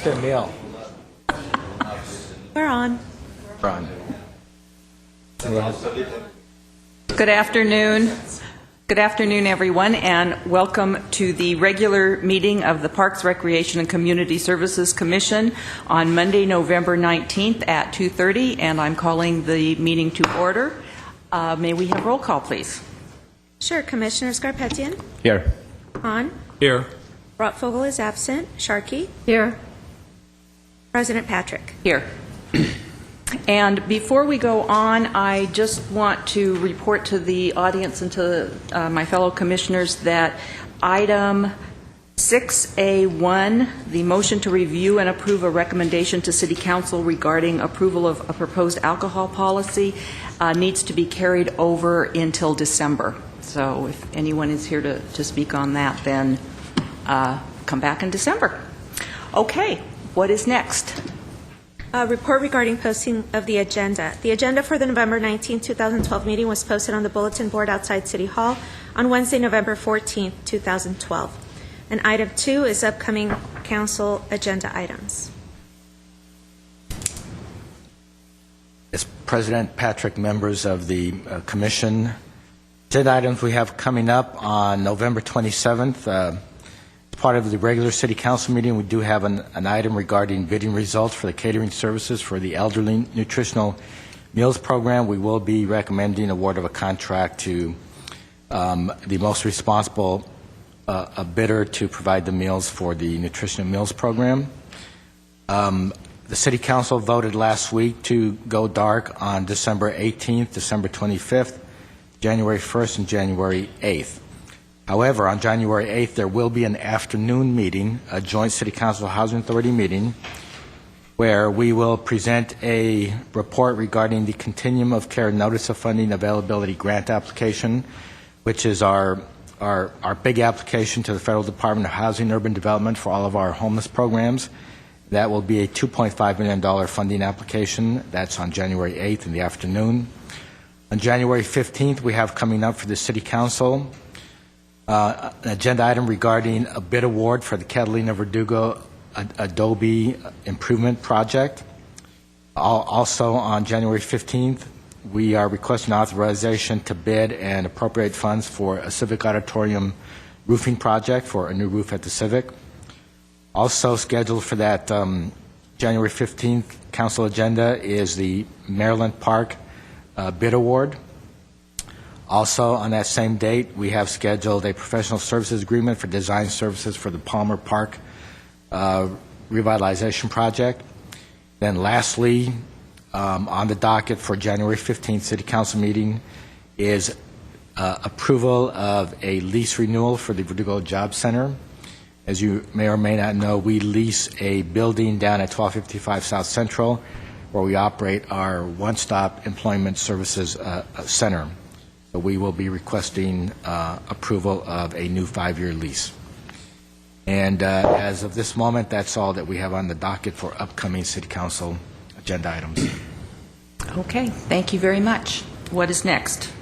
Kristen, Neil. We're on. Ron. Good afternoon. Good afternoon, everyone, and welcome to the regular meeting of the Parks, Recreation, and Community Services Commission on Monday, November 19th at 2:30, and I'm calling the meeting to order. May we have roll call, please? Sure. Commissioner Scarpetian? Here. Hahn? Here. Rottfogel is absent. Sharkey? Here. President Patrick? Here. And before we go on, I just want to report to the audience and to my fellow commissioners that item 6A1, the motion to review and approve a recommendation to City Council regarding approval of a proposed alcohol policy, needs to be carried over until December. So if anyone is here to speak on that, then come back in December. Okay, what is next? Report regarding posting of the agenda. The agenda for the November 19, 2012 meeting was posted on the bulletin board outside City Hall on Wednesday, November 14, 2012. And item 2 is upcoming council agenda items. As President Patrick, members of the Commission, agenda items we have coming up on November 27th. Part of the regular City Council meeting, we do have an item regarding bidding results for the catering services for the Elderly Nutritional Meals Program. We will be recommending award of a contract to the most responsible a bidder to provide the meals for the Nutritional Meals Program. The City Council voted last week to go dark on December 18th, December 25th, January 1st, and January 8th. However, on January 8th, there will be an afternoon meeting, a joint City Council Housing Authority meeting, where we will present a report regarding the Continuum of Care Notice of Funding Availability Grant application, which is our big application to the Federal Department of Housing and Urban Development for all of our homeless programs. That will be a $2.5 million funding application. That's on January 8th in the afternoon. On January 15th, we have coming up for the City Council an agenda item regarding a bid award for the Catalina Verdugo Adobe Improvement Project. Also on January 15th, we are requesting authorization to bid and appropriate funds for a Civic Auditorium roofing project for a new roof at the Civic. Also scheduled for that January 15th council agenda is the Maryland Park bid award. Also, on that same date, we have scheduled a professional services agreement for design services for the Palmer Park revitalization project. Then lastly, on the docket for January 15th City Council meeting is approval of a lease renewal for the Verdugo Job Center. As you may or may not know, we lease a building down at 1255 South Central where we operate our one-stop employment services center. So we will be requesting approval of a new 5-year lease. And as of this moment, that's all that we have on the docket for upcoming City Council agenda items. Okay, thank you very much. What is next?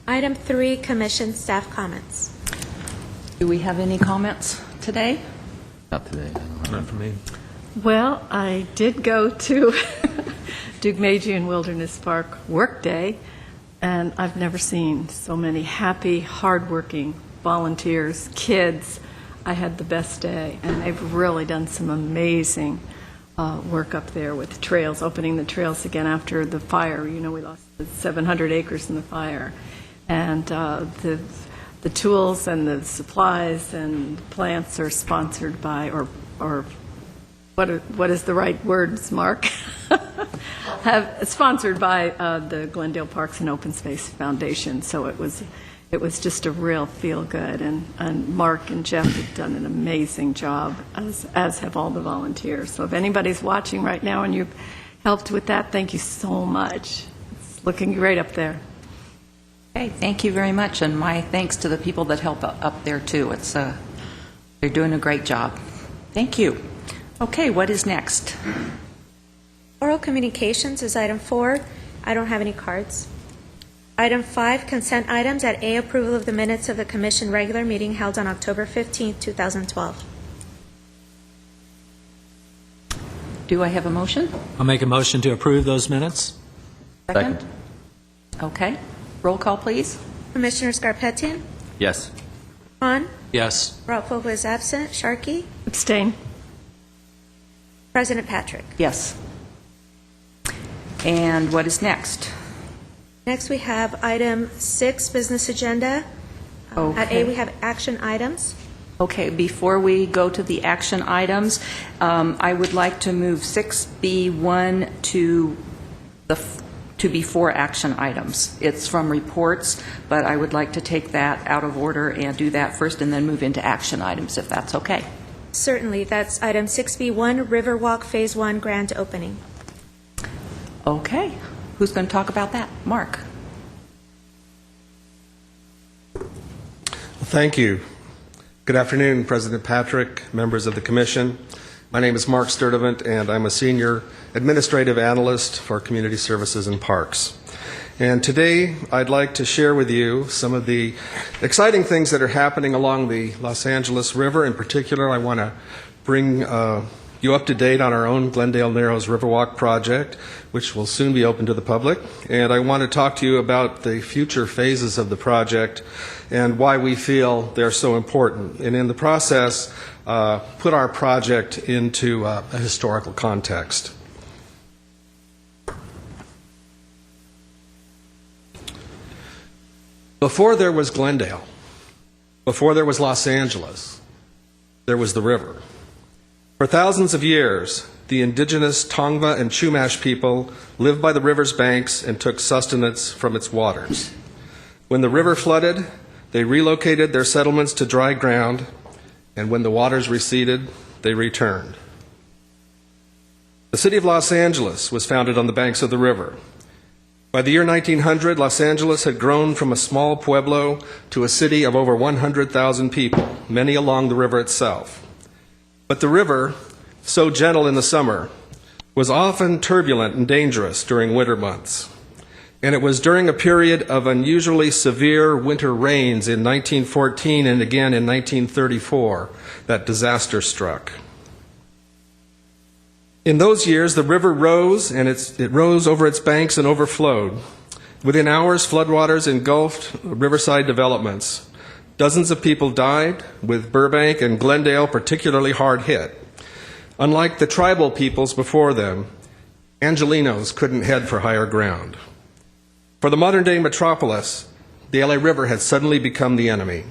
Item 3, Commission staff comments. Do we have any comments today? Not today. Not for me. Well, I did go to Dugmagian Wilderness Park work day, and I've never seen so many happy, hardworking volunteers, kids. I had the best day, and they've really done some amazing work up there with trails, opening the trails again after the fire. You know, we lost 700 acres in the fire. And the tools and the supplies and plants are sponsored by, or what is the right words, Mark? Sponsored by the Glendale Parks and Open Space Foundation. So it was just a real feel good, and Mark and Jeff have done an amazing job, as have all the volunteers. So if anybody's watching right now and you've helped with that, thank you so much. It's looking great up there. Okay, thank you very much, and my thanks to the people that help up there too. It's they're doing a great job. Thank you. Okay, what is next? Oral communications is item 4. I don't have any cards. Item 5, consent items. At A, approval of the minutes of the Commission regular meeting held on October 15, 2012. Do I have a motion? I'll make a motion to approve those minutes. Second. Okay. Roll call, please. Commissioner Scarpetian? Yes. Han? Yes. Ralph Fogel is absent. Sharkey? Abstain. President Patrick? Yes. And what is next? Next, we have item 6, business agenda. At A, Okay. we have action items. Okay, before we go to the action items, I would like to move 6B1 to be 4 action items. It's from reports, but I would like to take that out of order and do that first and then move into action items, if that's okay. Certainly, that's item 6B1, Riverwalk Phase 1 grand opening. Okay. Who's going to talk about that? Mark. Thank you. Good afternoon, President Patrick, members of the Commission. My name is Mark Sturdivant, and I'm a Senior Administrative Analyst for Community Services and Parks. And today, I'd like to share with you some of the exciting things that are happening along the Los Angeles River. In particular, I want to bring you up to date on our own Glendale Narrows Riverwalk project, which will soon be open to the public. And I want to talk to you about the future phases of the project and why we feel they're so important. And in the process, put our project into a historical context. Before there was Glendale, before there was Los Angeles, there was the river. For thousands of years, the indigenous Tongva and Chumash people lived by the river's banks and took sustenance from its waters. When the river flooded, they relocated their settlements to dry ground, and when the waters receded, they returned. The city of Los Angeles was founded on the banks of the river. By the year 1900, Los Angeles had grown from a small pueblo to a city of over 100,000 people, many along the river itself. But the river, so gentle in the summer, was often turbulent and dangerous during winter months. And it was during a period of unusually severe winter rains in 1914 and again in 1934 that disaster struck. In those years, the river rose, and it rose over its banks and overflowed. Within hours, floodwaters engulfed riverside developments. Dozens of people died, with Burbank and Glendale particularly hard hit. Unlike the tribal peoples before them, Angelenos couldn't head for higher ground. For the modern-day metropolis, the LA River had suddenly become the enemy.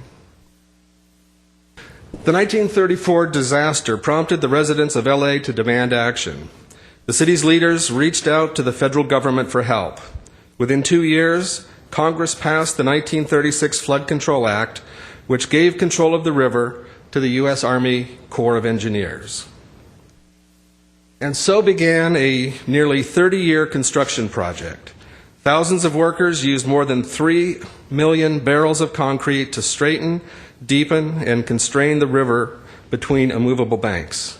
The 1934 disaster prompted the residents of LA to demand action. The city's leaders reached out to the federal government for help. Within 2 years, Congress passed the 1936 Flood Control Act, which gave control of the river to the U.S. Army Corps of Engineers. And so began a nearly 30-year construction project. Thousands of workers used more than 3 million barrels of concrete to straighten, deepen, and constrain the river between immovable banks.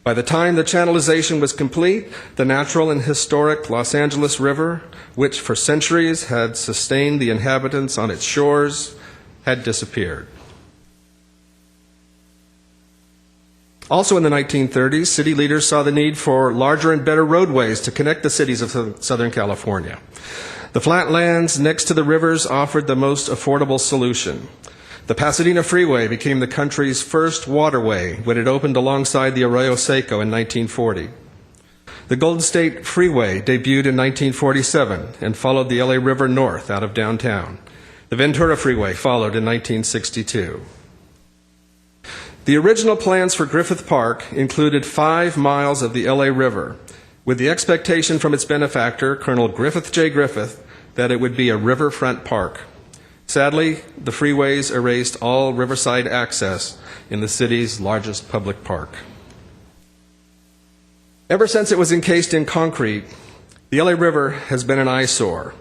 By the time the channelization was complete, the natural and historic Los Angeles River, which for centuries had sustained the inhabitants on its shores, had disappeared. Also in the 1930s, city leaders saw the need for larger and better roadways to connect the cities of Southern California. The flatlands next to the rivers offered the most affordable solution. The Pasadena Freeway became the country's first waterway when it opened alongside the Arroyo Seco in 1940. The Golden State Freeway debuted in 1947 and followed the LA River north out of downtown. The Ventura Freeway followed in 1962. The original plans for Griffith Park included 5 miles of the LA River, with the expectation from its benefactor, Colonel Griffith J. Griffith, that it would be a riverfront park. Sadly, the freeways erased all riverside access in the city's largest public park. Ever since it was encased in concrete, the LA River has been an eyesore,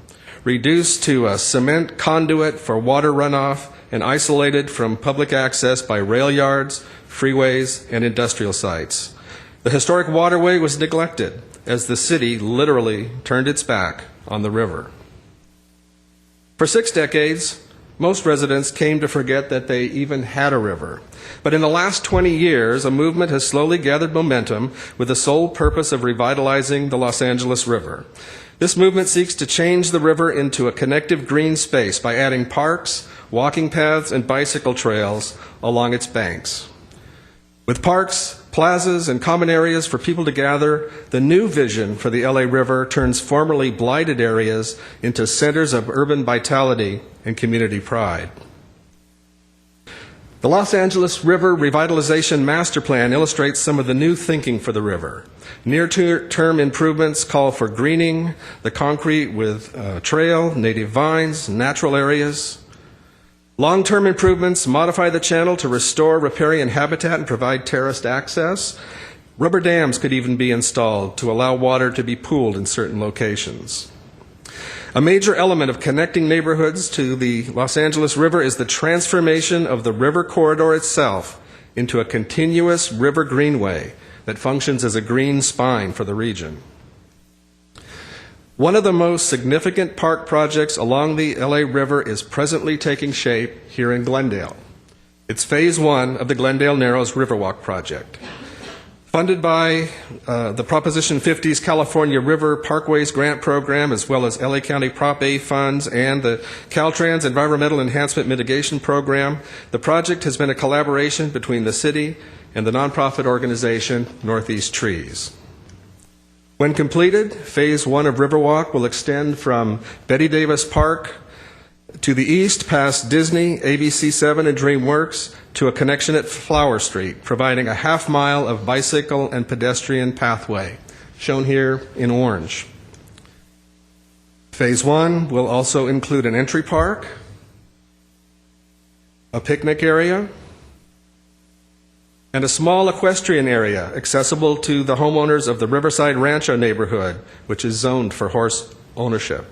reduced to a cement conduit for water runoff and isolated from public access by rail yards, freeways, and industrial sites. The historic waterway was neglected as the city literally turned its back on the river. For 6 decades, most residents came to forget that they even had a river. But in the last 20 years, a movement has slowly gathered momentum with the sole purpose of revitalizing the Los Angeles River. This movement seeks to change the river into a connective green space by adding parks, walking paths, and bicycle trails along its banks. With parks, plazas, and common areas for people to gather, the new vision for the LA River turns formerly blighted areas into centers of urban vitality and community pride. The Los Angeles River Revitalization Master Plan illustrates some of the new thinking for the river. Near-term improvements call for greening the concrete with trail, native vines, natural areas. Long-term improvements modify the channel to restore riparian habitat and provide terraced access. Rubber dams could even be installed to allow water to be pooled in certain locations. A major element of connecting neighborhoods to the Los Angeles River is the transformation of the river corridor itself into a continuous river greenway that functions as a green spine for the region. One of the most significant park projects along the LA River is presently taking shape here in Glendale. It's phase 1 of the Glendale Narrows Riverwalk project. Funded by the Proposition 50's California River Parkways Grant Program, as well as LA County Prop A funds and the Caltrans Environmental Enhancement Mitigation Program, the project has been a collaboration between the city and the nonprofit organization Northeast Trees. When completed, Phase 1 of Riverwalk will extend from Betty Davis Park to the east past Disney, ABC7, and DreamWorks to a connection at Flower Street, providing a half-mile of bicycle and pedestrian pathway, shown here in orange. Phase 1 will also include an entry park, a picnic area, and a small equestrian area accessible to the homeowners of the Riverside Rancho neighborhood, which is zoned for horse ownership.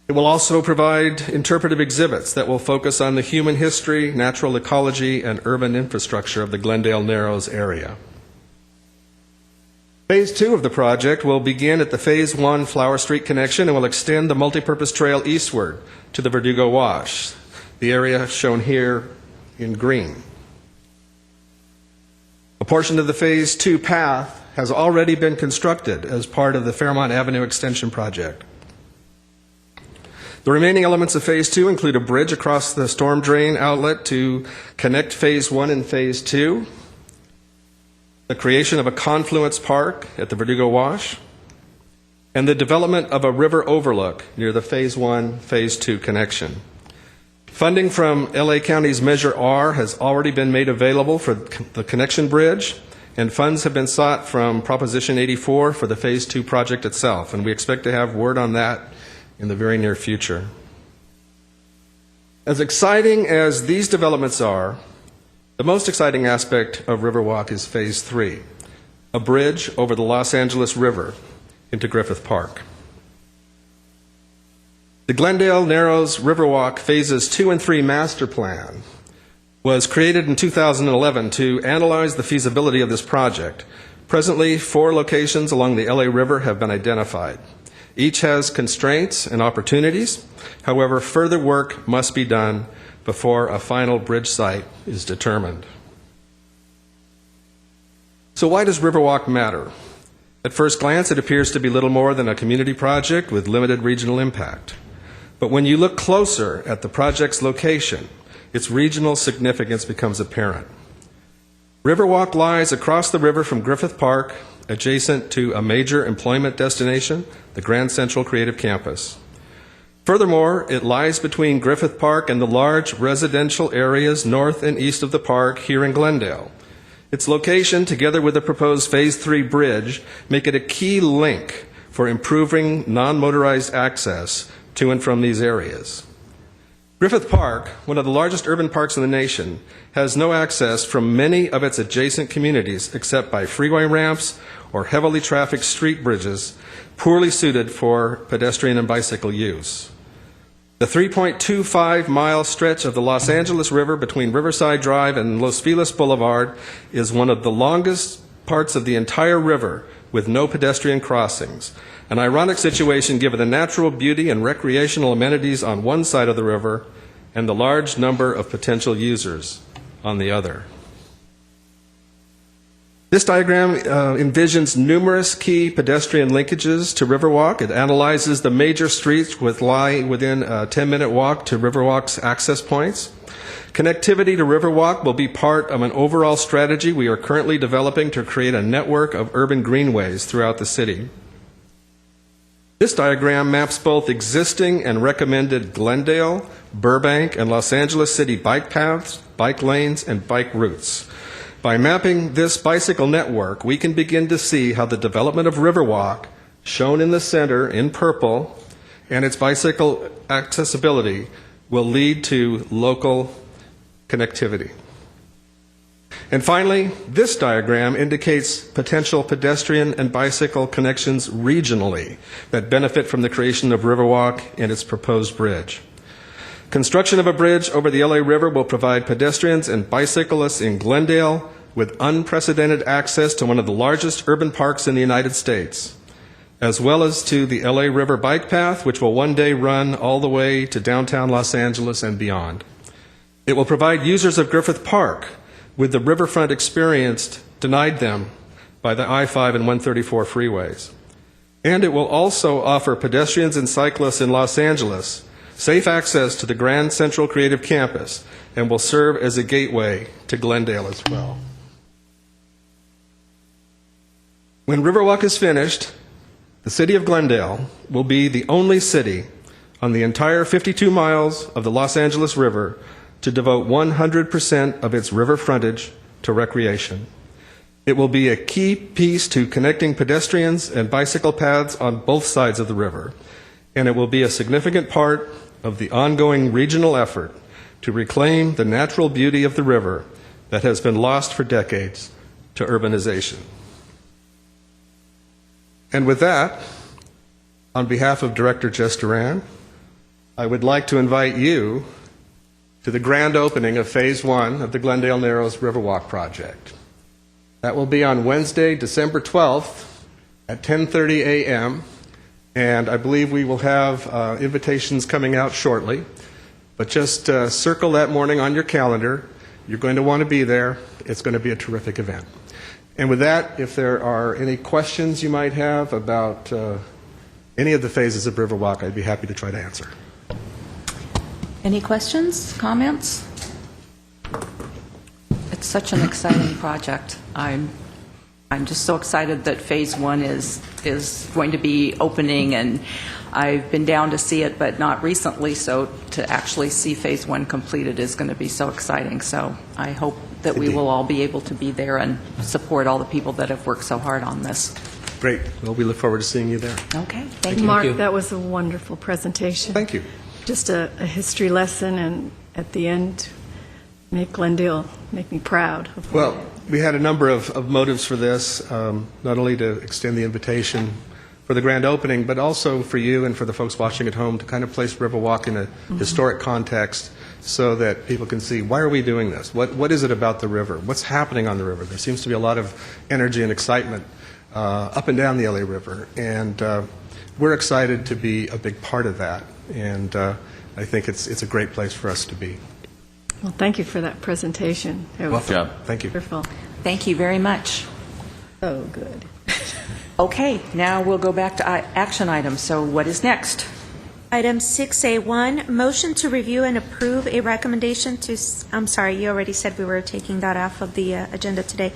It will also provide interpretive exhibits that will focus on the human history, natural ecology, and urban infrastructure of the Glendale Narrows area. Phase 2 of the project will begin at the Phase 1 Flower Street connection and will extend the multipurpose trail eastward to the Verdugo Wash, the area shown here in green. A portion of the Phase 2 path has already been constructed as part of the Fairmont Avenue Extension project. The remaining elements of Phase 2 include a bridge across the storm drain outlet to connect Phase 1 and Phase 2, the creation of a confluence park at the Verdugo Wash, and the development of a river overlook near the Phase 1, Phase 2 connection. Funding from LA County's Measure R has already been made available for the connection bridge, and funds have been sought from Proposition 84 for the Phase 2 project itself, and we expect to have word on that in the very near future. As exciting as these developments are, the most exciting aspect of Riverwalk is Phase 3, a bridge over the Los Angeles River into Griffith Park. The Glendale Narrows Riverwalk Phases 2 and 3 Master Plan was created in 2011 to analyze the feasibility of this project. Presently, 4 locations along the LA River have been identified. Each has constraints and opportunities. However, further work must be done before a final bridge site is determined. So why does Riverwalk matter? At first glance, it appears to be little more than a community project with limited regional impact. But when you look closer at the project's location, its regional significance becomes apparent. Riverwalk lies across the river from Griffith Park, adjacent to a major employment destination, the Grand Central Creative Campus. Furthermore, it lies between Griffith Park and the large residential areas north and east of the park here in Glendale. Its location, together with the proposed Phase 3 bridge, make it a key link for improving non-motorized access to and from these areas. Griffith Park, one of the largest urban parks in the nation, has no access from many of its adjacent communities except by freeway ramps or heavily trafficked street bridges poorly suited for pedestrian and bicycle use. The 3.25-mile stretch of the Los Angeles River between Riverside Drive and Los Feliz Boulevard is one of the longest parts of the entire river, with no pedestrian crossings. An ironic situation given the natural beauty and recreational amenities on one side of the river and the large number of potential users on the other. This diagram envisions numerous key pedestrian linkages to Riverwalk. It analyzes the major streets which lie within a 10-minute walk to Riverwalk's access points. Connectivity to Riverwalk will be part of an overall strategy we are currently developing to create a network of urban greenways throughout the city. This diagram maps both existing and recommended Glendale, Burbank, and Los Angeles city bike paths, bike lanes, and bike routes. By mapping this bicycle network, we can begin to see how the development of Riverwalk, shown in the center in purple, and its bicycle accessibility will lead to local connectivity. And finally, this diagram indicates potential pedestrian and bicycle connections regionally that benefit from the creation of Riverwalk and its proposed bridge. Construction of a bridge over the LA River will provide pedestrians and bicyclists in Glendale with unprecedented access to one of the largest urban parks in the United States, as well as to the LA River bike path, which will one day run all the way to downtown Los Angeles and beyond. It will provide users of Griffith Park with the riverfront experience denied them by the I-5 and 134 freeways. And it will also offer pedestrians and cyclists in Los Angeles safe access to the Grand Central Creative Campus and will serve as a gateway to Glendale as well. When Riverwalk is finished, the city of Glendale will be the only city on the entire 52 miles of the Los Angeles River to devote 100% of its river frontage to recreation. It will be a key piece to connecting pedestrians and bicycle paths on both sides of the river, and it will be a significant part of the ongoing regional effort to reclaim the natural beauty of the river that has been lost for decades to urbanization. And with that, on behalf of Director Jess Duran, I would like to invite you to the grand opening of Phase 1 of the Glendale Narrows Riverwalk project. That will be on Wednesday, December 12th at 10:30 a.m., and I believe we will have invitations coming out shortly. But just circle that morning on your calendar. You're going to want to be there. It's going to be a terrific event. And with that, if there are any questions you might have about any of the phases of Riverwalk, I'd be happy to try to answer. Any questions, comments? It's such an exciting project. I'm just so excited that Phase 1 is going to be opening, and I've been down to see it, but not recently, so to actually see Phase 1 completed is going to be so exciting. So I hope that we will all be able to be there and support all the people that have worked so hard on this. Great. Well, we look forward to seeing you there. Okay, thank you. Mark, that was a wonderful presentation. Thank you. Just a history lesson, and at the end, make Glendale make me proud. Well, we had a number of motives for this, not only to extend the invitation for the grand opening, but also for you and for the folks watching at home to kind of place Riverwalk in a historic context so that people can see, why are we doing this? What is it about the river? What's happening on the river? There seems to be a lot of energy and excitement up and down the LA River, and we're excited to be a big part of that, and I think it's a great place for us to be. Well, thank you for that presentation. It was Thank you. wonderful. Thank you very much. So good. Okay, now we'll go back to action items. So what is next? Item 6A1, motion to review and approve a recommendation to, I'm sorry, you already said we were taking that off of the agenda today.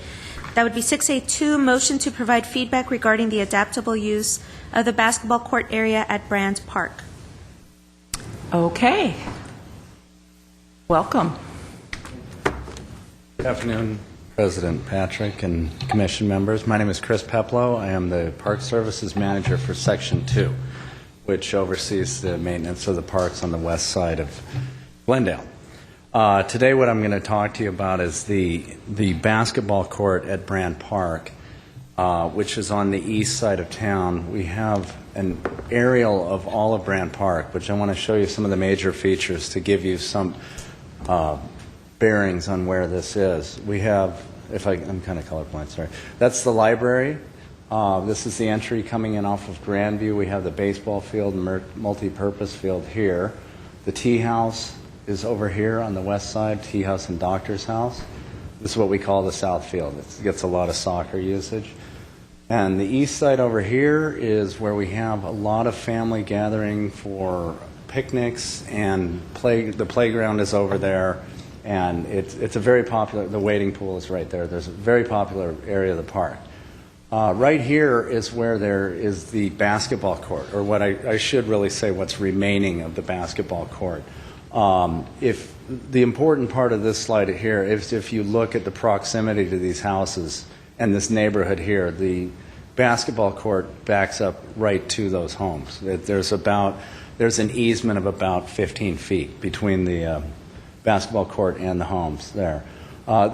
That would be 6A2, motion to provide feedback regarding the adaptable use of the basketball court area at Brand Park. Okay. Welcome. Good afternoon, President Patrick and Commission members. My name is Chris Peplow. I am the Park Services Manager for Section 2, which oversees the maintenance of the parks on the west side of Glendale. Today what I'm going to talk to you about is the basketball court at Brand Park, which is on the east side of town. We have an aerial of all of Brand Park, which I want to show you some of the major features to give you some bearings on where this is. We have, I'm kind of colorblind, sorry. That's the library. This is the entry coming in off of Grandview. We have the baseball field, multi-purpose field here. The tea house is over here on the west side, tea house and doctor's house. This is what we call the south field. It gets a lot of soccer usage. And the east side over here is where we have a lot of family gathering for picnics, and the playground is over there. And it's a very popular, the wading pool is right there. There's a very popular area of the park. Right here is where there is the basketball court, or what I should really say what's remaining of the basketball court. If the important part of this slide here is if you look at the proximity to these houses and this neighborhood here, the basketball court backs up right to those homes. There's an easement of about 15 feet between the basketball court and the homes there.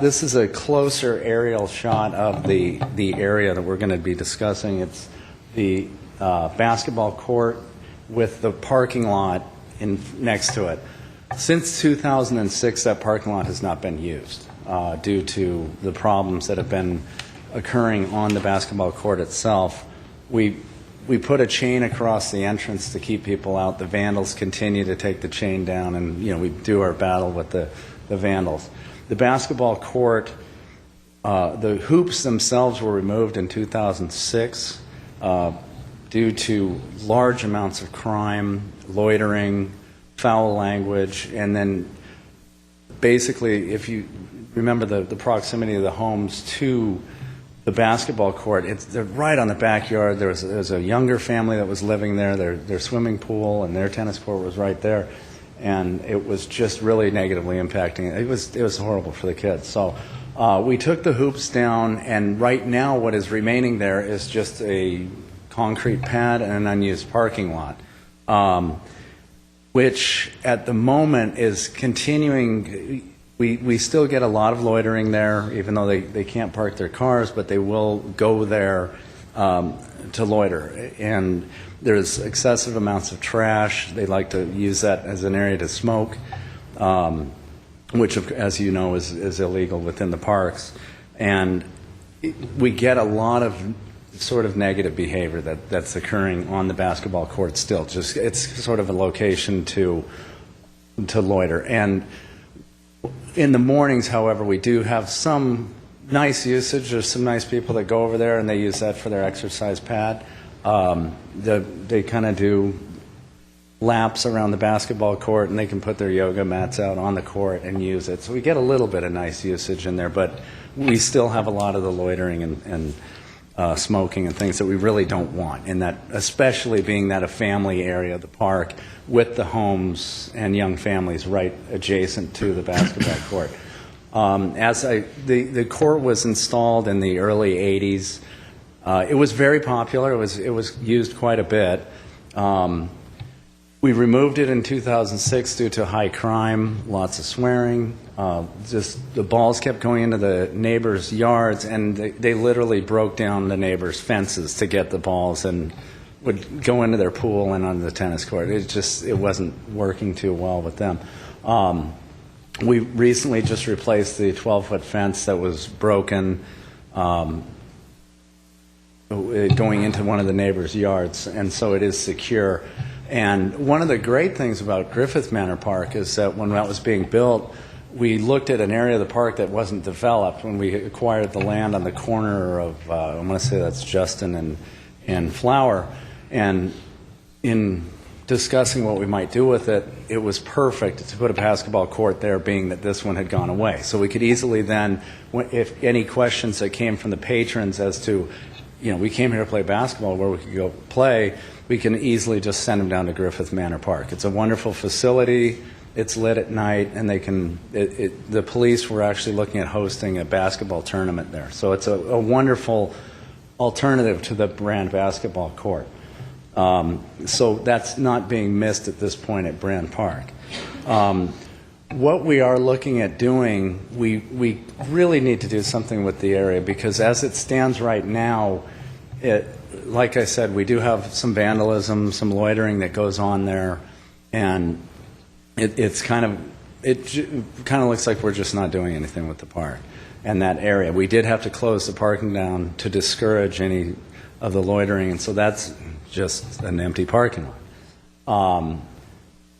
This is a closer aerial shot of the area that we're going to be discussing. It's the basketball court with the parking lot next to it. Since 2006, that parking lot has not been used due to the problems that have been occurring on the basketball court itself. We put a chain across the entrance to keep people out. The vandals continue to take the chain down, and we do our battle with the vandals. The basketball court, the hoops themselves were removed in 2006 due to large amounts of crime, loitering, foul language, and then basically, if you remember the proximity of the homes to the basketball court, they're right on the backyard. There's a younger family that was living there. Their swimming pool and their tennis court was right there. And it was just really negatively impacting. It was horrible for the kids. So we took the hoops down, and right now what is remaining there is just a concrete pad and an unused parking lot, which at the moment is continuing. We still get a lot of loitering there, even though they can't park their cars, but they will go there to loiter. And there's excessive amounts of trash. They like to use that as an area to smoke, which, as you know, is illegal within the parks. And we get a lot of sort of negative behavior that's occurring on the basketball court still. Just it's sort of a location to loiter. And in the mornings, however, we do have some nice usage. There's some nice people that go over there, and they use that for their exercise pad. They kind of do laps around the basketball court, and they can put their yoga mats out on the court and use it. So we get a little bit of nice usage in there, but we still have a lot of the loitering and smoking and things that we really don't want, and that especially being that a family area of the park with the homes and young families right adjacent to the basketball court. The court was installed in the early 80s. It was very popular. It was used quite a bit. We removed it in 2006 due to high crime, lots of swearing. Just the balls kept going into the neighbors' yards, and they literally broke down the neighbors' fences to get the balls and would go into their pool and onto the tennis court. It wasn't working too well with them. We recently just replaced the 12-foot fence that was broken going into one of the neighbors' yards, and so it is secure. And one of the great things about Griffith Manor Park is that when that was being built, we looked at an area of the park that wasn't developed when we acquired the land on the corner of, I want to say that's Justin and Flower. And in discussing what we might do with it, it was perfect to put a basketball court there, being that this one had gone away. So we could easily then, if any questions that came from the patrons as to, we came here to play basketball, where we could go play, we can easily just send them down to Griffith Manor Park. It's a wonderful facility. It's lit at night, and the police were actually looking at hosting a basketball tournament there. So it's a wonderful alternative to the Brand basketball court. So that's not being missed at this point at Brand Park. What we are looking at doing, we really need to do something with the area, because as it stands right now, like I said, we do have some vandalism, some loitering that goes on there, and it kind of looks like we're just not doing anything with the park and that area. We did have to close the parking down to discourage any of the loitering, and so that's just an empty parking lot.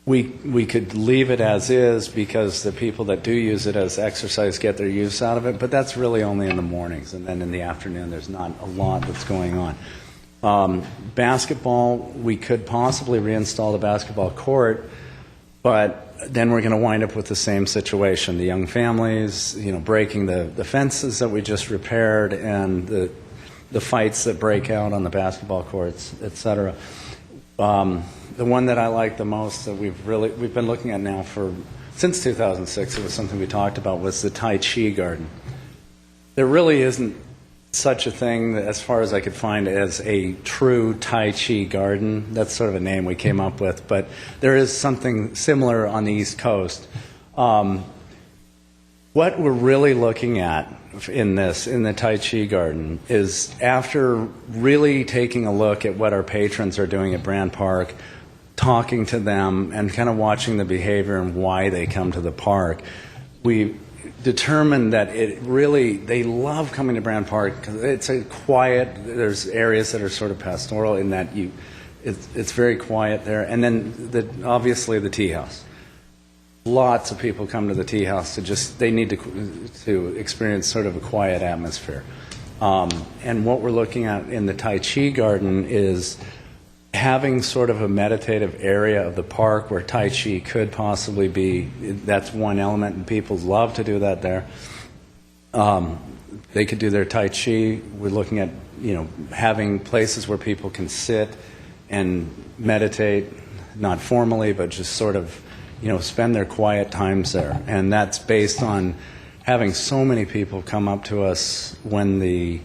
We could leave it as is because the people that do use it as exercise get their use out of it, but that's really only in the mornings, and then in the afternoon there's not a lot that's going on. Basketball, we could possibly reinstall the basketball court, but then we're going to wind up with the same situation. The young families, breaking the fences that we just repaired and the fights that break out on the basketball courts, et cetera. The one that I like the most that we've been looking at now since 2006, it was something we talked about, was the Tai Chi garden. There really isn't such a thing, as far as I could find, as a true Tai Chi garden. That's sort of a name we came up with, but there is something similar on the East Coast. What we're really looking at in the Tai Chi garden is, after really taking a look at what our patrons are doing at Brand Park, talking to them and kind of watching the behavior and why they come to the park, we determined that they love coming to Brand Park because it's a quiet, there's areas that are sort of pastoral in that it's very quiet there. And then obviously the tea house. Lots of people come to the tea house they need to experience sort of a quiet atmosphere. And what we're looking at in the Tai Chi garden is having sort of a meditative area of the park where Tai Chi could possibly be. That's one element, and people love to do that there. They could do their Tai Chi. We're looking at, having places where people can sit and meditate, not formally, but just sort of, spend their quiet times there. And that's based on having so many people come up to us when the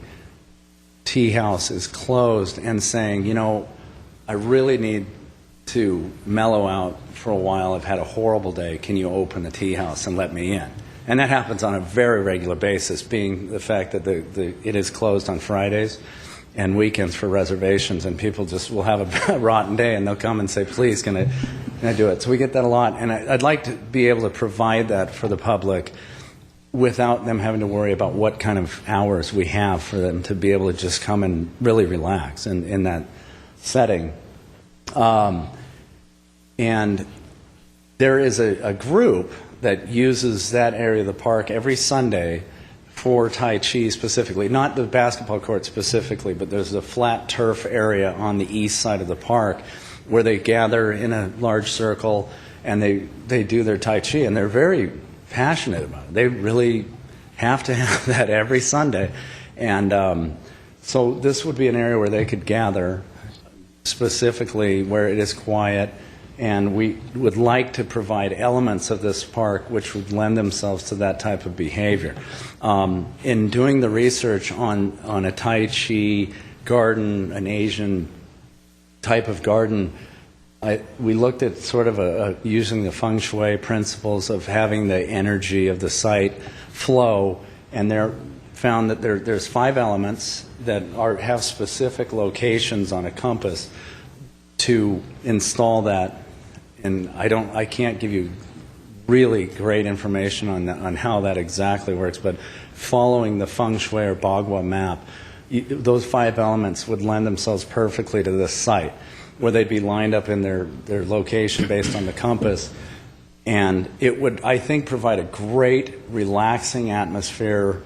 tea house is closed and saying, I really need to mellow out for a while. I've had a horrible day. Can you open the tea house and let me in? And that happens on a very regular basis, being the fact that it is closed on Fridays and weekends for reservations, and people just will have a rotten day, and they'll come and say, please, can I do it? So we get that a lot, and I'd like to be able to provide that for the public without them having to worry about what kind of hours we have for them to be able to just come and really relax in that setting. And there is a group that uses that area of the park every Sunday for Tai Chi specifically, not the basketball court specifically, but there's a flat turf area on the east side of the park where they gather in a large circle and they do their Tai Chi, and they're very passionate about it. They really have to have that every Sunday. And so this would be an area where they could gather, specifically where it is quiet, and we would like to provide elements of this park which would lend themselves to that type of behavior. In doing the research on a Tai Chi garden, an Asian type of garden, we looked at sort of using the feng shui principles of having the energy of the site flow, and found that there's 5 elements that have specific locations on a compass to install that. And I can't give you really great information on how that exactly works, but following the feng shui or Bagua map, those 5 elements would lend themselves perfectly to this site, where they'd be lined up in their location based on the compass. And it would, I think, provide a great relaxing atmosphere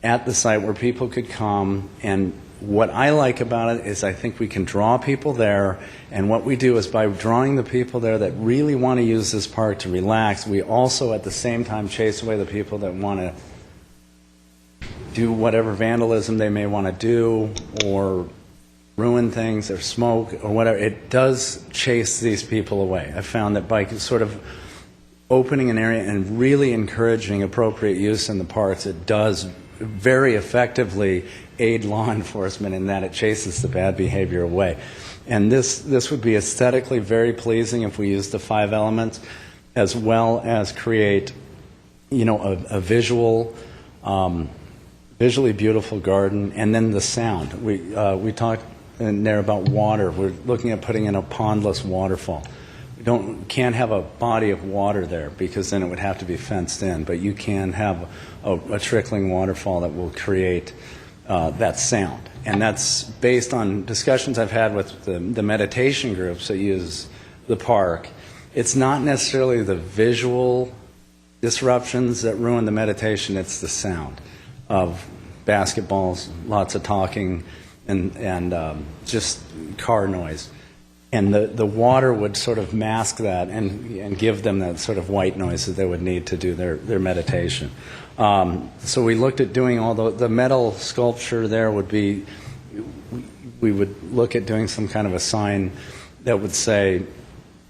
at the site where people could come. And what I like about it is I think we can draw people there, and what we do is by drawing the people there that really want to use this park to relax, we also at the same time chase away the people that want to do whatever vandalism they may want to do or ruin things or smoke or whatever. It does chase these people away. I found that by sort of opening an area and really encouraging appropriate use in the parks, it does very effectively aid law enforcement in that it chases the bad behavior away. And this would be aesthetically very pleasing if we use the 5 elements, as well as create, a visually beautiful garden, and then the sound. We talked in there about water. We're looking at putting in a pondless waterfall. Can't have a body of water there because then it would have to be fenced in, but you can have a trickling waterfall that will create that's sound. And that's based on discussions I've had with the meditation groups that use the park. It's not necessarily the visual disruptions that ruin the meditation, it's the sound of basketballs, lots of talking, and just car noise. And the water would sort of mask that and give them that sort of white noise that they would need to do their meditation. So we looked at doing all the metal sculpture there would be, we would look at doing some kind of a sign that would say,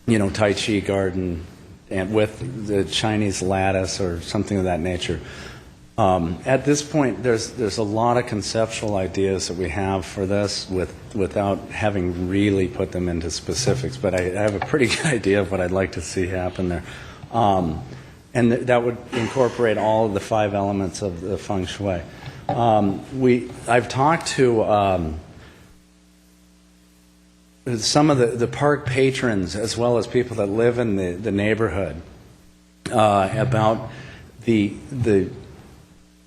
Tai Chi garden, and with the Chinese lattice or something of that nature. At this point, there's a lot of conceptual ideas that we have for this without having really put them into specifics, but I have a pretty good idea of what I'd like to see happen there. And that would incorporate all of the 5 elements of the feng shui. I've talked to some of the park patrons as well as people that live in the neighborhood about the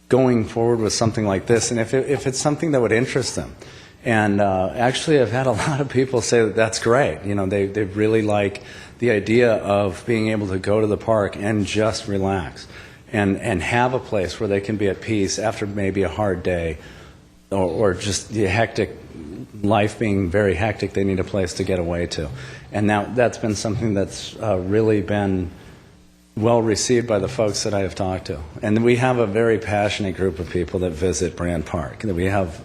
going forward with something like this, and if it's something that would interest them. And actually, I've had a lot of people say that that's great. They really like the idea of being able to go to the park and just relax and have a place where they can be at peace after maybe a hard day or just the hectic life being very hectic. They need a place to get away to. And now that's been something that's really been well received by the folks that I have talked to. And we have a very passionate group of people that visit Brand Park. We have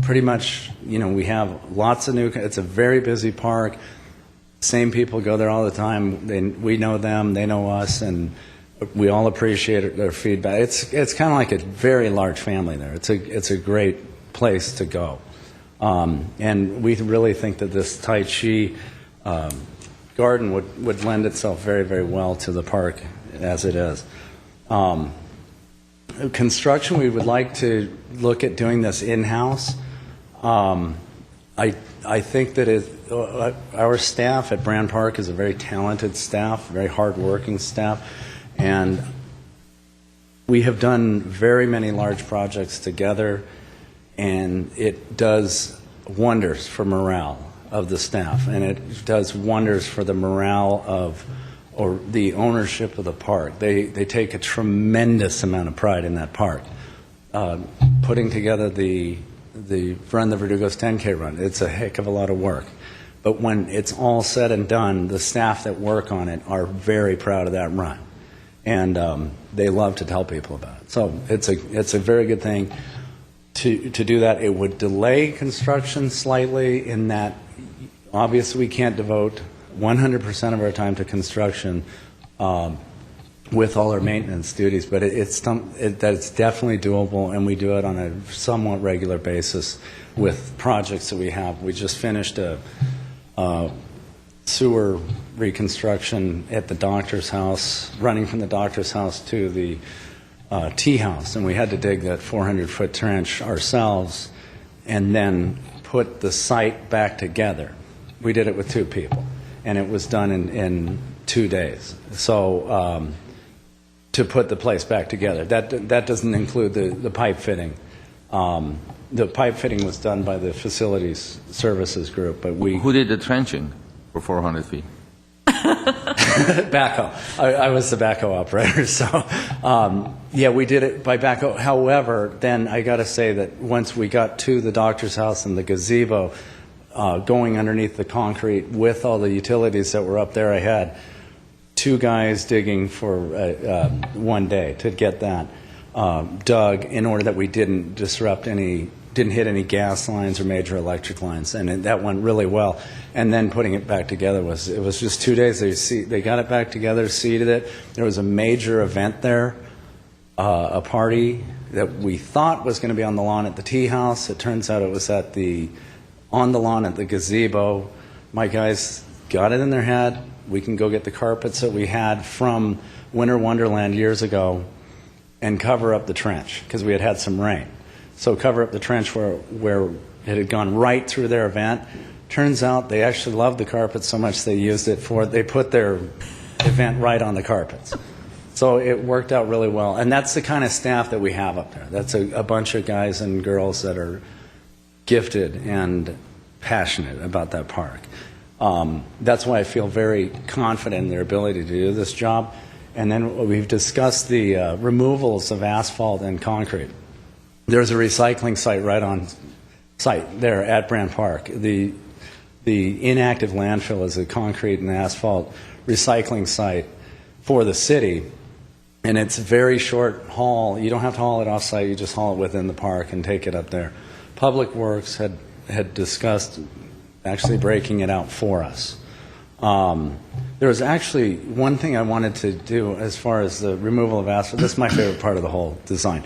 pretty much, we have lots of it's a very busy park. Same people go there all the time. We know them, they know us, and we all appreciate their feedback. It's kind of like a very large family there. It's a great place to go. And we really think that this Tai Chi garden would lend itself very, very well to the park as it is. Construction, we would like to look at doing this in-house. I think that our staff at Brand Park is a very talented staff, very hard-working staff, and we have done very many large projects together, and it does wonders for morale of the staff, and it does wonders for the morale of or the ownership of the park. They take a tremendous amount of pride in that park. Putting together the Run the Verdugos 10K run, it's a heck of a lot of work. But when it's all said and done, the staff that work on it are very proud of that run. And they love to tell people about it. So it's a very good thing to do that. It would delay construction slightly in that obviously we can't devote 100% of our time to construction with all our maintenance duties, but it's definitely doable, and we do it on a somewhat regular basis with projects that we have. We just finished a sewer reconstruction at the doctor's house, running from the doctor's house to the tea house, and we had to dig that 400-foot trench ourselves and then put the site back together. We did it with 2 people, and it was done in 2 days. So to put the place back together, that doesn't include the pipe fitting. The pipe fitting was done by the facilities services group, but we... Who did the trenching for 400 feet? Backhoe. I was the backhoe operator, so yeah, we did it by backhoe. However, then I got to say that once we got to the doctor's house and the gazebo, going underneath the concrete with all the utilities that were up there, I had 2 guys digging for 1 day to get that dug in order that we didn't hit any gas lines or major electric lines, and that went really well. And then putting it back together was just 2 days. They got it back together, seeded it. There was a major event there, a party that we thought was going to be on the lawn at the tea house. It turns out it was on the lawn at the gazebo. My guys got it in their head. We can go get the carpets that we had from Winter Wonderland years ago and cover up the trench because we had some rain. So cover up the trench where it had gone right through their event. Turns out they actually loved the carpets so much they put their event right on the carpets. So it worked out really well. And that's the kind of staff that we have up there. That's a bunch of guys and girls that are gifted and passionate about that park. That's why I feel very confident in their ability to do this job. And then we've discussed the removals of asphalt and concrete. There's a recycling site right on site there at Brand Park. The inactive landfill is a concrete and asphalt recycling site for the city, and it's a very short haul. You don't have to haul it off-site, you just haul it within the park and take it up there. Public Works had discussed actually breaking it out for us. There was actually one thing I wanted to do as far as the removal of asphalt. This is my favorite part of the whole design.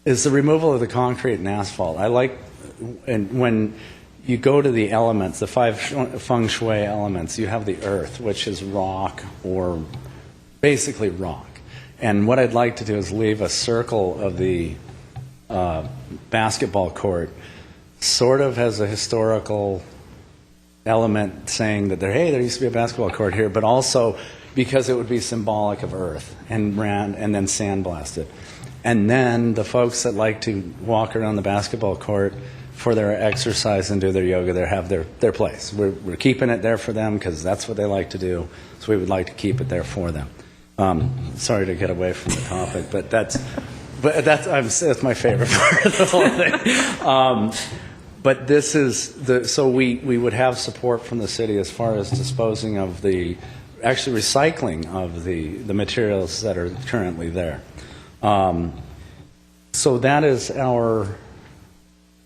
Is the removal of the concrete and asphalt. I like, and when you go to the elements, the 5 feng shui elements, you have the earth, which is rock or basically rock. And what I'd like to do is leave a circle of the basketball court sort of as a historical element saying that there used to be a basketball court here, but also because it would be symbolic of earth and then sandblasted. And then the folks that like to walk around the basketball court for their exercise and do their yoga, they have their place. We're keeping it there for them because that's what they like to do, so we would like to keep it there for them. Sorry to get away from the topic, but that's my favorite part of the whole thing. But this is so we would have support from the city as far as disposing of actually recycling of the materials that are currently there. So that is our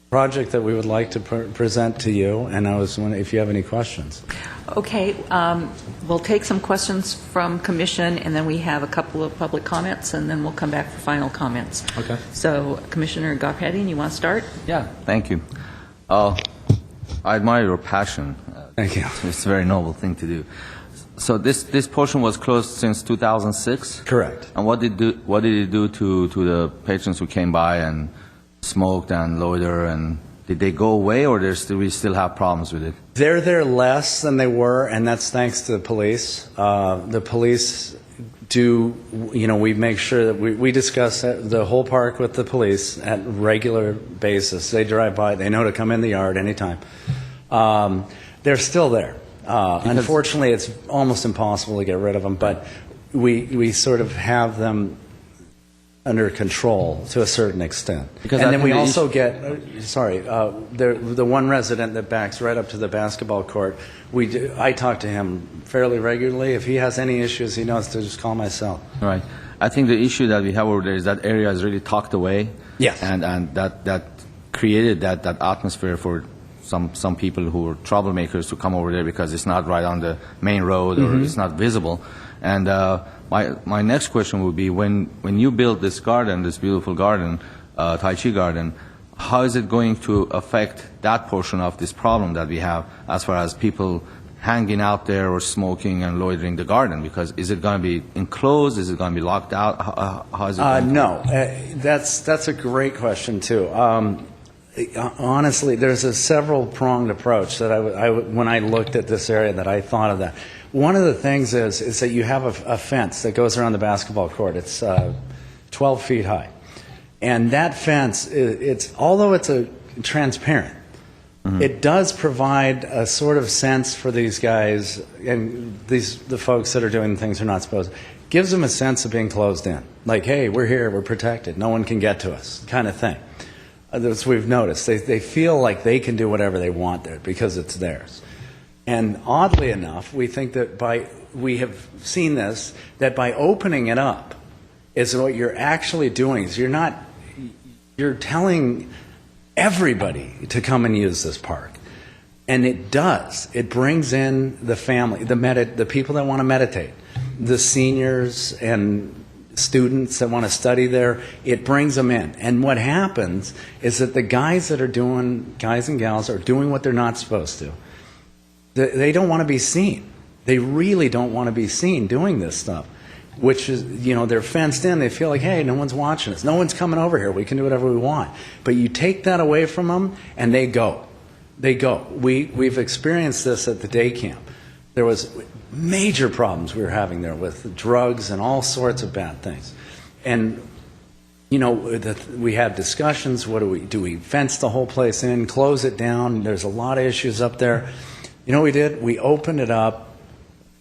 project that we would like to present to you, and I was wondering if you have any questions. Okay, we'll take some questions from commission, and then we have a couple of public comments, and then we'll come back for final comments. Okay. So, Commissioner Garpetti, you want to start? Yeah, thank you. I admire your passion. Thank you. It's a very noble thing to do. So this portion was closed since 2006? Correct. And what did it do to the patrons who came by and smoked and loitered, and did they go away, or we still have problems with it? They're there less than they were, and that's thanks to the police. The police we make sure that we discuss the whole park with the police at regular basis. They drive by, they know to come in the yard anytime. They're still there. Unfortunately, it's almost impossible to get rid of them, but we sort of have them under control to a certain extent. Because and then we also get, the one resident that backs right up to the basketball court, I talk to him fairly regularly. If he has any issues, he knows to just call myself. Right. I think the issue that we have over there is that area is really tucked away. Yes. And that created that atmosphere for some people who are troublemakers to come over there because it's not right on the main road or it's not visible. And my next question would be, when you build this garden, this beautiful garden, Tai Chi garden, how is it going to affect that portion of this problem that we have as far as people hanging out there or smoking and loitering the garden? Because is it going to be enclosed? Is it going to be locked out? How is it going to No. That's a great question, too. Honestly, there's a several-pronged approach that when I looked at this area that I thought of that. One of the things is that you have a fence that goes around the basketball court. It's 12 feet high. And that fence, although it's transparent, it does provide a sort of sense for these guys and the folks that are doing things they're not supposed to. Gives them a sense of being closed in. Like, hey, we're here, we're protected, no one can get to us, kind of thing. That's what we've noticed. They feel like they can do whatever they want there because it's theirs. And oddly enough, we think that we have seen this, that by opening it up is what you're actually doing. Is you're telling everybody to come and use this park. And it does. It brings in the family, the people that want to meditate, the seniors and students that want to study there. It brings them in. And what happens is that the guys and gals are doing what they're not supposed to. They don't want to be seen. They really don't want to be seen doing this stuff, which is, they're fenced in. They feel like, hey, no one's watching us. No one's coming over here. We can do whatever we want. But you take that away from them, and they go. They go. We've experienced this at the day camp. There was major problems we were having there with drugs and all sorts of bad things. And, you know, we had discussions. What do we fence the whole place in, close it down? There's a lot of issues up there. You know what we did? We opened it up.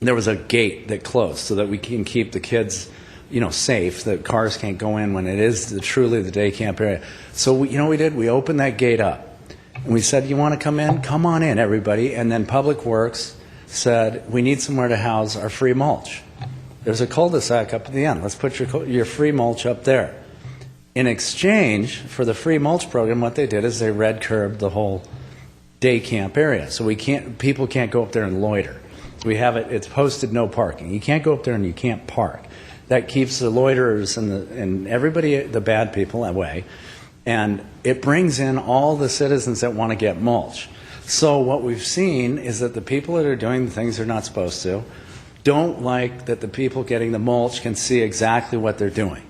There was a gate that closed so that we can keep the kids, you know, safe. The cars can't go in when it is truly the day camp area. So, you know what we did? We opened that gate up. And we said, you want to come in? Come on in, everybody. And then Public Works said, we need somewhere to house our free mulch. There's a cul-de-sac up at the end. Let's put your free mulch up there. In exchange for the free mulch program, what they did is they red curbed the whole day camp area. So people can't go up there and loiter. We have it's posted no parking. You can't go up there and you can't park. That keeps the loiterers and everybody, the bad people, away. And it brings in all the citizens that want to get mulch. So what we've seen is that the people that are doing the things they're not supposed to don't like that the people getting the mulch can see exactly what they're doing.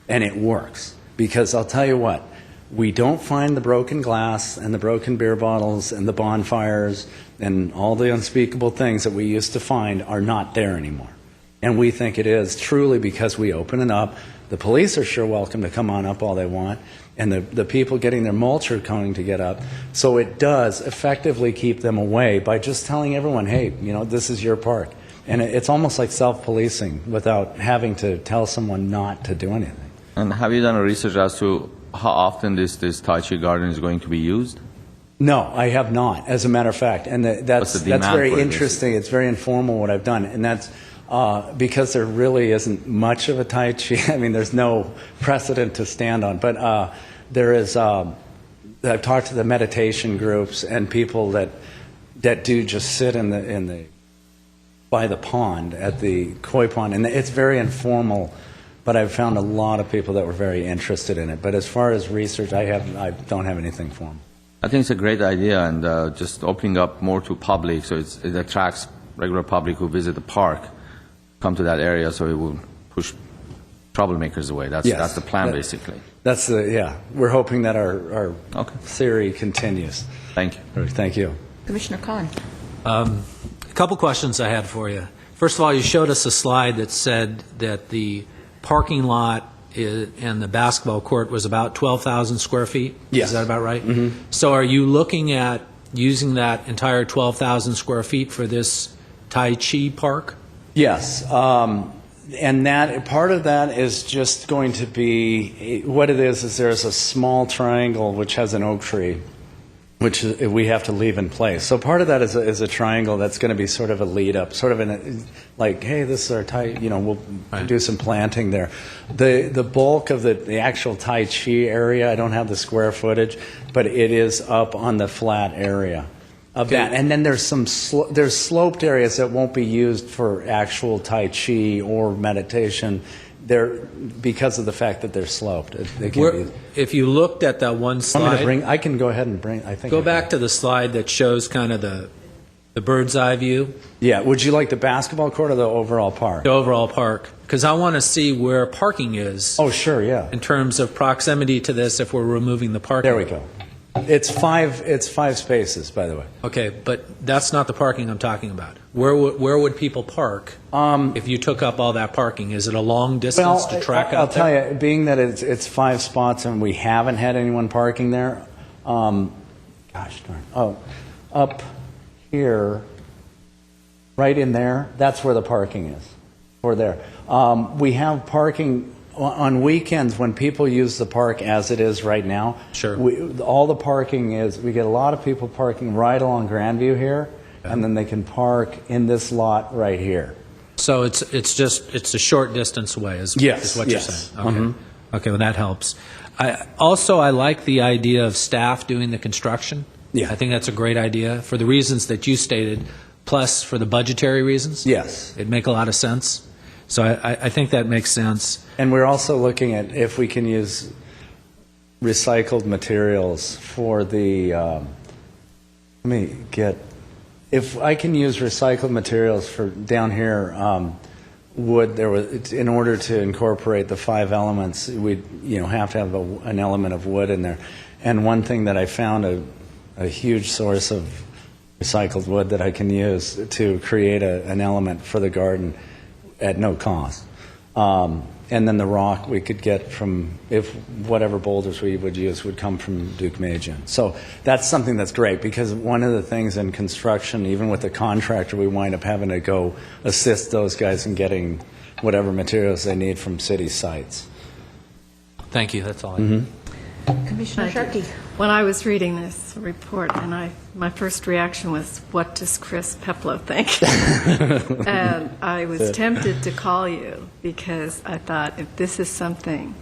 And it works. Because I'll tell you what, we don't find the broken glass and the broken beer bottles and the bonfires and all the unspeakable things that we used to find are not there anymore. And we think it is truly because we open it up. The police are sure welcome to come on up all they want. And the people getting their mulch are coming to get up. So it does effectively keep them away by just telling everyone, hey, you know, this is your park. And it's almost like self-policing without having to tell someone not to do anything. And have you done a research as to how often this Tai Chi garden is going to be used? No, I have not, as a matter of fact. And that's very interesting. It's very informal what I've done. And that's because there really isn't much of a Tai Chi. I mean, there's no precedent to stand on. But there is, I've talked to the meditation groups and people that do just sit by the pond, at the koi pond. And it's very informal. But I've found a lot of people that were very interested in it. But as far as research, I don't have anything for them. I think it's a great idea, and just opening up more to public, so it attracts regular public who visit the park, come to that area, so it will push troublemakers away. That's the plan, basically. We're hoping that our theory continues. Thank you. Thank you. Commissioner Khan. A couple questions I had for you. First of all, you showed us a slide that said that the parking lot and the basketball court was about 12,000 square feet? Yes. Is that about right? Mm-hmm. So are you looking at using that entire 12,000 square feet for this Tai Chi park? Yes. And that part of that is just going to be, what it is there's a small triangle which has an oak tree, which we have to leave in place. So part of that is a triangle that's going to be sort of a lead up, sort of like, hey, this is our Tai, we'll do some planting there. The bulk of the actual Tai Chi area, I don't have the square footage, but it is up on the flat area of that. And then there's there's sloped areas that won't be used for actual Tai Chi or meditation. Because of the fact that they're sloped. If you looked at that one slide, I can go ahead and bring. I think. Go back to the slide that shows kind of the bird's eye view. Yeah. Would you like the basketball court or the overall park? The overall park, because I want to see where parking is. Oh, sure. Yeah. In terms of proximity to this, if we're removing the parking. There we go. It's five spaces, by the way. Okay, but that's not the parking I'm talking about. Where would people park if you took up all that parking? Is it a long distance to track I'll out there? tell you, being that it's 5 spots and we haven't had anyone parking there, gosh darn. Oh, up here, right in there, that's where the parking is, or there. We have parking on weekends when people use the park as it is right now. Sure. All the parking is, we get a lot of people parking right along Grandview here, and then they can park in this lot right here. So it's a short distance away, is what you're saying. Okay. Mm-hmm. Okay, well that helps. I like the idea of staff doing the construction. Yeah. I think that's a great idea for the reasons that you stated, plus for the budgetary reasons. Yes. It'd make a lot of sense. So I think that makes sense. And we're also looking at if we can use recycled materials for the, if I can use recycled materials for down here, wood, in order to incorporate the 5 elements, we'd have to have an element of wood in there. And one thing that I found a huge source of recycled wood that I can use to create an element for the garden at no cost. And then the rock we could get from, if whatever boulders we would use would come from Duke-Magian. So that's something that's great, because one of the things in construction, even with the contractor, we wind up having to go assist those guys in getting whatever materials they need from city sites. Thank you, that's all I have. Commissioner Sharkey. When I was reading this report, and my first reaction was, what does Chris Peplow think? And I was tempted to call you, because I thought, if this is something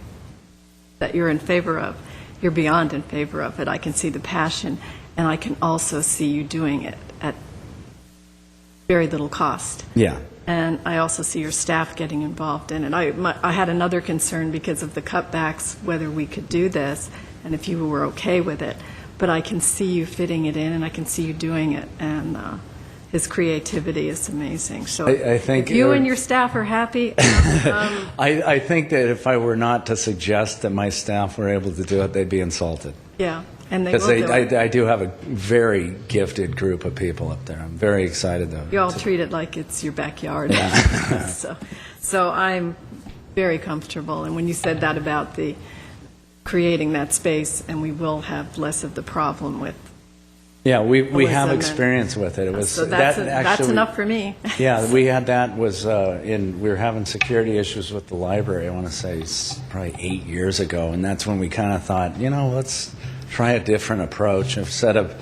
that you're in favor of, you're beyond in favor of it. I can see the passion, and I can also see you doing it at very little cost. Yeah. And I also see your staff getting involved in it. I had another concern because of the cutbacks, whether we could do this, and if you were okay with it. But I can see you fitting it in, and I can see you doing it, and his creativity is amazing. So I think if you and your staff are happy, I think that if I were not to suggest that my staff were able to do it, they'd be insulted. yeah, and they Because will do it. I do have a very gifted group of people up there. I'm very excited, though. You all treat it like it's your backyard. So I'm very comfortable. And when you said that about the creating that space, and we will have less of the problem with. Yeah, we have Elizabeth. experience with it. It was So that's actually, enough for me. Yeah, we had that we were having security issues with the library. I want to say probably 8 years ago, and that's when we kind of thought, let's try a different approach. Instead of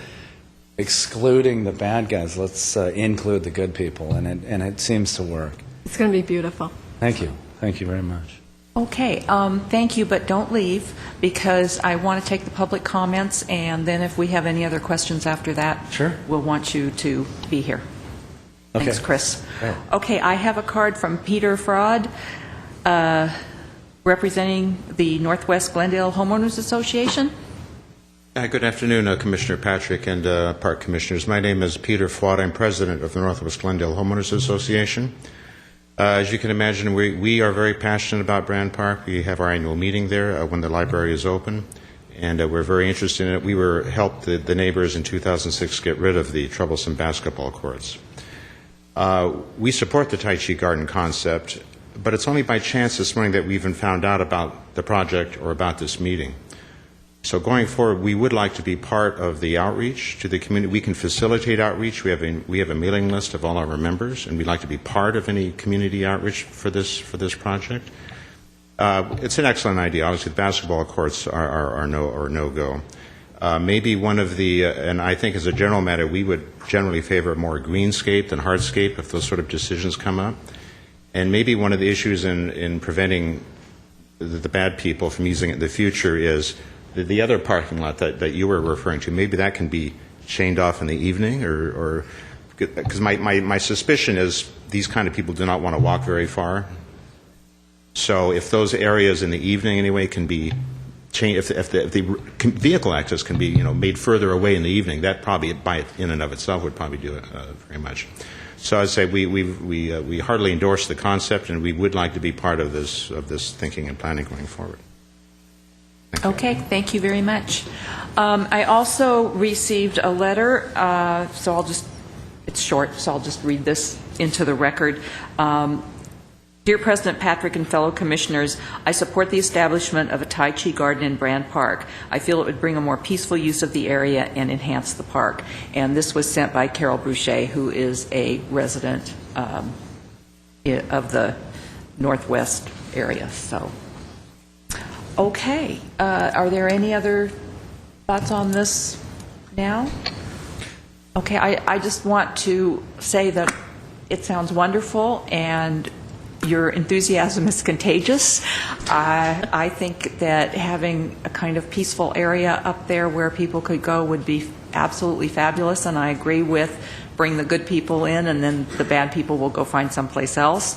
excluding the bad guys, let's include the good people, and it seems to work. It's going to be beautiful. Thank you very much. Okay, thank you, but don't leave, because I want to take the public comments, and then if we have any other questions after that, Sure. we'll want you to be here. Okay. Thanks, Chris. Great. Okay, I have a card from Peter Fraud, representing the Northwest Glendale Homeowners Association. Good afternoon, Commissioner Patrick and Park Commissioners. My name is Peter Fuad. I'm president of the Northwest Glendale Homeowners Association. As you can imagine, we are very passionate about Brand Park. We have our annual meeting there when the library is open, and we're very interested in it. We helped the neighbors in 2006 get rid of the troublesome basketball courts. We support the Tai Chi Garden concept, but it's only by chance this morning that we even found out about the project or about this meeting. So going forward, we would like to be part of the outreach to the community. We can facilitate outreach. We have a mailing list of all our members, and we'd like to be part of any community outreach for this project. It's an excellent idea. Obviously, the basketball courts are no go. Maybe one of the, and I think as a general matter, we would generally favor more greenscape than hardscape if those sort of decisions come up. And maybe one of the issues in preventing the bad people from using it in the future is the other parking lot that you were referring to. Maybe that can be chained off in the evening, or because my suspicion is these kind of people do not want to walk very far. So if those areas in the evening anyway can be changed, if the vehicle access can be made further away in the evening, that probably in and of itself would probably do it very much. So I'd say we heartily endorse the concept, and we would like to be part of this thinking and planning going forward. Okay, thank you very much. I also received a letter, it's short, so I'll just read this into the record. Dear President Patrick and fellow commissioners, I support the establishment of a Tai Chi garden in Brand Park. I feel it would bring a more peaceful use of the area and enhance the park. And this was sent by Carol Boucher, who is a resident of the Northwest area. So. Okay. Are there any other thoughts on this now? Okay. I just want to say that it sounds wonderful, and your enthusiasm is contagious. I think that having a kind of peaceful area up there where people could go would be absolutely fabulous, and I agree with bring the good people in, and then the bad people will go find someplace else.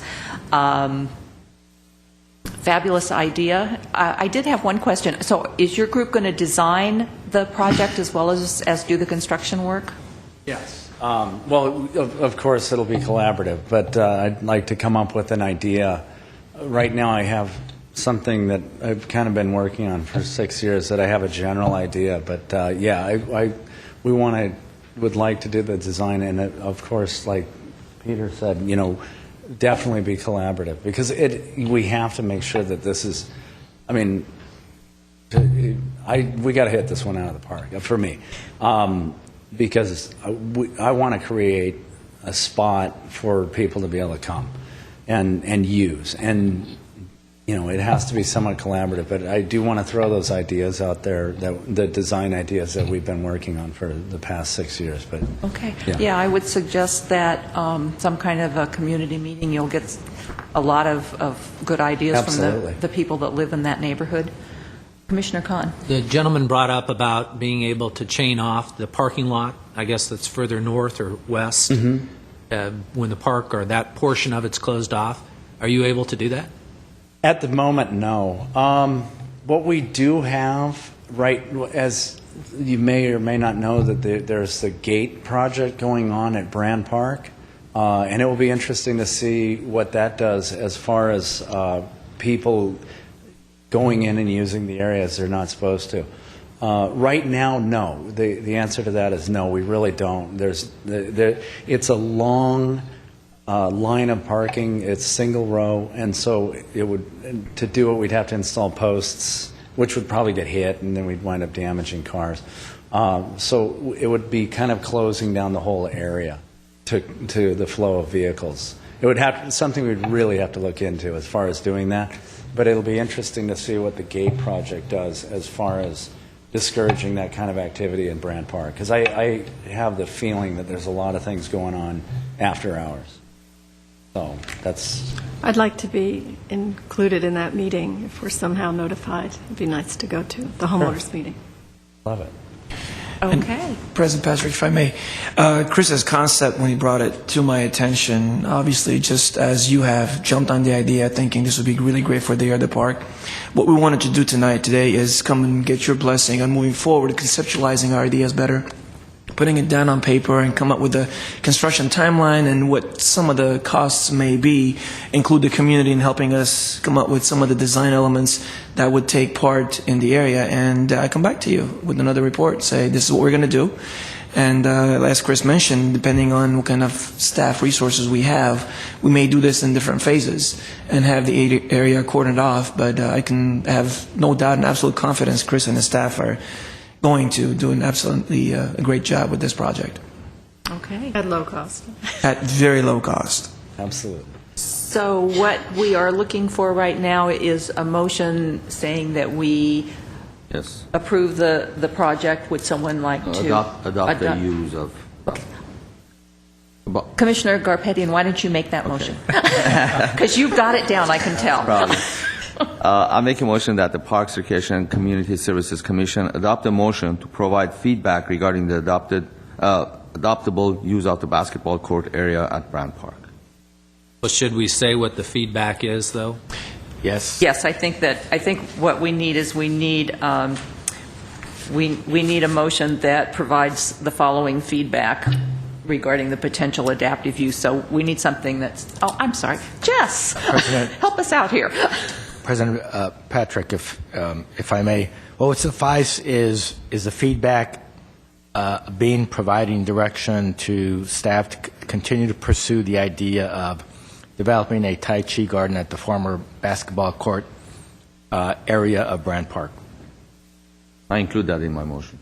Fabulous idea. I did have one question. So is your group going to design the project as well as do the construction work? Yes. Well, of course, it'll be collaborative, but I'd like to come up with an idea. Right now, I have something that I've kind of been working on for 6 years that I have a general idea, but we want to would like to do the design, and of course, like Peter said, definitely be collaborative, because we have to make sure that this is, we got to hit this one out of the park, for me, because I want to create a spot for people to be able to come and use, and it has to be somewhat collaborative, but I do want to throw those ideas out there, the design ideas that we've been working on for the past 6 years. But Okay. Yeah, I would suggest that some kind of a community meeting, you'll get a lot of good ideas Absolutely. from the people that live in that neighborhood. Commissioner Khan. The gentleman brought up about being able to chain off the parking lot, I guess that's further north or west, when the park or that portion of it's closed off. Are you able to do that? At the moment, no. What we do have, right, as you may or may not know, that there's the gate project going on at Brand Park, and it will be interesting to see what that does as far as people going in and using the areas they're not supposed to. Right now, no. The answer to that is no, we really don't. It's a long line of parking. It's single row, and so to do it, we'd have to install posts, which would probably get hit, and then we'd wind up damaging cars. So it would be kind of closing down the whole area to the flow of vehicles. It would have something we'd really have to look into as far as doing that. But it'll be interesting to see what the gate project does as far as discouraging that kind of activity in Brand Park, because I have the feeling that there's a lot of things going on after hours. So that's... I'd like to be included in that meeting if we're somehow notified. It'd be nice to go to the homeowners meeting. Love it. Okay. President Patrick, if I may, Chris's concept when he brought it to my attention, obviously just as you have jumped on the idea thinking this would be really great for the other park, what we wanted to do today is come and get your blessing on moving forward, conceptualizing our ideas better, putting it down on paper and come up with a construction timeline and what some of the costs may be, include the community in helping us come up with some of the design elements that would take part in the area. And I come back to you with another report, say this is what we're going to do. And as Chris mentioned, depending on what kind of staff resources we have, we may do this in different phases and have the area cordoned off. But I can have no doubt and absolute confidence Chris and his staff are going to do an absolutely a great job with this project. Okay. At low cost. At very low cost. Absolutely. So what we are looking for right now is a motion saying that we Yes. approve the project. Would someone like to? Adopt the use of... Commissioner Garpetian, why don't you make that motion? Because you've got it down, I can tell. Problem. I make a motion that the Parks, Recreation, and Community Services Commission adopt a motion to provide feedback regarding the adoptable use of the basketball court area at Brand Park. Well, should we say what the feedback is, though? Yes. Yes, I think what we need is we need a motion that provides the following feedback regarding the potential adaptive use. So we need something that's, oh, I'm sorry, Jess, help us out here. President Patrick, if I may, what would suffice is the feedback providing direction to staff to continue to pursue the idea of developing a Tai Chi garden at the former basketball court area of Brand Park. I include that in my motion.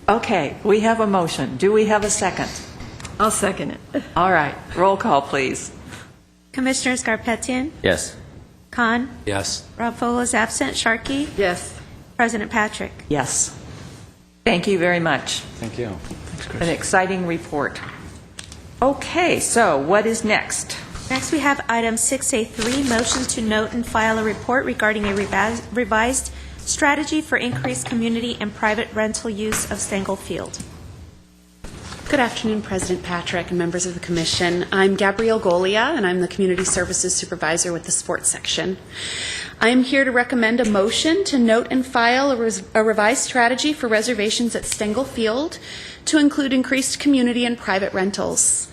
Okay, we have a motion. Do we have a second? I'll second it. All right, roll call, please. Commissioners Garpetian, Yes. Khan, Yes. Raffolo is absent, Sharkey, Yes. President Patrick. Yes. Thank you very much. Thank you. An exciting report. Okay, so what is next? Next, we have item 6A3, motion to note and file a report regarding a revised strategy for increased community and private rental use of Stengel Field. Good afternoon, President Patrick and members of the Commission. I'm Gabrielle Golia, and I'm the Community Services Supervisor with the Sports Section. I am here to recommend a motion to note and file a revised strategy for reservations at Stengel Field to include increased community and private rentals.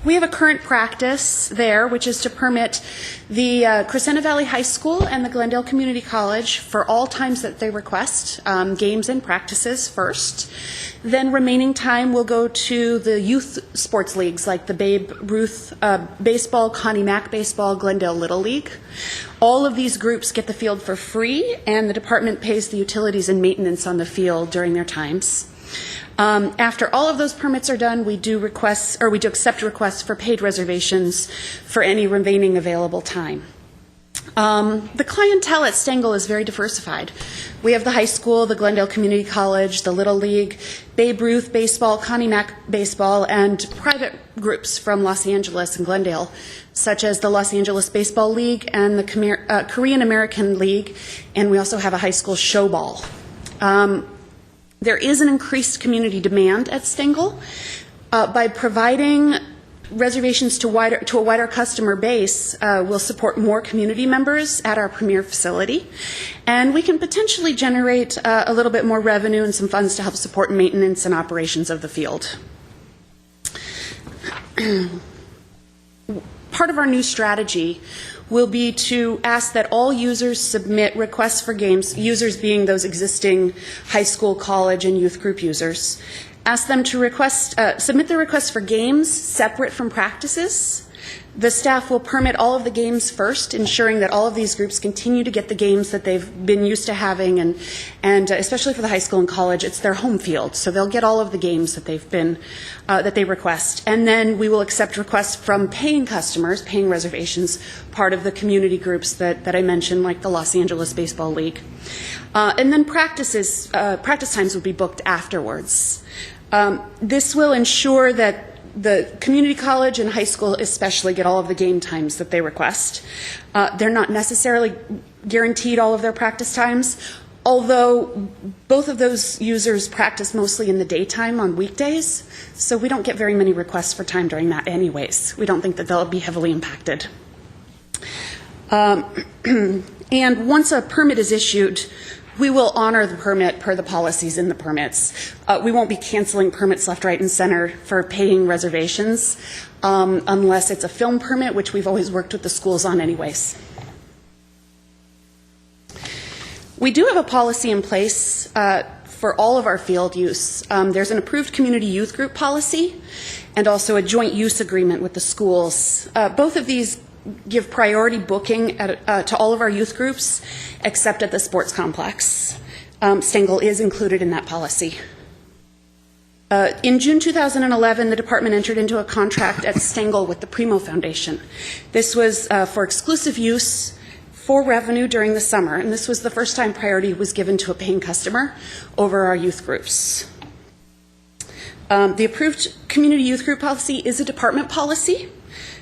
We have a current practice there, which is to permit the Crescenta Valley High School and the Glendale Community College for all times that they request, games and practices first. Then remaining time will go to the youth sports leagues like the Babe Ruth Baseball, Connie Mack Baseball, Glendale Little League. All of these groups get the field for free, and the department pays the utilities and maintenance on the field during their times. After all of those permits are done, we do accept requests for paid reservations for any remaining available time. The clientele at Stengel is very diversified. We have the high school, the Glendale Community College, the Little League, Babe Ruth Baseball, Connie Mack Baseball, and private groups from Los Angeles and Glendale, such as the Los Angeles Baseball League and the Korean American League, and we also have a high school show ball. There is an increased community demand at Stengel. By providing reservations to a wider customer base, will support more community members at our premier facility, and we can potentially generate a little bit more revenue and some funds to help support maintenance and operations of the field. Part of our new strategy will be to ask that all users submit requests for games, users being those existing high school, college, and youth group users. Ask them to submit their requests for games separate from practices. The staff will permit all of the games first, ensuring that all of these groups continue to get the games that they've been used to having, and especially for the high school and college, it's their home field, so they'll get all of the games that that they request. And then we will accept requests from paying customers, paying reservations, part of the community groups that I mentioned, like the Los Angeles Baseball League. And then practice times will be booked afterwards. This will ensure that the community college and high school especially get all of the game times that they request. They're not necessarily guaranteed all of their practice times, although both of those users practice mostly in the daytime on weekdays, so we don't get very many requests for time during that anyways. We don't think that they'll be heavily impacted. And once a permit is issued, we will honor the permit per the policies in the permits. We won't be canceling permits left, right, and center for paying reservations unless it's a film permit, which we've always worked with the schools on anyways. We do have a policy in place for all of our field use. There's an approved community youth group policy and also a joint use agreement with the schools. Both of these give priority booking to all of our youth groups except at the sports complex. Stengel is included in that policy. In June 2011, the department entered into a contract at Stengel with the Primo Foundation. This was for exclusive use for revenue during the summer, and this was the first time priority was given to a paying customer over our youth groups. The approved community youth group policy is a department policy,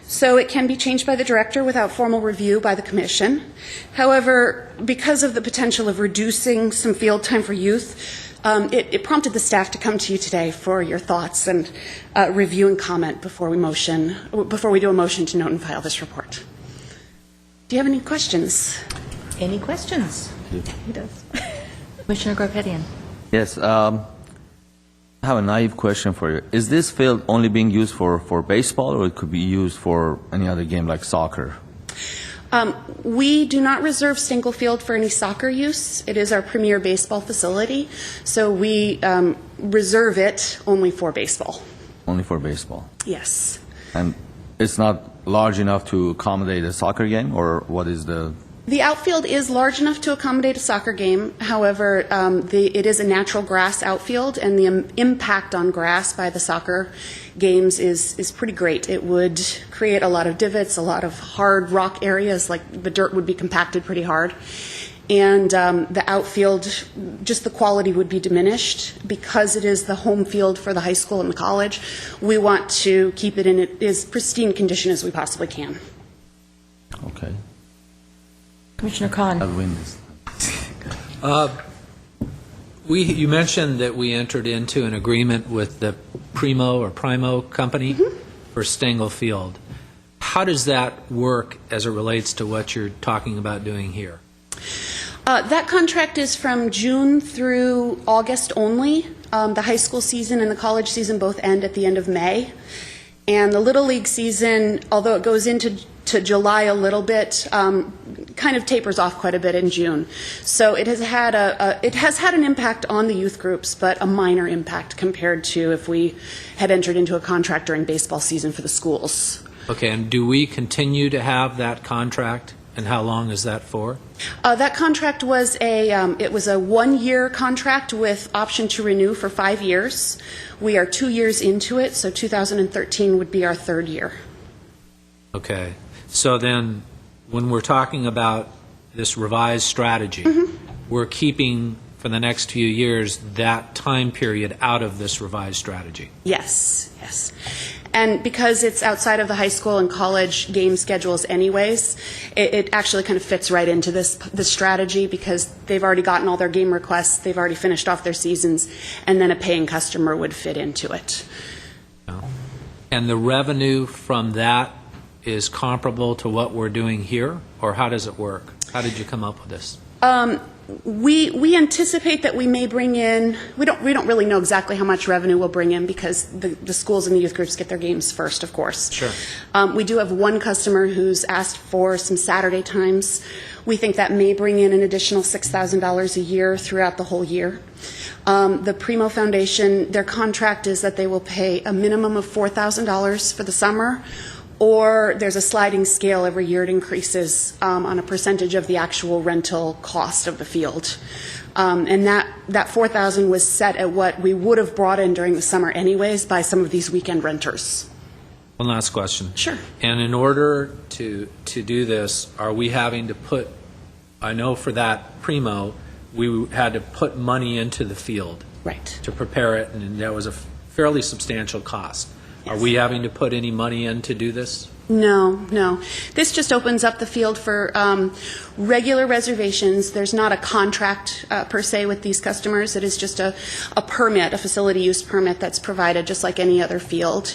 so it can be changed by the director without formal review by the commission. However, because of the potential of reducing some field time for youth, it prompted the staff to come to you today for your thoughts and review and comment before we do a motion to note and file this report. Do you have any questions? Any questions? He does. Commissioner Garpetian. Yes. I have a naive question for you. Is this field only being used for baseball, or it could be used for any other game like soccer? We do not reserve Stengel Field for any soccer use. It is our premier baseball facility, so we reserve it only for baseball. Only for baseball? Yes. And it's not large enough to accommodate a soccer game, or what is the... The outfield is large enough to accommodate a soccer game. However, it is a natural grass outfield, and the impact on grass by the soccer games is pretty great. It would create a lot of divots, a lot of hard rock areas, like the dirt would be compacted pretty hard. And the outfield, just the quality would be diminished. Because it is the home field for the high school and the college, we want to keep it in as pristine condition as we possibly can. Okay. Commissioner Khan. I'll win this. You mentioned that we entered into an agreement with the Primo company for Stengel Field. How does that work as it relates to what you're talking about doing here? That contract is from June through August only. The high school season and the college season both end at the end of May. And the Little League season, although it goes into July a little bit, kind of tapers off quite a bit in June. So it has had an impact on the youth groups, but a minor impact compared to if we had entered into a contract during baseball season for the schools. Okay, and do we continue to have that contract, and how long is that for? That contract was it was a 1-year contract with option to renew for 5 years. We are 2 years into it, so 2013 would be our 3rd year. Okay, so then when we're talking about this revised strategy, we're keeping for the next few years that time period out of this revised strategy. Yes, yes. And because it's outside of the high school and college game schedules anyways, it actually kind of fits right into this strategy because they've already gotten all their game requests, they've already finished off their seasons, and then a paying customer would fit into it. And the revenue from that is comparable to what we're doing here, or how does it work? How did you come up with this? We anticipate that we may bring in, we don't really know exactly how much revenue we'll bring in because the schools and the youth groups get their games first, of course. Sure. We do have one customer who's asked for some Saturday times. We think that may bring in an additional $6,000 a year throughout the whole year. The Primo Foundation, their contract is that they will pay a minimum of $4,000 for the summer, or there's a sliding scale every year. It increases on a percentage of the actual rental cost of the field. And that $4,000 was set at what we would have brought in during the summer anyways by some of these weekend renters. One last question. Sure. And in order to do this, are we having to put, I know for that Primo, we had to put money into the field. Right. To prepare it, and that was a fairly substantial cost. Are we having to put any money in to do this? No. This just opens up the field for regular reservations. There's not a contract per se with these customers. It is just a permit, a facility use permit that's provided just like any other field.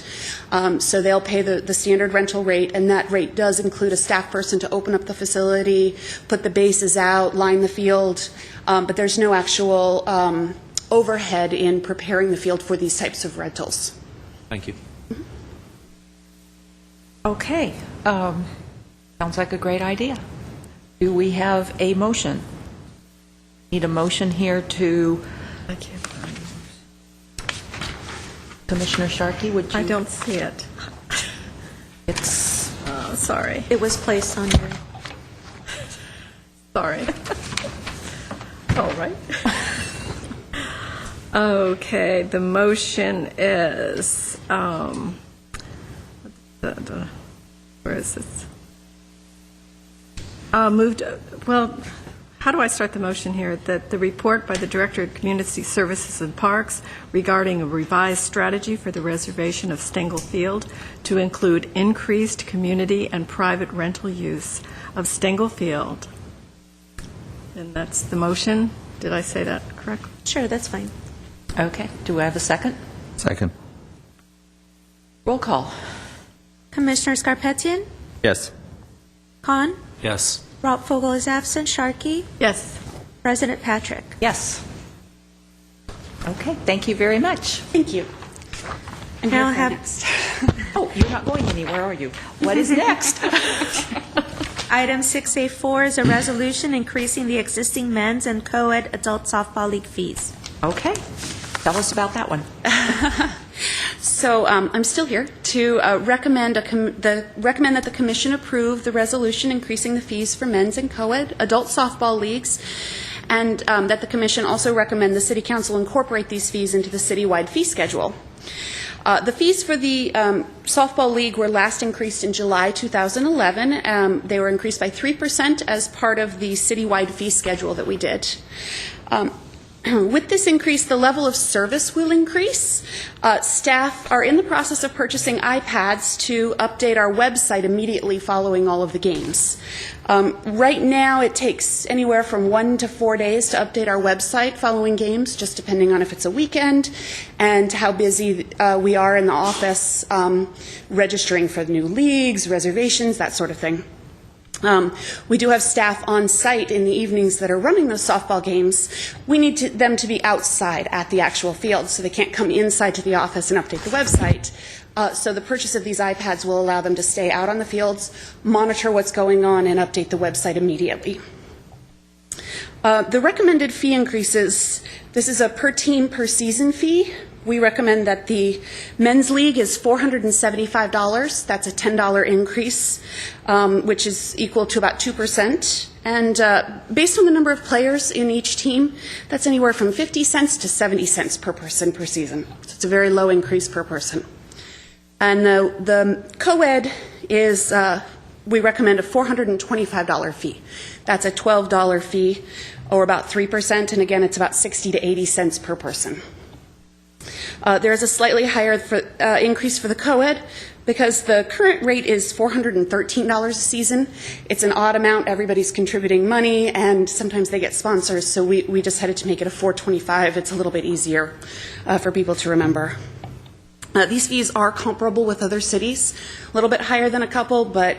So they'll pay the standard rental rate, and that rate does include a staff person to open up the facility, put the bases out, line the field, but there's no actual overhead in preparing the field for these types of rentals. Thank you. Okay. Sounds like a great idea. Do we have a motion? Need a motion here to... I can't find Commissioner Sharkey, would you... I don't see it. It's... Sorry. It was placed on your... Sorry. All right. Okay, the motion is, where is this? Moved, well, how do I start the motion here? That the report by the Director of Community Services and Parks regarding a revised strategy for the reservation of Stengel Field to include increased community and private rental use of Stengel Field. And that's the motion. Did I say that correctly? Sure, that's fine. Okay. Do I have a second? Second. Roll call. Commissioner Scarpetian? Yes. Khan? Yes. Rob Fogel is absent. Sharkey? Yes. President Patrick? Yes. Okay. Thank you very much. Thank you. And Now here for have- next. Oh, you're not going anywhere, are you? What is next? Item 6A4 is a resolution increasing the existing men's and co-ed adult softball league fees. Okay. Tell us about that one. So I'm still here to recommend that the Commission approve the resolution increasing the fees for men's and co-ed adult softball leagues, and that the Commission also recommend the City Council incorporate these fees into the citywide fee schedule. The fees for the softball league were last increased in July 2011. They were increased by 3% as part of the citywide fee schedule that we did. With this increase, the level of service will increase. Staff are in the process of purchasing iPads to update our website immediately following all of the games. Right now, it takes anywhere from 1 to 4 days to update our website following games, just depending on if it's a weekend and how busy we are in the office registering for new leagues, reservations, that sort of thing. We do have staff on site in the evenings that are running those softball games. We need them to be outside at the actual field, so they can't come inside to the office and update the website. So the purchase of these iPads will allow them to stay out on the fields, monitor what's going on, and update the website immediately. The recommended fee increases, this is a per team per season fee. We recommend that the men's league is $475. That's a $10 increase, which is equal to about 2%. And based on the number of players in each team, that's anywhere from 50 cents to 70 cents per person per season. So it's a very low increase per person. And the co-ed is, we recommend a $425 fee. That's a $12 fee, or about 3%, and again, it's about 60 to 80 cents per person. There is a slightly higher increase for the co-ed because the current rate is $413 a season. It's an odd amount. Everybody's contributing money, and sometimes they get sponsors, so we decided to make it a $425. It's a little bit easier for people to remember. These fees are comparable with other cities, a little bit higher than a couple, but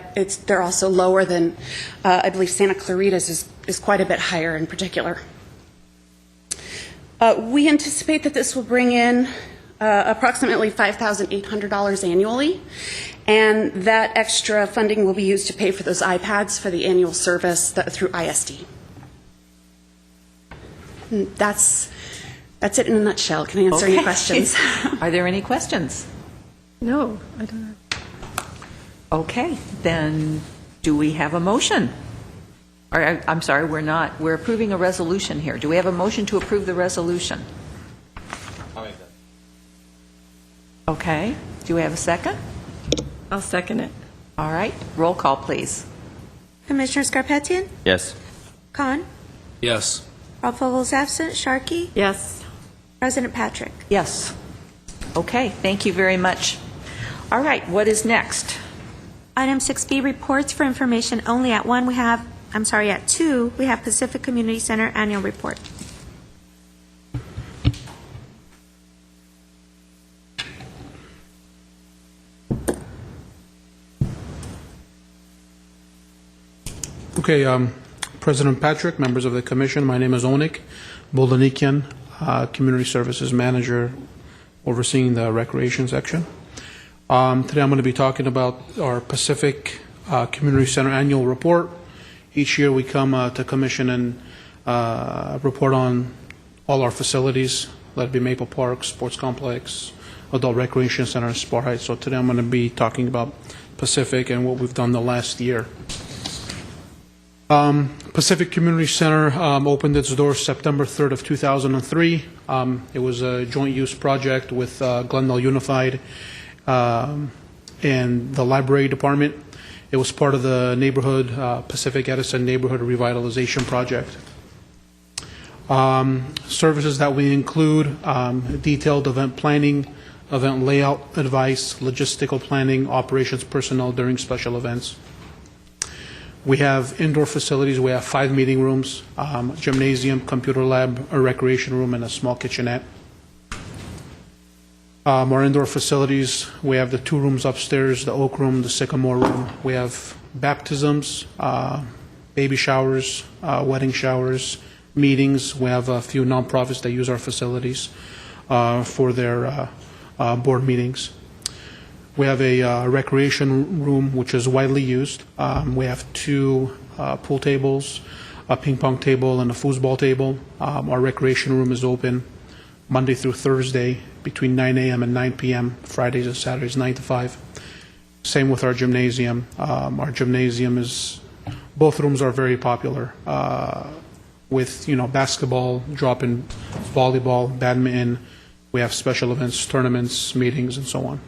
they're also lower than, I believe Santa Clarita's is quite a bit higher in particular. We anticipate that this will bring in approximately $5,800 annually, and that extra funding will be used to pay for those iPads for the annual service through ISD. That's it in a nutshell. Can I answer any questions? Are there any questions? No, I don't know. Okay, then do we have a motion? Or, I'm sorry, we're not. We're approving a resolution here. Do we have a motion to approve the resolution? I'll make that. Okay. Do we have a second? I'll second it. All right. Roll call, please. Commissioner Scarpetian? Yes. Khan? Yes. Ralph Fogel's absent. Sharkey? Yes. President Patrick? Yes. Okay, thank you very much. All right, what is next? Item 6B, reports for information only. At 2, we have Pacific Community Center Annual Report. Okay, President Patrick, members of the Commission, my name is Onik Boldanikian, Community Services Manager overseeing the Recreation section. Today I'm going to be talking about our Pacific Community Center Annual Report. Each year we come to Commission and report on all our facilities, let it be Maple Park, Sports Complex, Adult Recreation Center, Sport Heights. So today I'm going to be talking about Pacific and what we've done the last year. Pacific Community Center opened its doors September 3rd of 2003. It was a joint use project with Glendale Unified and the Library Department. It was part of the neighborhood, Pacific Edison Neighborhood Revitalization Project. Services that we include, detailed event planning, event layout advice, logistical planning, operations personnel during special events. We have indoor facilities. We have 5 meeting rooms, gymnasium, computer lab, a recreation room, and a small kitchenette. Our indoor facilities, we have the 2 rooms upstairs, the Oak Room, the Sycamore Room. We have baptisms, baby showers, wedding showers, meetings. We have a few nonprofits that use our facilities for their board meetings. We have a recreation room, which is widely used. We have 2 pool tables, a ping pong table, and a foosball table. Our recreation room is open Monday through Thursday between 9 a.m. and 9 p.m., Fridays and Saturdays, 9 to 5. Same with our gymnasium. Our gymnasium is, both rooms are very popular with, basketball, drop-in volleyball, badminton. We have special events, tournaments, meetings, and so on.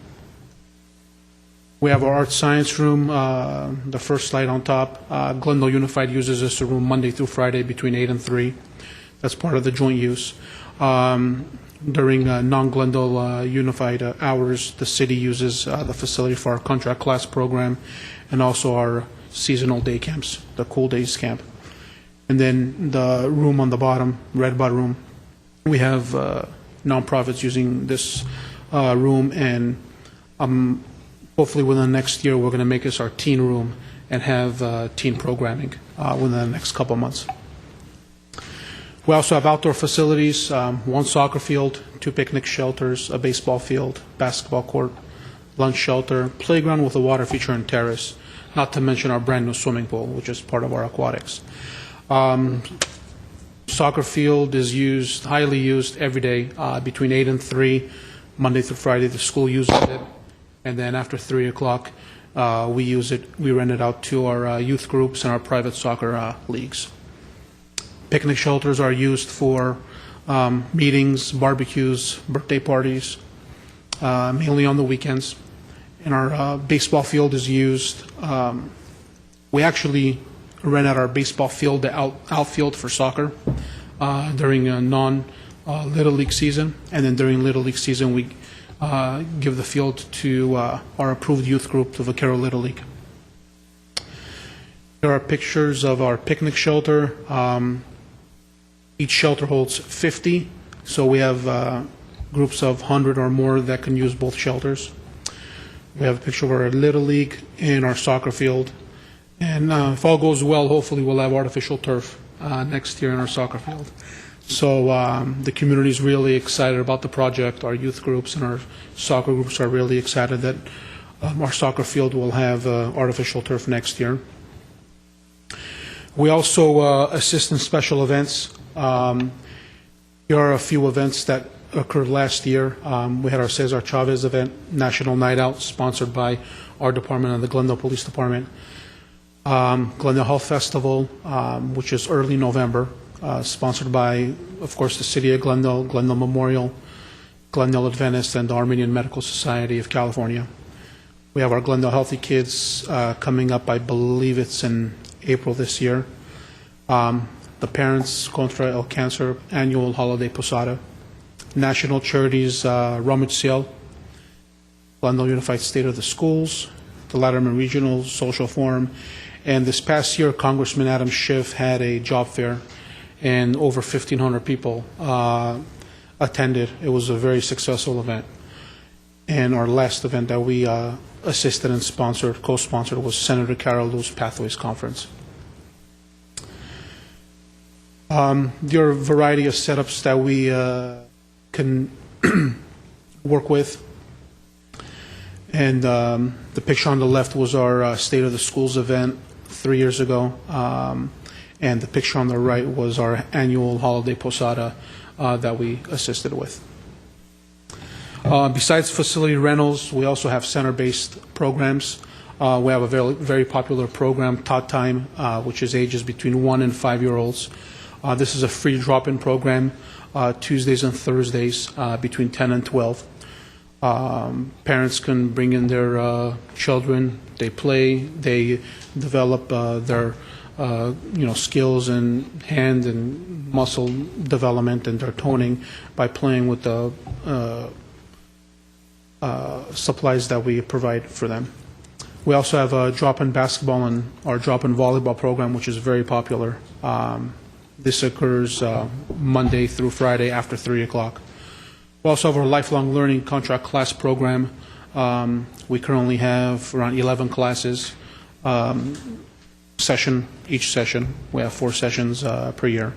We have our art science room, the first slide on top. Glendale Unified uses this room Monday through Friday between 8 and 3. That's part of the joint use. During non-Glendale Unified hours, the city uses the facility for our contract class program and also our seasonal day camps, the Cool Days camp. And then the room on the bottom, Red Bud room, we have nonprofits using this room, and hopefully within the next year, we're going to make this our teen room and have teen programming within the next couple of months. We also have outdoor facilities, 1 soccer field, 2 picnic shelters, a baseball field, basketball court, lunch shelter, playground with a water feature and terrace, not to mention our brand-new swimming pool, which is part of our aquatics. Soccer field is used, highly used every day, between 8 and 3, Monday through Friday. The school uses it, and then after 3 o'clock, we use it. We rent it out to our youth groups and our private soccer leagues. Picnic shelters are used for meetings, barbecues, birthday parties, mainly on the weekends. And our baseball field is used. We actually rent out our baseball field, the outfield for soccer during a non-Little League season. And then during Little League season, we give the field to our approved youth group, the Vaquero Little League. There are pictures of our picnic shelter. Each shelter holds 50, so we have groups of 100 or more that can use both shelters. We have a picture of our Little League and our soccer field. And if all goes well, hopefully we'll have artificial turf next year in our soccer field. So the community is really excited about the project. Our youth groups and our soccer groups are really excited that our soccer field will have artificial turf next year. We also assist in special events. Here are a few events that occurred last year. We had our Cesar Chavez event, National Night Out, sponsored by our department and the Glendale Police Department. Glendale Health Festival, which is early November, sponsored by, of course, the City of Glendale, Glendale Memorial, Glendale Adventist, and the Armenian Medical Society of California. We have our Glendale Healthy Kids coming up, I believe it's in April this year. The Parents Contra El Cancer Annual Holiday Posada. National Charities Rummage Sale. Glendale Unified State of the Schools. The Latterman Regional Social Forum. And this past year, Congressman Adam Schiff had a job fair, and over 1,500 people attended. It was a very successful event. And our last event that we assisted and sponsored, co-sponsored, was Senator Carol Liu's Pathways Conference. There are a variety of setups that we can work with. And the picture on the left was our State of the Schools event 3 years ago. And the picture on the right was our annual holiday posada that we assisted with. Besides facility rentals, we also have center-based programs. We have a very, very popular program, Tot Time, which is ages between 1 and 5-year-olds. This is a free drop-in program, Tuesdays and Thursdays between 10 and 12. Parents can bring in their children. They play. They develop their skills and hand and muscle development and their toning by playing with the supplies that we provide for them. We also have a drop-in basketball and our drop-in volleyball program, which is very popular. This occurs Monday through Friday after 3 o'clock. We also have our lifelong learning contract class program. We currently have around 11 classes each session. We have 4 sessions per year.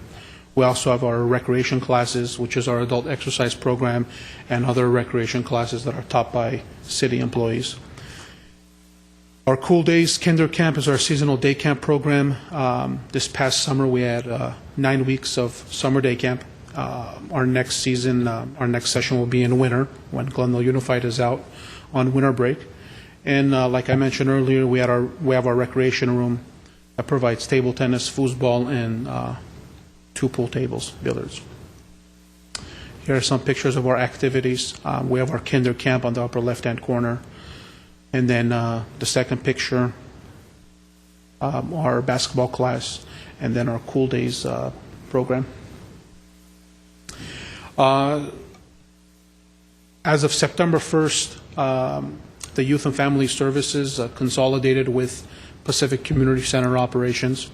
We also have our recreation classes, which is our adult exercise program, and other recreation classes that are taught by city employees. Our Cool Days Kinder Camp is our seasonal day camp program. This past summer, we had 9 weeks of summer day camp. Our next session will be in winter when Glendale Unified is out on winter break. And like I mentioned earlier, we have our recreation room that provides table tennis, foosball, and 2 pool tables, billiards. Here are some pictures of our activities. We have our Kinder Camp on the upper left-hand corner. And then the second picture, our basketball class, and then our Cool Days program. As of September 1st, the Youth and Family Services consolidated with Pacific Community Center operations.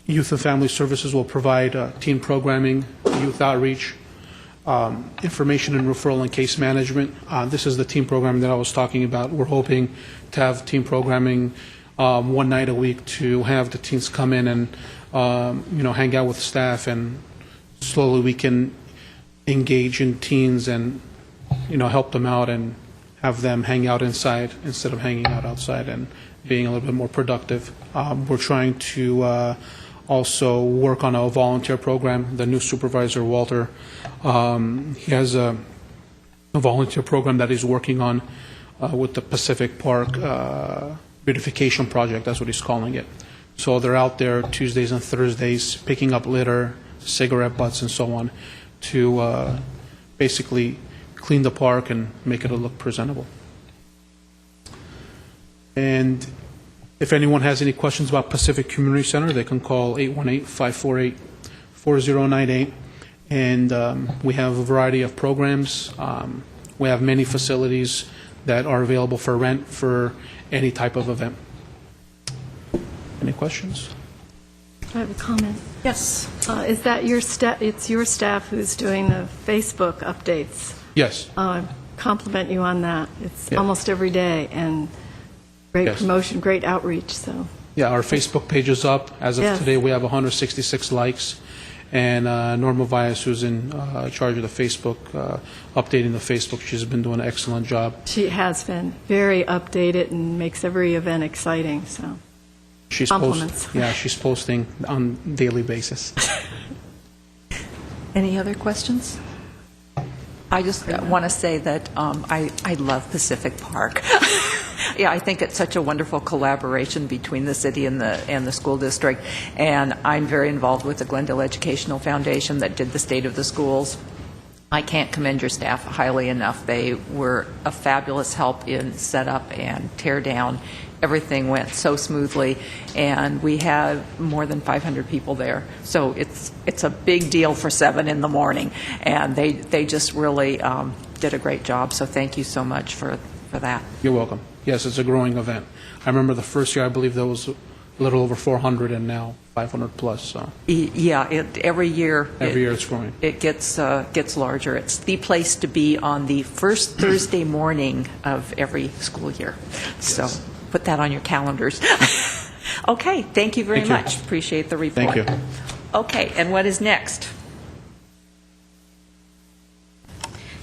Youth and Family Services will provide teen programming, youth outreach, information and referral and case management. This is the team program that I was talking about. We're hoping to have team programming one night a week to have the teens come in and hang out with staff, and slowly we can engage in teens and help them out and have them hang out inside instead of hanging out outside and being a little bit more productive. We're trying to also work on a volunteer program. The new supervisor, Walter, he has a volunteer program that he's working on with the Pacific Park beautification project. That's what he's calling it. So they're out there Tuesdays and Thursdays picking up litter, cigarette butts, and so on to basically clean the park and make it look presentable. And if anyone has any questions about Pacific Community Center, they can call 818-548-4098. And we have a variety of programs. We have many facilities that are available for rent for any type of event. Any questions? I have a comment. Yes. Is that your staff? It's your staff who's doing the Facebook updates. Yes. Compliment you on that. It's Yeah. almost every day, and great Yes. promotion, great outreach. So Yeah, our Facebook page is up. As of Yes. today, we have 166 likes. And Norma Vias, who's in charge of the Facebook, updating the Facebook, she's been doing an excellent job. she has been very updated and makes every event exciting. So She's compliments. she's posting on a daily basis. Any other questions? I just want to say that I love Pacific Park. Yeah, I think it's such a wonderful collaboration between the city and the school district, and I'm very involved with the Glendale Educational Foundation that did the State of the Schools. I can't commend your staff highly enough. They were a fabulous help in setup and tear down. Everything went so smoothly, and we had more than 500 people there. So it's a big deal for 7 in the morning, and they just really did a great job. So thank you so much for that. You're welcome. Yes, it's a growing event. I remember the first year, I believe there was a little over 400, and now 500 plus. So Yeah, every year it's growing. It gets larger. It's the place to be on the first Thursday morning of every school year. So put that on your calendars. Okay, thank you very Thank you. much. Appreciate the report. Thank you. Okay, and what is next?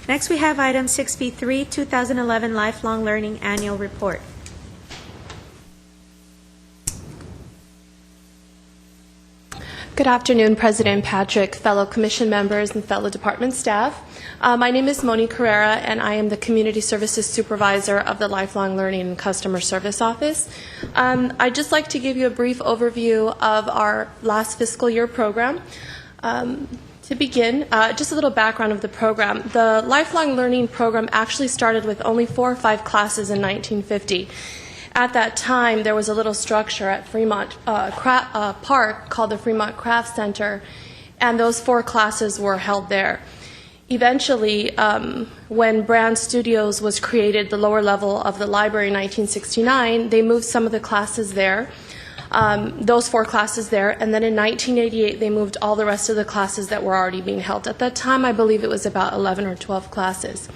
Next, we have item 6B3, 2011 Lifelong Learning Annual Report. Good afternoon, President Patrick, fellow commission members, and fellow department staff. My name is Moni Carrera, and I am the Community Services Supervisor of the Lifelong Learning and Customer Service Office. I'd just like to give you a brief overview of our last fiscal year program. To begin, just a little background of the program. The Lifelong Learning program actually started with only 4 or 5 classes in 1950. At that time, there was a little structure at Fremont Park called the Fremont Craft Center, and those 4 classes were held there. Eventually, when Brand Studios was created, the lower level of the library in 1969, they moved some of the classes there, those 4 classes there, and then in 1988, they moved all the rest of the classes that were already being held. At that time, I believe it was about 11 or 12 classes.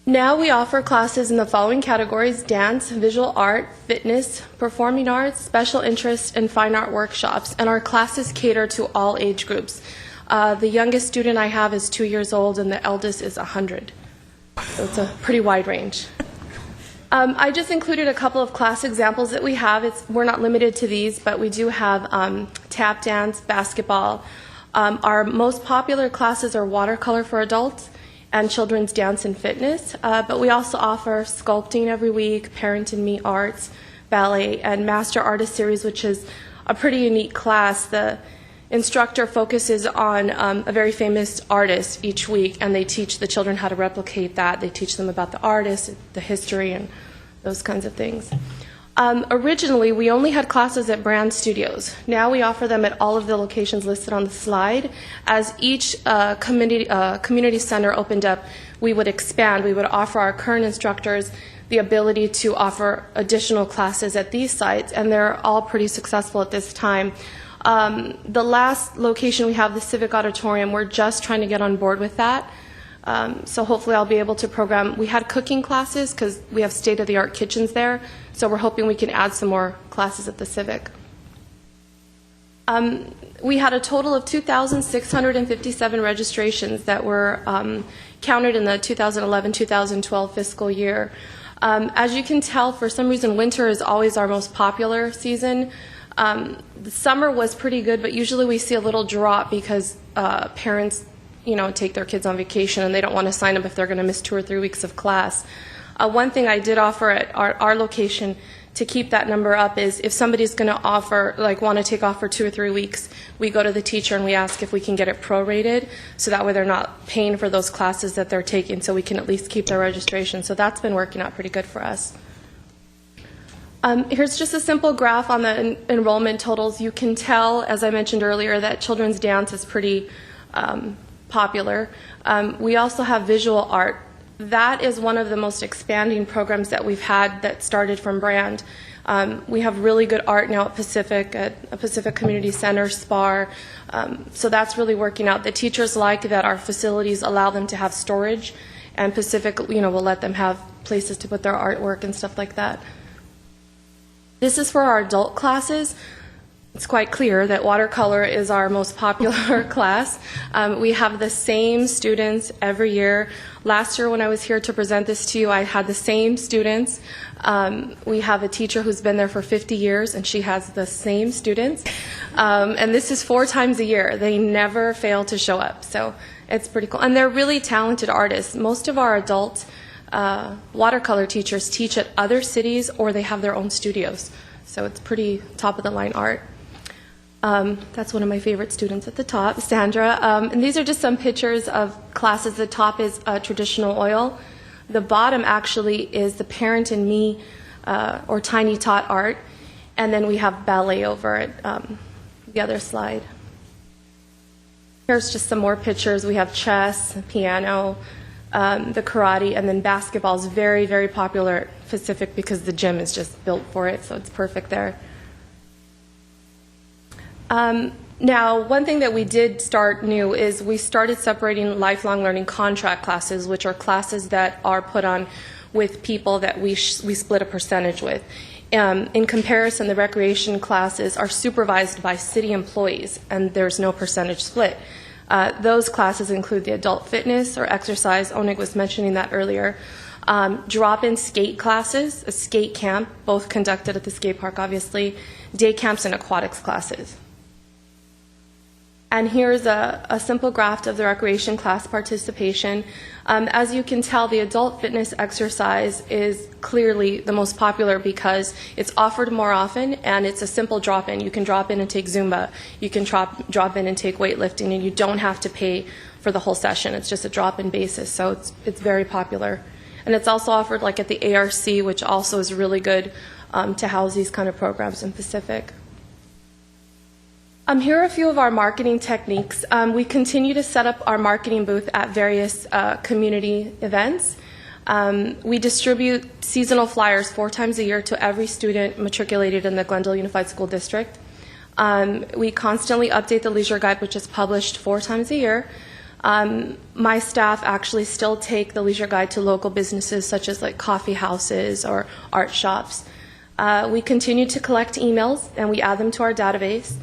Now we offer classes in the following categories: dance, visual art, fitness, performing arts, special interest, and fine art workshops. And our classes cater to all age groups. The youngest student I have is 2 years old, and the eldest is 100. So it's a pretty wide range. I just included a couple of class examples that we have. We're not limited to these, but we do have tap dance, basketball. Our most popular classes are watercolor for adults and children's dance and fitness, but we also offer sculpting every week, Parent and Me Arts, ballet, and Master Artist Series, which is a pretty unique class. The instructor focuses on a very famous artist each week, and they teach the children how to replicate that. They teach them about the artist, the history, and those kinds of things. Originally, we only had classes at Brand Studios. Now we offer them at all of the locations listed on the slide. As each community center opened up, we would expand. We would offer our current instructors the ability to offer additional classes at these sites, and they're all pretty successful at this time. The last location we have, the Civic Auditorium, we're just trying to get on board with that. So hopefully I'll be able to program. We had cooking classes because we have state-of-the-art kitchens there, so we're hoping we can add some more classes at the Civic. We had a total of 2,657 registrations that were counted in the 2011-2012 fiscal year. As you can tell, for some reason, winter is always our most popular season. The summer was pretty good, but usually we see a little drop because parents, take their kids on vacation and they don't want to sign up if they're going to miss 2 or 3 weeks of class. One thing I did offer at our location to keep that number up is if somebody's going to want to take off for 2 or 3 weeks, we go to the teacher and we ask if we can get it prorated, so that way they're not paying for those classes that they're taking, so we can at least keep their registration. So that's been working out pretty good for us. Here's just a simple graph on the enrollment totals. You can tell, as I mentioned earlier, that children's dance is pretty popular. We also have visual art. That is one of the most expanding programs that we've had that started from Brand. We have really good art now at Pacific Community Center, SPAR. So that's really working out. The teachers like that our facilities allow them to have storage, and Pacific, will let them have places to put their artwork and stuff like that. This is for our adult classes. It's quite clear that watercolor is our most popular class. We have the same students every year. Last year when I was here to present this to you, I had the same students. We have a teacher who's been there for 50 years, and she has the same students. And this is 4 times a year. They never fail to show up, so it's pretty cool. And they're really talented artists. Most of our adult watercolor teachers teach at other cities, or they have their own studios. So it's pretty top-of-the-line art. That's one of my favorite students at the top, Sandra. And these are just some pictures of classes. The top is traditional oil. The bottom actually is the Parent and Me, or Tiny Tot art. And then we have ballet over it, the other slide. Here's just some more pictures. We have chess, piano, the karate, and then basketball is very, very popular at Pacific because the gym is just built for it, so it's perfect there. Now, one thing that we did start new is we started separating lifelong learning contract classes, which are classes that are put on with people that we split a percentage with. In comparison, the recreation classes are supervised by city employees, and there's no percentage split. Those classes include the adult fitness or exercise. Onig was mentioning that earlier. Drop-in skate classes, a skate camp, both conducted at the skate park, obviously, day camps, and aquatics classes. And here's a simple graph of the recreation class participation. As you can tell, the adult fitness exercise is clearly the most popular because it's offered more often, and it's a simple drop-in. You can drop in and take Zumba. You can drop in and take weightlifting, and you don't have to pay for the whole session. It's just a drop-in basis, so it's very popular. And it's also offered like at the ARC, which also is really good to house these kind of programs in Pacific. Here are a few of our marketing techniques. We continue to set up our marketing booth at various community events. We distribute seasonal flyers 4 times a year to every student matriculated in the Glendale Unified School District. We constantly update the leisure guide, which is published 4 times a year. My staff actually still take the leisure guide to local businesses such as like coffee houses or art shops. We continue to collect emails, and we add them to our database.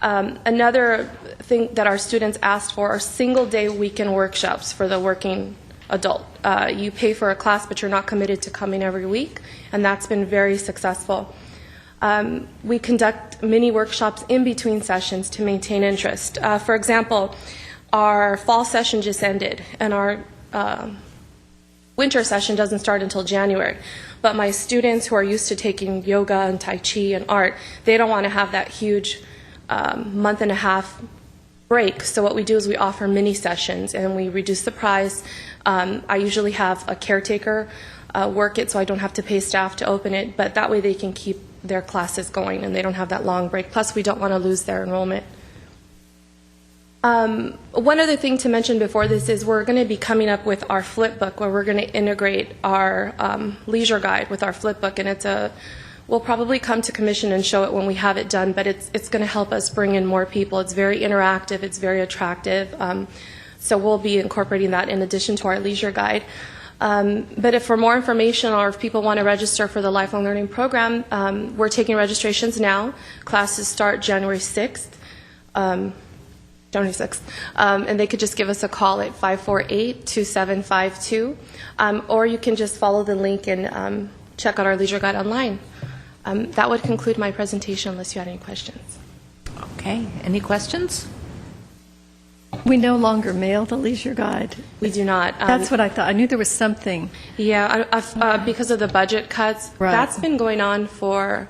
Another thing that our students asked for are single-day weekend workshops for the working adult. You pay for a class, but you're not committed to coming every week, and that's been very successful. We conduct mini workshops in between sessions to maintain interest. For example, our fall session just ended, and our winter session doesn't start until January. But my students who are used to taking yoga and Tai Chi and art, they don't want to have that huge month and a half break. So what we do is we offer mini sessions, and we reduce the price. I usually have a caretaker work it, so I don't have to pay staff to open it, but that way they can keep their classes going and they don't have that long break. Plus, we don't want to lose their enrollment. One other thing to mention before this is we're going to be coming up with our flip book, where we're going to integrate our leisure guide with our flip book, and we'll probably come to commission and show it when we have it done, but it's going to help us bring in more people. It's very interactive, it's very attractive, so we'll be incorporating that in addition to our leisure guide. But if for more information, or if people want to register for the Lifelong Learning Program, we're taking registrations now. Classes start January 6th. January 6th. And they could just give us a call at 548-2752, or you can just follow the link and check out our leisure guide online. That would conclude my presentation unless you had any questions. Okay, any questions? We no longer mail the leisure guide. We do not. That's what I thought. I knew there was something. Yeah, because of the budget cuts, Right. that's been going on for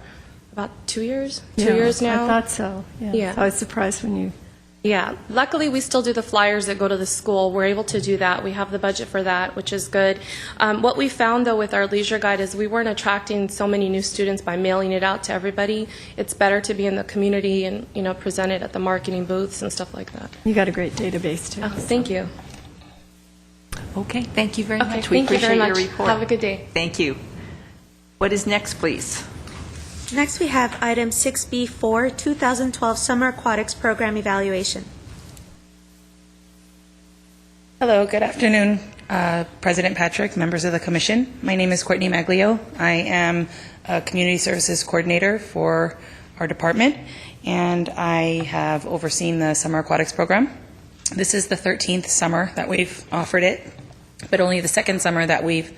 about 2 years. Yeah, 2 years now. I thought so. Yeah. Yeah. So I was surprised when you. Yeah, luckily we still do the flyers that go to the school. We're able to do that. We have the budget for that, which is good. What we found though with our leisure guide is we weren't attracting so many new students by mailing it out to everybody. It's better to be in the community and present it at the marketing booths and stuff like that. You got a great database too. Oh, thank you. Okay, thank you very Okay, much. We thank you appreciate very your much. report. Have a good day. Thank you. What is next, please? Next, we have item 6B4, 2012 Summer Aquatics Program Evaluation. Hello, good afternoon, President Patrick, members of the Commission. My name is Courtney Maglio. I am a Community Services Coordinator for our department, and I have overseen the Summer Aquatics Program. This is the 13th summer that we've offered it, but only the second summer that we've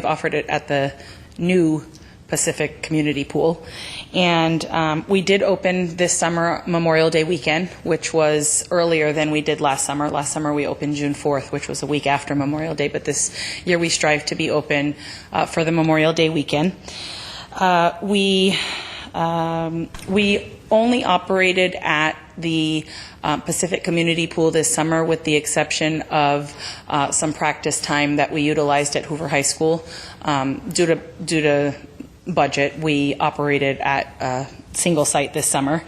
offered it at the new Pacific Community Pool. And we did open this summer Memorial Day weekend, which was earlier than we did last summer. Last summer we opened June 4th, which was a week after Memorial Day, but this year we strive to be open for the Memorial Day weekend. We only operated at the Pacific Community Pool this summer, with the exception of some practice time that we utilized at Hoover High School. Due to budget, we operated at a single site this summer.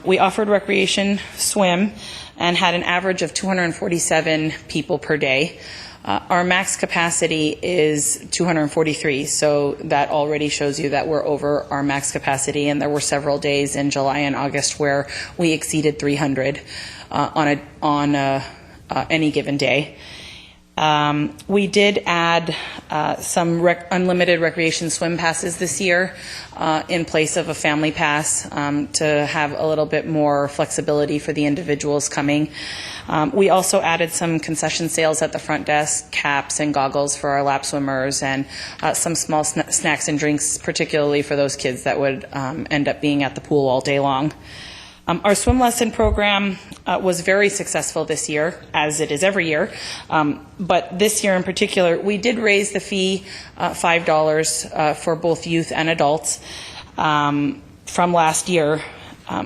We offered recreation swim and had an average of 247 people per day. Our max capacity is 243, so that already shows you that we're over our max capacity, and there were several days in July and August where we exceeded 300 on any given day. We did add some unlimited recreation swim passes this year in place of a family pass to have a little bit more flexibility for the individuals coming. We also added some concession sales at the front desk, caps and goggles for our lap swimmers, and some small snacks and drinks, particularly for those kids that would end up being at the pool all day long. Our swim lesson program was very successful this year, as it is every year. But this year in particular, we did raise the fee $5 for both youth and adults from last year.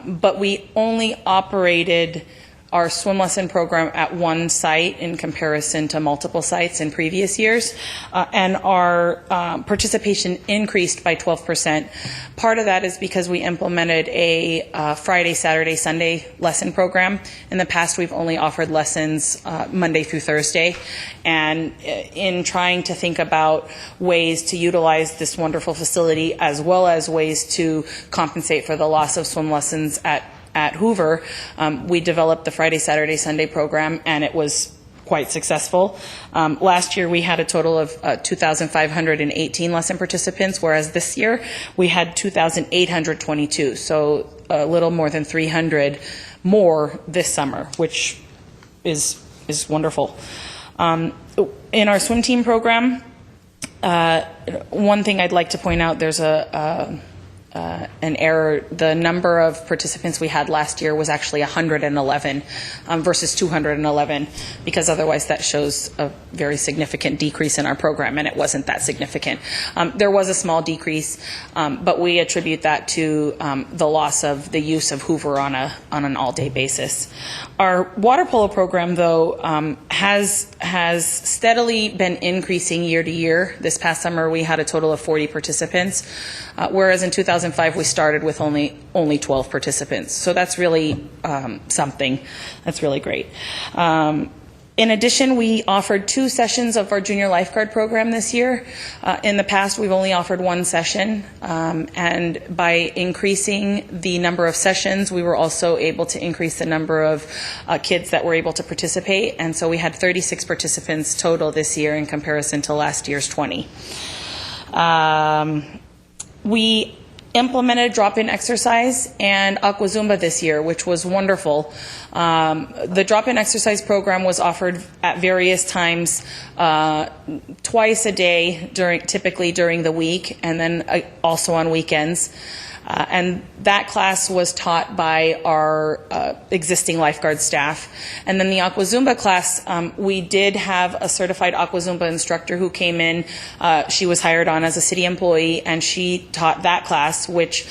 But we only operated our swim lesson program at one site in comparison to multiple sites in previous years, and our participation increased by 12%. Part of that is because we implemented a Friday, Saturday, Sunday lesson program. In the past, we've only offered lessons Monday through Thursday, and in trying to think about ways to utilize this wonderful facility as well as ways to compensate for the loss of swim lessons at Hoover, we developed the Friday, Saturday, Sunday program, and it was quite successful. Last year we had a total of 2,518 lesson participants, whereas this year we had 2,822, so a little more than 300 more this summer, which is wonderful. In our swim team program, one thing I'd like to point out, there's an error. The number of participants we had last year was actually 111 versus 211, because otherwise that shows a very significant decrease in our program, and it wasn't that significant. There was a small decrease, but we attribute that to the loss of the use of Hoover on an all-day basis. Our water polo program, though, has steadily been increasing year to year. This past summer we had a total of 40 participants, whereas in 2005 we started with only 12 participants. So that's really something. That's really great. In addition, we offered 2 sessions of our junior lifeguard program this year. In the past, we've only offered 1 session, and by increasing the number of sessions, we were also able to increase the number of kids that were able to participate, and so we had 36 participants total this year in comparison to last year's 20. We implemented drop-in exercise and Aqua Zumba this year, which was wonderful. The drop-in exercise program was offered at various times, twice a day, typically during the week, and then also on weekends. And that class was taught by our existing lifeguard staff. And then the Aqua Zumba class, we did have a certified Aqua Zumba instructor who came in. She was hired on as a city employee, and she taught that class, which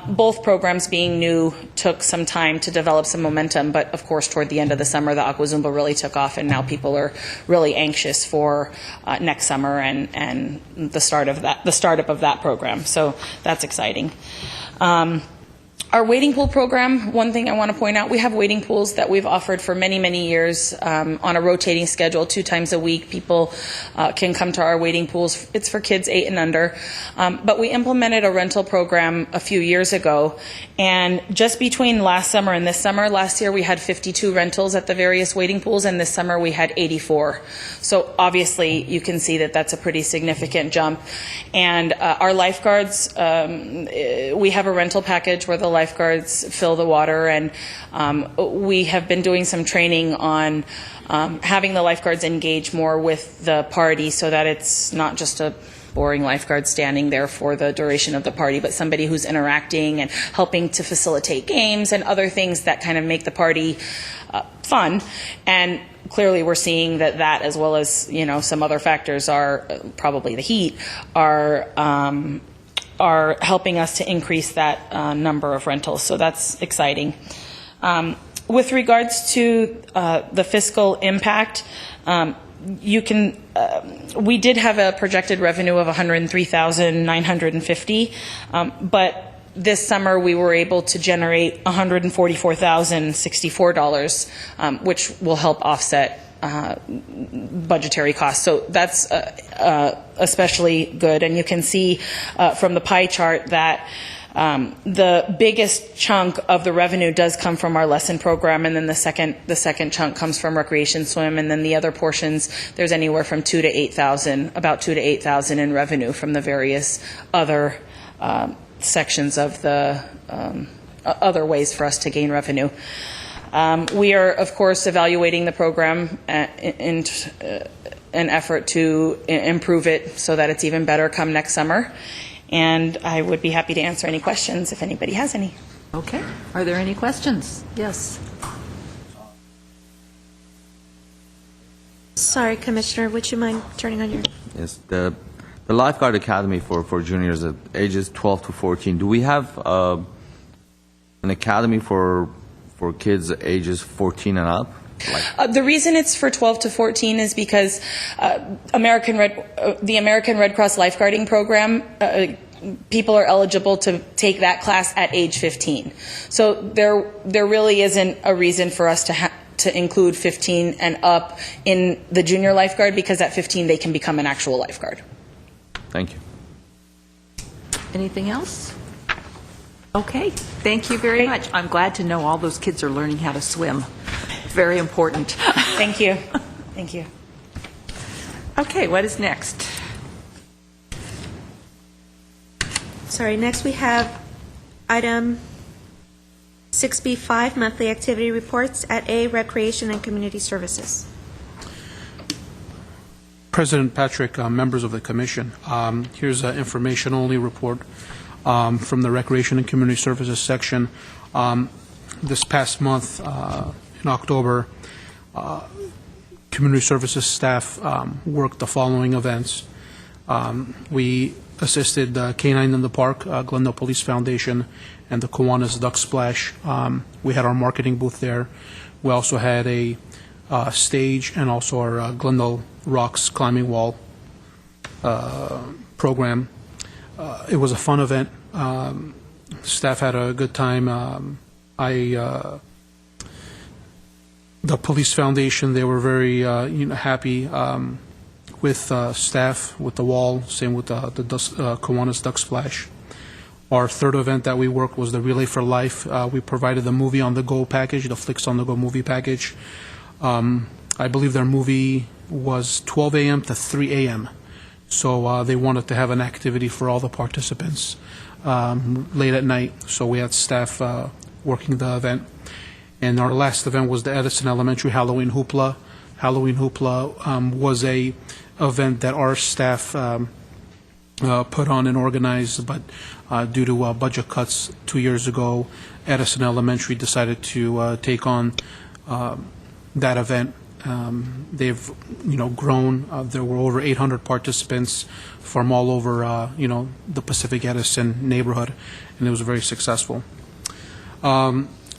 both programs being new took some time to develop some momentum. But of course, toward the end of the summer, the Aqua Zumba really took off, and now people are really anxious for next summer and the startup of that program. So that's exciting. Our wading pool program, one thing I want to point out, we have wading pools that we've offered for many, many years on a rotating schedule, 2 times a week. People can come to our wading pools. It's for kids 8 and under. But we implemented a rental program a few years ago, and just between last summer and this summer, last year we had 52 rentals at the various wading pools, and this summer we had 84. So obviously you can see that that's a pretty significant jump. And our lifeguards, we have a rental package where the lifeguards fill the water, and we have been doing some training on having the lifeguards engage more with the party so that it's not just a boring lifeguard standing there for the duration of the party, but somebody who's interacting and helping to facilitate games and other things that kind of make the party fun. And clearly we're seeing that as well as, you know, some other factors are probably the heat are helping us to increase that number of rentals. So that's exciting. With regards to the fiscal impact, we did have a projected revenue of $103,950, but this summer we were able to generate $144,064, which will help offset budgetary costs. So that's especially good. And you can see from the pie chart that the biggest chunk of the revenue does come from our lesson program, and then the second chunk comes from recreation swim, and then the other portions, there's anywhere from $2,000 to $8,000, about $2,000 to $8,000 in revenue from the various other sections of the other ways for us to gain revenue. We are, of course, evaluating the program in an effort to improve it so that it's even better come next summer. And I would be happy to answer any questions if anybody has any. Okay. Are there any questions? Yes. Sorry, Commissioner, would you mind turning on your... Yes, the Lifeguard Academy for juniors at ages 12 to 14, do we have an academy for kids ages 14 and up? The reason it's for 12 to 14 is because the American Red Cross lifeguarding program, people are eligible to take that class at age 15. So there really isn't a reason for us to include 15 and up in the junior lifeguard, because at 15 they can become an actual lifeguard. Thank you. Anything else? Okay. Thank you very much. I'm glad to know all those kids are learning how to swim. Very important. Thank you. Thank you. Okay, what is next? Sorry, next we have item 6B5, monthly activity reports at A, Recreation and Community Services. President Patrick, members of the Commission, here's an information-only report from the Recreation and Community Services section. This past month, in October, Community Services staff worked the following events. We assisted K9 in the Park, Glendale Police Foundation, and the Kiwanis Duck Splash. We had our marketing booth there. We also had a stage and also our Glendale Rocks climbing wall program. It was a fun event. Staff had a good time. The Police Foundation, they were very happy with staff, with the wall, same with the Kiwanis Duck Splash. Our third event that we worked was the Relay for Life. We provided the Movie on the Go package, the Flicks on the Go movie package. I believe their movie was 12 a.m. to 3 a.m. So they wanted to have an activity for all the participants. late at night, so we had staff working the event. And our last event was the Edison Elementary Halloween Hoopla. Halloween Hoopla was a event that our staff put on and organized, but due to budget cuts 2 years ago, Edison Elementary decided to take on that event. They've, grown. There were over 800 participants from all over, the Pacific Edison neighborhood, and it was very successful.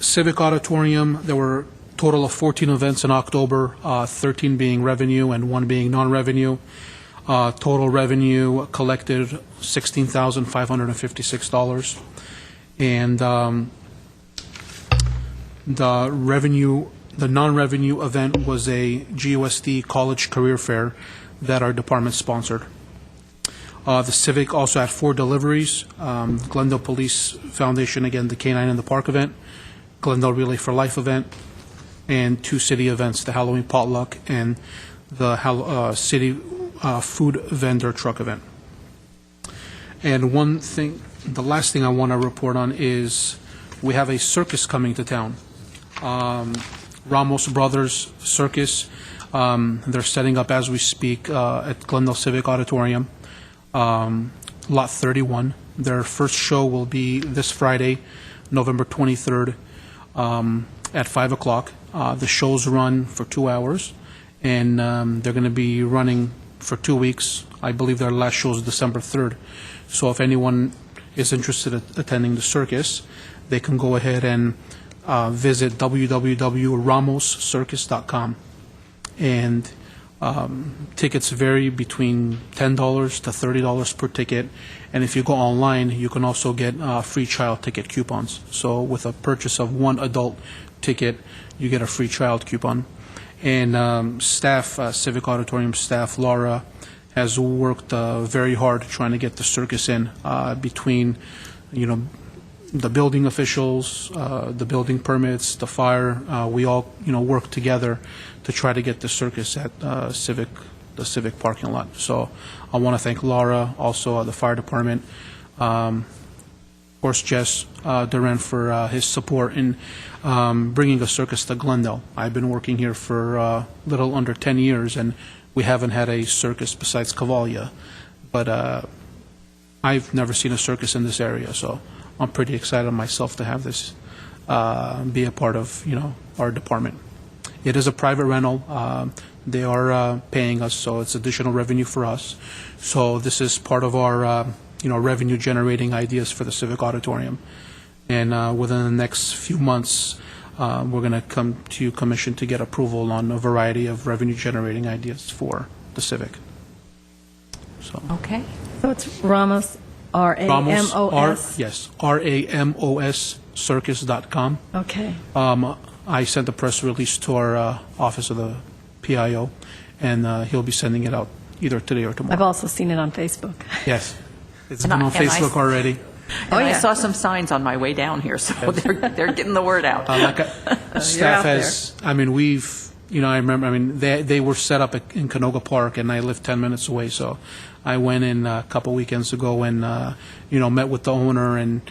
Civic Auditorium, there were a total of 14 events in October, 13 being revenue and 1 being non-revenue. Total revenue collected $16,556. And the non-revenue event was a GUSD College Career Fair that our department sponsored. The Civic also had 4 deliveries. Glendale Police Foundation, again, the K9 in the Park event, Glendale Relay for Life event, and 2 city events, the Halloween Potluck and the city food vendor truck event. And the last thing I want to report on is we have a circus coming to town. Ramos Brothers Circus. They're setting up as we speak at Glendale Civic Auditorium, Lot 31. Their first show will be this Friday, November 23rd, at 5 o'clock. The shows run for 2 hours, and they're going to be running for 2 weeks. I believe their last show is December 3rd. So if anyone is interested in attending the circus, they can go ahead and visit www.ramoscircus.com. And tickets vary between $10 to $30 per ticket. And if you go online, you can also get free child ticket coupons. So with a purchase of 1 adult ticket, you get a free child coupon. And Civic Auditorium staff, Laura, has worked very hard trying to get the circus in between, the building officials, the building permits, the fire. We all, work together to try to get the circus at the Civic parking lot. So I want to thank Laura, also the fire department, of course, Jess Duran for his support in bringing a circus to Glendale. I've been working here for a little under 10 years, and we haven't had a circus besides Cavalia. But I've never seen a circus in this area, so I'm pretty excited myself to have this be a part of, our department. It is a private rental. They are paying us, so it's additional revenue for us. So this is part of our, revenue-generating ideas for the Civic Auditorium. And within the next few months, we're going to come to Commission to get approval on a variety of revenue-generating ideas for the Civic. So. Okay. So it's Ramos, R-A-M-O-S? Yes, R-A-M-O-S circus.com. Okay. I sent a press release to our office of the PIO, and he'll be sending it out either today or tomorrow. I've also seen it on Facebook. Yes. It's been on Facebook already. I saw some signs on my way down here, so they're getting the word out. Staff has, we've, I remember, they were set up in Canoga Park, and I live 10 minutes away, so I went in a couple weekends ago and, met with the owner, and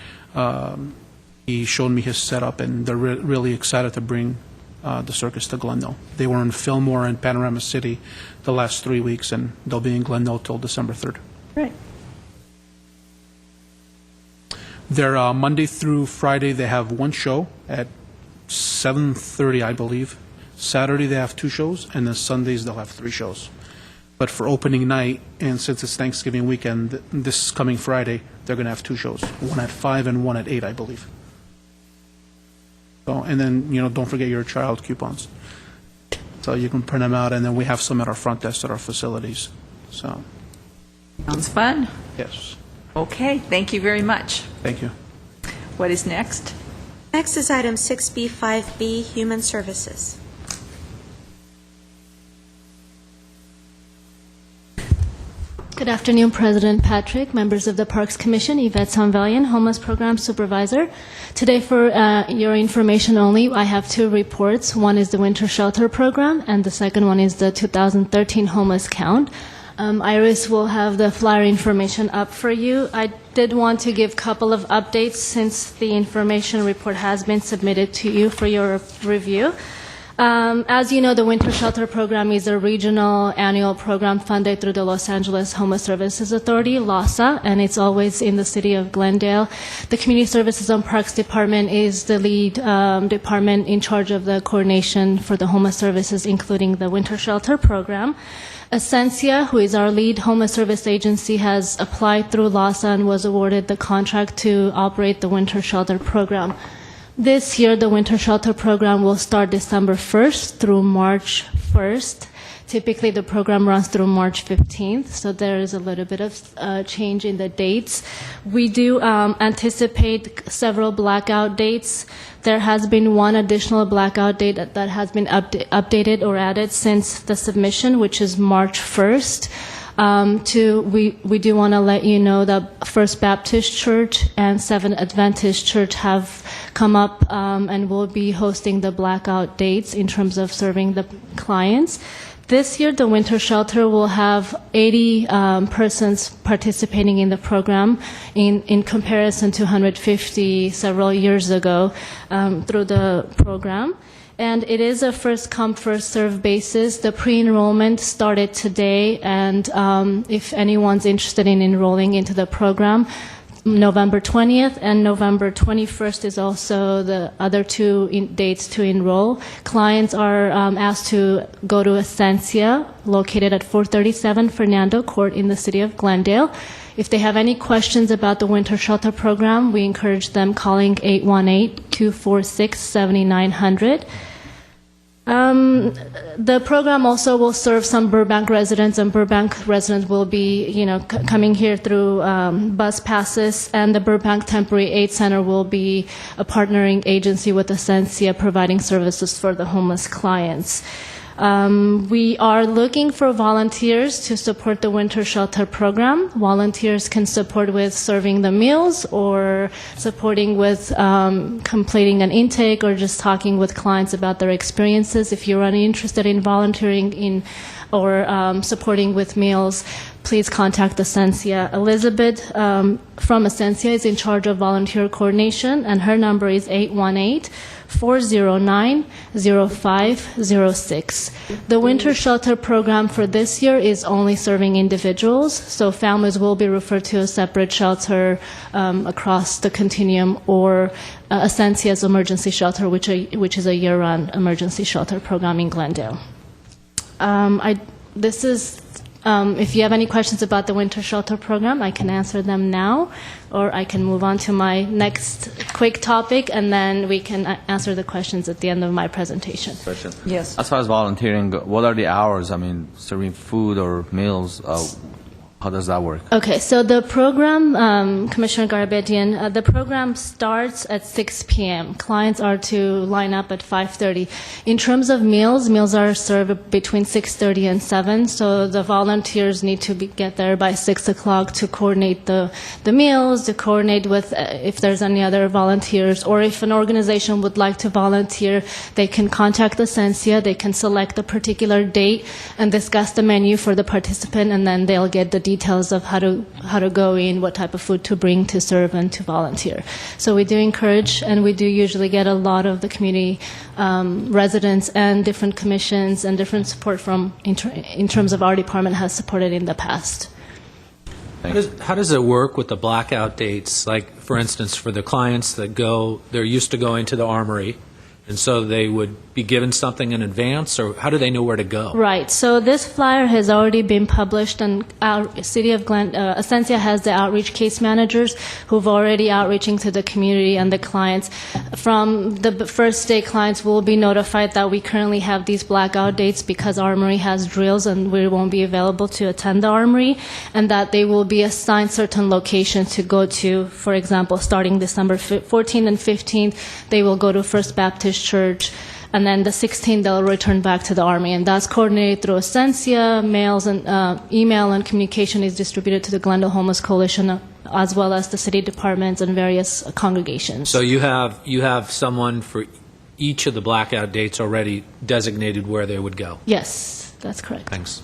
he showed me his setup, and they're really excited to bring the circus to Glendale. They were in Fillmore and Panorama City the last 3 weeks, and they'll be in Glendale till December 3rd. Right. They're Monday through Friday, they have 1 show at 7:30, I believe. Saturday, they have 2 shows, and then Sundays, they'll have 3 shows. But for opening night, and since it's Thanksgiving weekend, this coming Friday, they're going to have 2 shows, 1 at 5 and 1 at 8, I believe. So, and then, don't forget your child coupons. So you can print them out, and then we have some at our front desk at our facilities. So. Sounds fun. Yes. Okay, thank you very much. Thank you. What is next? Next is item 6B5B, Human Services. Good afternoon, President Patrick, members of the Parks Commission, Yvette Sanvalian, Homeless Program Supervisor. Today, for your information only, I have 2 reports. One is the Winter Shelter Program, and the second one is the 2013 Homeless Count. Iris will have the flyer information up for you. I did want to give a couple of updates since the information report has been submitted to you for your review. As you know, the Winter Shelter Program is a regional annual program funded through the Los Angeles Homeless Services Authority, LAHSA, and it's always in the city of Glendale. The Community Services and Parks Department is the lead department in charge of the coordination for the homeless services, including the Winter Shelter Program. Essentia, who is our lead homeless service agency, has applied through LAHSA and was awarded the contract to operate the Winter Shelter Program. This year, the Winter Shelter Program will start December 1st through March 1st. Typically, the program runs through March 15th, so there is a little bit of change in the dates. We do anticipate several blackout dates. There has been one additional blackout date that has been updated or added since the submission, which is March 1st. We do want to let you know that First Baptist Church and Seventh Adventist Church have come up and will be hosting the blackout dates in terms of serving the clients. This year, the Winter Shelter will have 80 persons participating in the program in comparison to 150 several years ago through the program. And it is a first-come, first-served basis. The pre-enrollment started today, and if anyone's interested in enrolling into the program, November 20th and November 21st is also the other two dates to enroll. Clients are asked to go to Essentia, located at 437 Fernando Court in the city of Glendale. If they have any questions about the Winter Shelter Program, we encourage them calling 818-246-7900. The program also will serve some Burbank residents, and Burbank residents will be, coming here through bus passes, and the Burbank Temporary Aid Center will be a partnering agency with Essentia, providing services for the homeless clients. We are looking for volunteers to support the Winter Shelter Program. Volunteers can support with serving the meals or supporting with completing an intake or just talking with clients about their experiences. If you're interested in volunteering in or supporting with meals, please contact Essentia. Elizabeth from Essentia is in charge of volunteer coordination, and her number is 818-409-0506. The Winter Shelter Program for this year is only serving individuals, so families will be referred to a separate shelter across the continuum, or Essentia's emergency shelter, which is a year-round emergency shelter program in Glendale. If you have any questions about the Winter Shelter Program, I can answer them now, or I can move on to my next quick topic, and then we can answer the questions at the end of my presentation. Question. Yes. As far as volunteering, what are the hours? I mean, serving food or meals, how does that work? Okay, so the program, Commissioner Garabedian, the program starts at 6 p.m. Clients are to line up at 5:30. In terms of meals are served between 6:30 and 7, so the volunteers need to get there by 6 o'clock to coordinate the meals, to coordinate with if there's any other volunteers, or if an organization would like to volunteer, they can contact Essentia, they can select a particular date and discuss the menu for the participant, and then they'll get the details of how to go in, what type of food to bring to serve and to volunteer. So we do encourage, and we do usually get a lot of the community residents and different commissions and different support from in terms of our department has supported in the past. How does it work with the blackout dates? Like, for instance, for the clients that they're used to going to the Armory, and so they would be given something in advance, or how do they know where to go? Right. So this flyer has already been published, and our City of Essentia has the outreach case managers who've already outreaching to the community and the clients. From the first day, clients will be notified that we currently have these blackout dates because Armory has drills and we won't be available to attend the Armory, and that they will be assigned certain locations to go to. For example, starting December 14th and 15th, they will go to First Baptist Church, and then the 16th they'll return back to the Army, and that's coordinated through Essentia. Mails and email and communication is distributed to the Glendale Homeless Coalition, as well as the city departments and various congregations. So you have someone for each of the blackout dates already designated where they would go? Yes, that's correct. Thanks.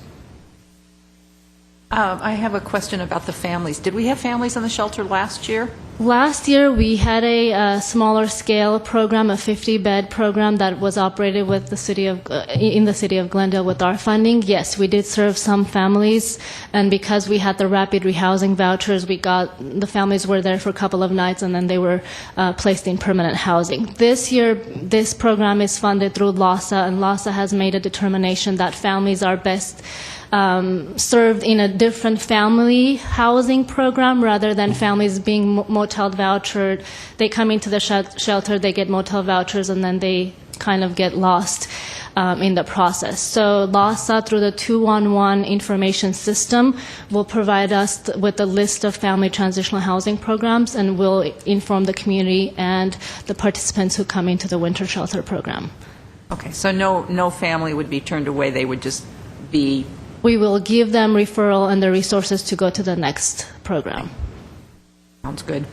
I have a question about the families. Did we have families in the shelter last year? Last year, we had a smaller scale program, a 50-bed program that was operated with the city of in the city of Glendale with our funding. Yes, we did serve some families, and because we had the rapid rehousing vouchers, the families were there for a couple of nights, and then they were placed in permanent housing. This year, this program is funded through LAHSA, and LAHSA has made a determination that families are best served in a different family housing program rather than families being motel vouchered. They come into the shelter, they get motel vouchers, and then they kind of get lost in the process. So LAHSA, through the 211 information system, will provide us with a list of family transitional housing programs and will inform the community and the participants who come into the winter shelter program. Okay, so no family would be turned away. They would just be... We will give them referral and the resources to go to the next program. Sounds good.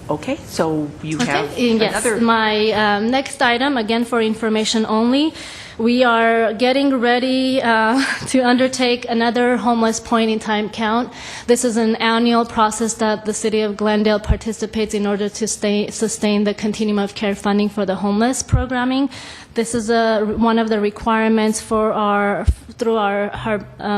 Okay, so you have Yes, another... my next item, again for information only, we are getting ready to undertake another homeless point-in-time count. This is an annual process that the City of Glendale participates in order to sustain the continuum of care funding for the homeless programming. This is one of the requirements through our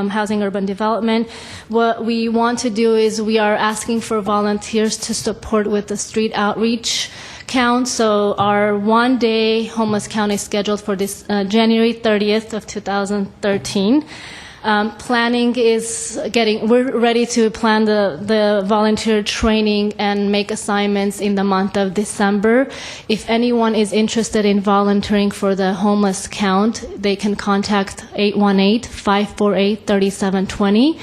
housing urban development. What we want to do is we are asking for volunteers to support with the street outreach count. So our one-day homeless count is scheduled for this January 30th of 2013. Planning is we're ready to plan the volunteer training and make assignments in the month of December. If anyone is interested in volunteering for the homeless count, they can contact 818-548-3720.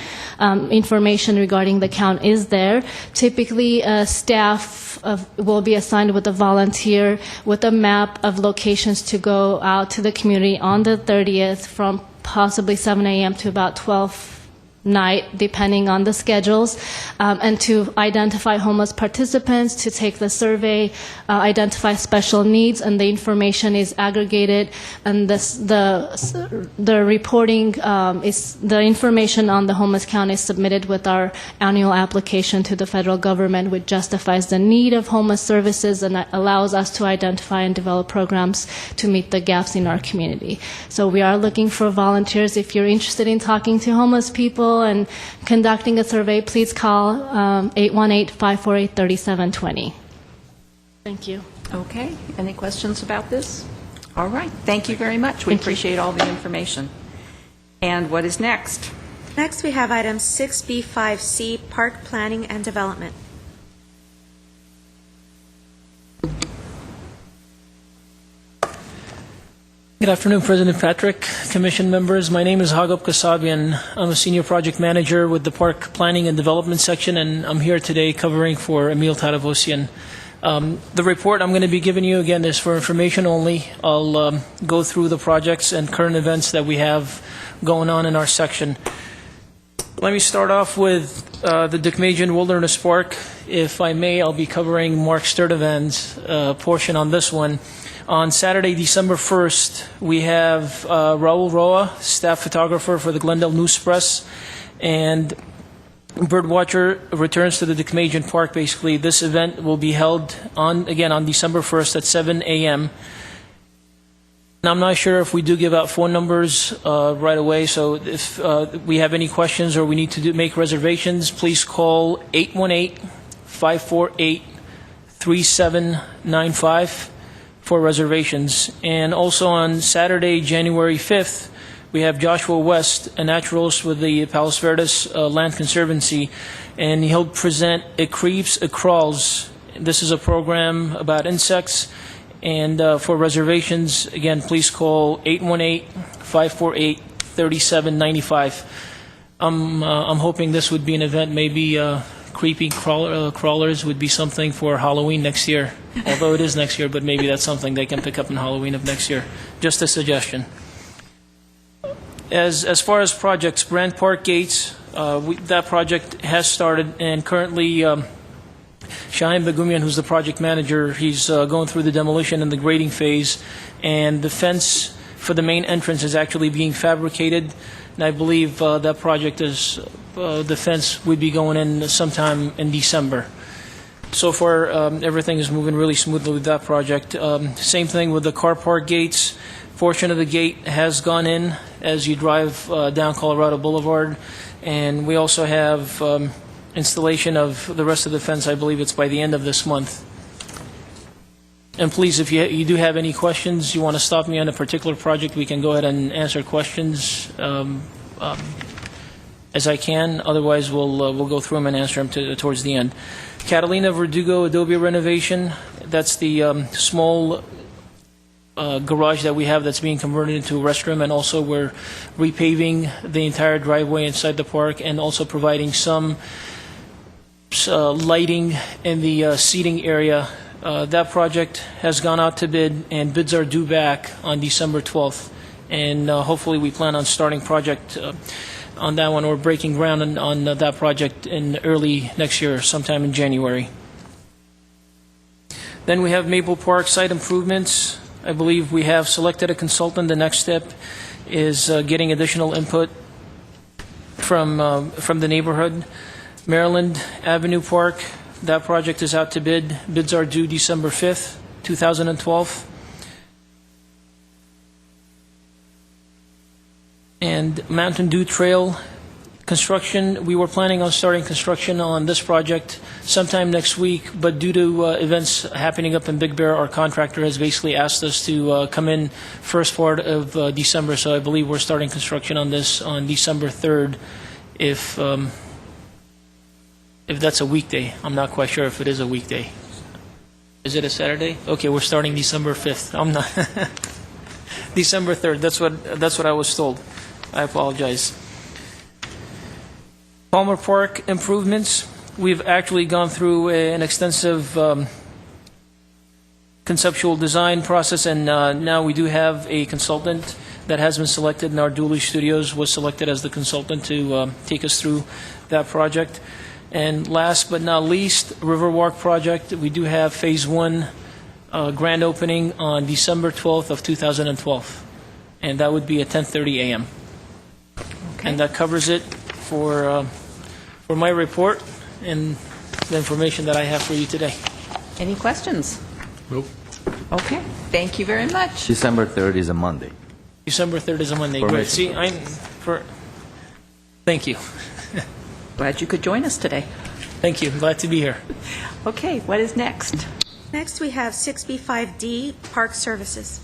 Information regarding the count is there. Typically, staff will be assigned with a volunteer with a map of locations to go out to the community on the 30th from possibly 7 a.m. to about 12 night, depending on the schedules, and to identify homeless participants, to take the survey, identify special needs, and the information is aggregated, and the reporting the information on the homeless count is submitted with our annual application to the federal government, which justifies the need of homeless services and allows us to identify and develop programs to meet the gaps in our community. So we are looking for volunteers. If you're interested in talking to homeless people and conducting a survey, please call 818-548-3720. Thank you. Okay, any questions about this? All right, thank you very much. We appreciate all the information. And what is next? Next, we have item 6B5C, Park Planning and Development. Good afternoon, President Patrick, Commission members. My name is Hagop Kasabian. I'm a Senior Project Manager with the Park Planning and Development Section, and I'm here today covering for Emil Taravosian. The report I'm going to be giving you, again, is for information only. I'll go through the projects and current events that we have going on in our section. Let me start off with the Dukmajian Wilderness Park. If I may, I'll be covering Mark Sturdivant's portion on this one. On Saturday, December 1st, we have Raul Roa, staff photographer for the Glendale News Press, and Birdwatcher returns to the Dukmajian Park. Basically, this event will be held on December 1st at 7 a.m. And I'm not sure if we do give out phone numbers right away, so if we have any questions or we need to make reservations, please call 818-548-3795. for reservations. And also on Saturday, January 5th, we have Joshua West, a naturalist with the Palos Verdes Land Conservancy, and he'll present It Creeps, It Crawls. This is a program about insects, and for reservations, again, please call 818-548-3795. I'm hoping this would be an event, maybe creepy crawlers would be something for Halloween next year. Although it is next year, but maybe that's something they can pick up on Halloween of next year. Just a suggestion. As far as projects, Brand Park Gates, that project has started, and currently Shahin Begumian, who's the project manager, he's going through the demolition and the grading phase, and the fence for the main entrance is actually being fabricated, and I believe that project is, the fence would be going in sometime in December. So far, everything is moving really smoothly with that project. Same thing with the car park gates. Portion of the gate has gone in as you drive down Colorado Boulevard, and we also have installation of the rest of the fence. I believe it's by the end of this month. And please, if you do have any questions, you want to stop me on a particular project, we can go ahead and answer questions as I can. Otherwise, we'll go through them and answer them towards the end. Catalina Verdugo Adobe renovation, that's the small garage that we have that's being converted into a restroom, and also we're repaving the entire driveway inside the park and also providing some lighting in the seating area. That project has gone out to bid, and bids are due back on December 12th. And hopefully we plan on starting project on that one, or breaking ground on that project in early next year, sometime in January. Then we have Maple Park site improvements. I believe we have selected a consultant. The next step is getting additional input from the neighborhood. Maryland Avenue Park, that project is out to bid. Bids are due December 5th, 2012. And Mountain Dew Trail construction, we were planning on starting construction on this project sometime next week, but due to events happening up in Big Bear, our contractor has basically asked us to come in first part of December, so I believe we're starting construction on this on December 3rd, if that's a weekday. I'm not quite sure if it is a weekday. Is it a Saturday? Okay, we're starting December 5th. I'm not. December 3rd, that's what I was told. I apologize. Palmer Park improvements. We've actually gone through an extensive conceptual design process, and now we do have a consultant that has been selected, and our Dooley Studios was selected as the consultant to take us through that project. And last but not least, Riverwalk project. We do have Phase 1 grand opening on December 12th of 2012, and that would be at 10:30 a.m. Okay. And that covers it for my report and the information that I have for you today. Any questions? Nope. Okay, thank you very much. December 3rd is a Monday. December 3rd is a Monday. For Great. me. See, thank you. Glad you could join us today. Thank you. Glad to be here. Okay, what is next? Next, we have 6B5D, Park Services.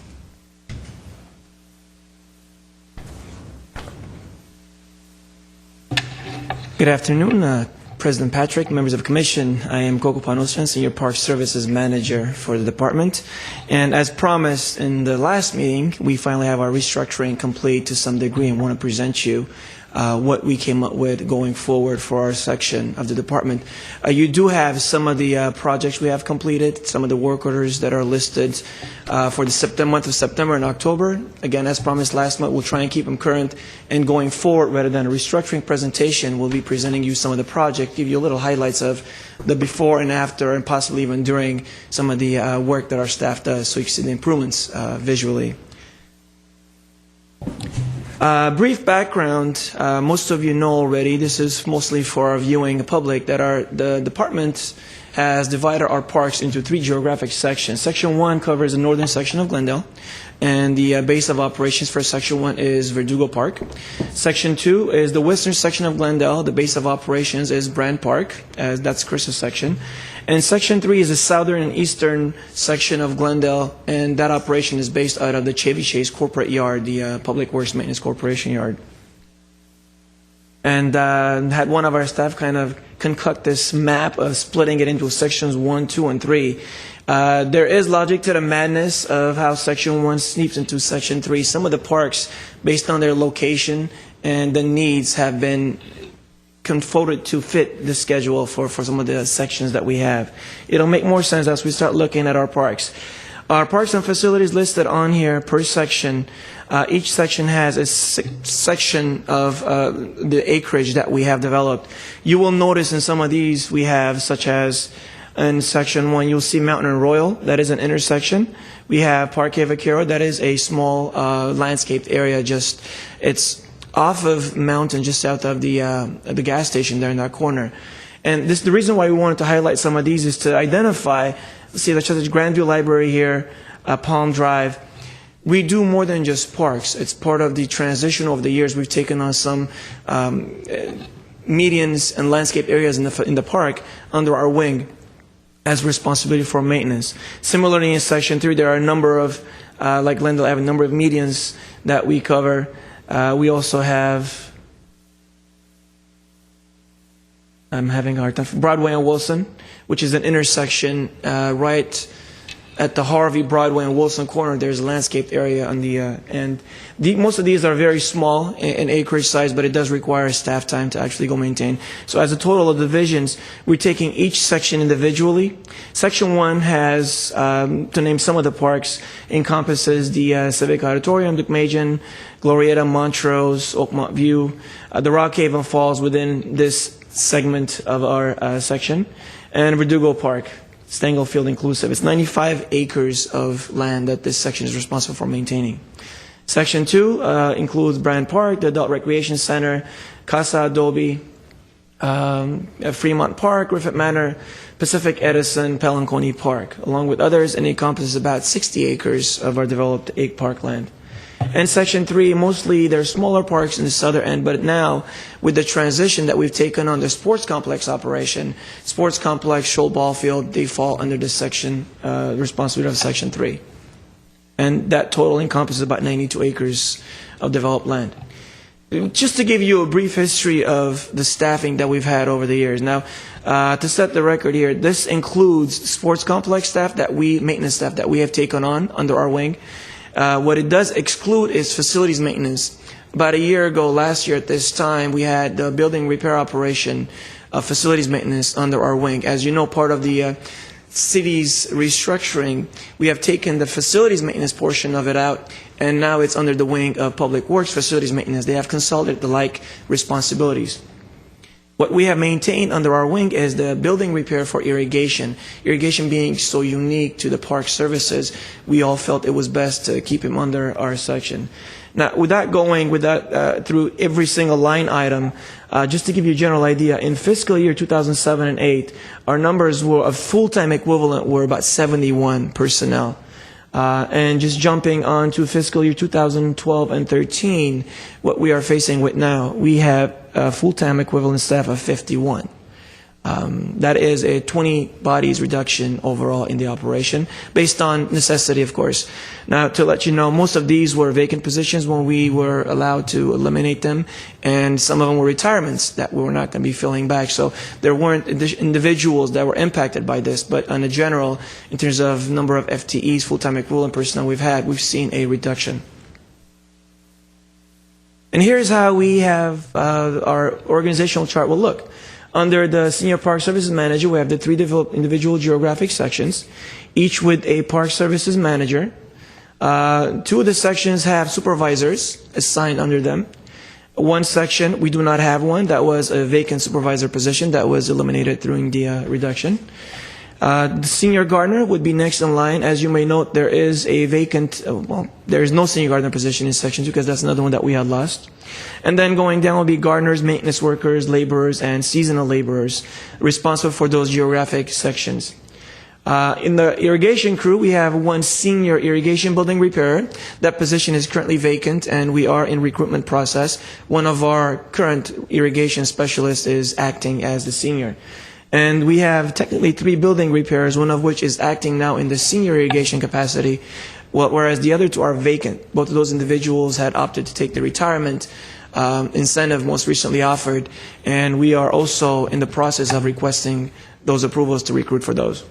Good afternoon, President Patrick, members of the Commission. I am Coco Panosian, Senior Park Services Manager for the department. And as promised in the last meeting, we finally have our restructuring complete to some degree and want to present you what we came up with going forward for our section of the department. You do have some of the projects we have completed, some of the work orders that are listed for the month of September and October. Again, as promised last month, we'll try and keep them current. And going forward, rather than a restructuring presentation, we'll be presenting you some of the project, give you a little highlights of the before and after, and possibly even during some of the work that our staff does, so you can see the improvements visually. Brief background, most of you know already, this is mostly for our viewing public, that the department has divided our parks into 3 geographic sections. Section 1 covers the northern section of Glendale, and the base of operations for Section 1 is Verdugo Park. Section 2 is the western section of Glendale. The base of operations is Brand Park, that's Chris's section. And Section 3 is the southern and eastern section of Glendale, and that operation is based out of the Chevy Chase corporate yard, the Public Works Maintenance Corporation yard. And had one of our staff kind of concoct this map of splitting it into sections 1, 2, and 3. There is logic to the madness of how Section 1 sneaks into Section 3. Some of the parks, based on their location and the needs, have been confounded to fit the schedule for some of the sections that we have. It'll make more sense as we start looking at our parks. Our parks and facilities listed on here per section. Each section has a section of the acreage that we have developed. You will notice in some of these we have such as in Section 1, you'll see Mountain and Royal. That is an intersection. We have Parque Vaquero. That is a small landscaped area. It's off of Mountain, just south of the gas station there in that corner. And the reason why we wanted to highlight some of these is to identify, see, such as Grandview Library here, Palm Drive. We do more than just parks. It's part of the transition over the years. We've taken on some medians and landscape areas in the park under our wing as responsibility for maintenance. Similarly, in Section 3, there are a number of, like Glendale, have a number of medians that we cover. We also have, I'm having a hard time, Broadway and Wilson, which is an intersection right at the Harvey, Broadway, and Wilson corner. There's a landscaped area on the end. Most of these are very small in acreage size, but it does require staff time to actually go maintain. So as a total of divisions, we're taking each section individually. Section 1 has, to name some of the parks, encompasses the Civic Auditorium, Duke-Majan, Glorieta, Montrose, Oakmont View. The Rock Haven falls within this segment of our section, and Verdugo Park, Stengel Field inclusive. It's 95 acres of land that this section is responsible for maintaining. Section 2 includes Brand Park, the Adult Recreation Center, Casa Adobe, Fremont Park, Griffith Manor, Pacific Edison, Pelanconi Park, along with others, and it encompasses about 60 acres of our developed egg park land. And Section 3, mostly they're smaller parks in the southern end, but now with the transition that we've taken on the sports complex operation, sports complex, Shoal Ball Field, they fall under this section, responsibility of Section 3. And that total encompasses about 92 acres of developed land. Just to give you a brief history of the staffing that we've had over the years. Now, to set the record here, this includes sports complex staff maintenance staff that we have taken on under our wing. What it does exclude is facilities maintenance. About a year ago, last year at this time, we had the building repair operation of facilities maintenance under our wing. As you know, part of the city's restructuring, we have taken the facilities maintenance portion of it out, and now it's under the wing of Public Works facilities maintenance. They have consolidated the like responsibilities. What we have maintained under our wing is the building repair for irrigation. Irrigation being so unique to the park services, we all felt it was best to keep him under our section. Now, without going through every single line item, just to give you a general idea, in fiscal year 2007 and 8, our numbers were of full-time equivalent were about 71 personnel. And just jumping on to fiscal year 2012 and 13, what we are facing with now, we have a full-time equivalent staff of 51. That is a 20 bodies reduction overall in the operation, based on necessity, of course. Now, to let you know, most of these were vacant positions when we were allowed to eliminate them, and some of them were retirements that we were not going to be filling back. So there weren't individuals that were impacted by this, but on a general, in terms of number of FTEs, full-time equivalent personnel we've seen a reduction. And here's how we have our organizational chart will look. Under the Senior Park Services Manager, we have the 3 individual geographic sections, each with a Park Services Manager. 2 of the sections have supervisors assigned under them. One section, we do not have one. That was a vacant supervisor position that was eliminated during the reduction. The senior gardener would be next in line. As you may note, there is a vacant, there is no senior gardener position in Section 2 because that's another one that we had lost. And then going down will be gardeners, maintenance workers, laborers, and seasonal laborers responsible for those geographic sections. In the irrigation crew, we have 1 senior irrigation building repairer. That position is currently vacant, and we are in recruitment process. One of our current irrigation specialists is acting as the senior. And we have technically 3 building repairers, one of which is acting now in the senior irrigation capacity, whereas the other 2 are vacant. Both of those individuals had opted to take the retirement incentive most recently offered, and we are also in the process of requesting those approvals to recruit for those.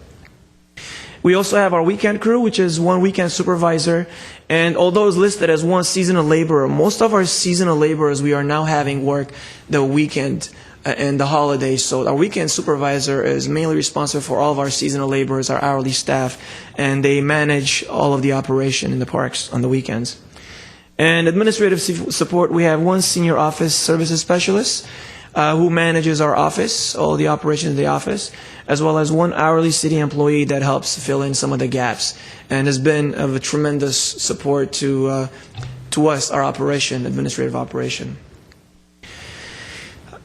We also have our weekend crew, which is 1 weekend supervisor, and although it's listed as 1 seasonal laborer, most of our seasonal laborers we are now having work the weekend and the holidays. So our weekend supervisor is mainly responsible for all of our seasonal laborers, our hourly staff, and they manage all of the operation in the parks on the weekends. And administrative support, we have 1 senior office services specialist, who manages our office, all the operations of the office, as well as one hourly city employee that helps fill in some of the gaps and has been of a tremendous support to us, our operation, administrative operation.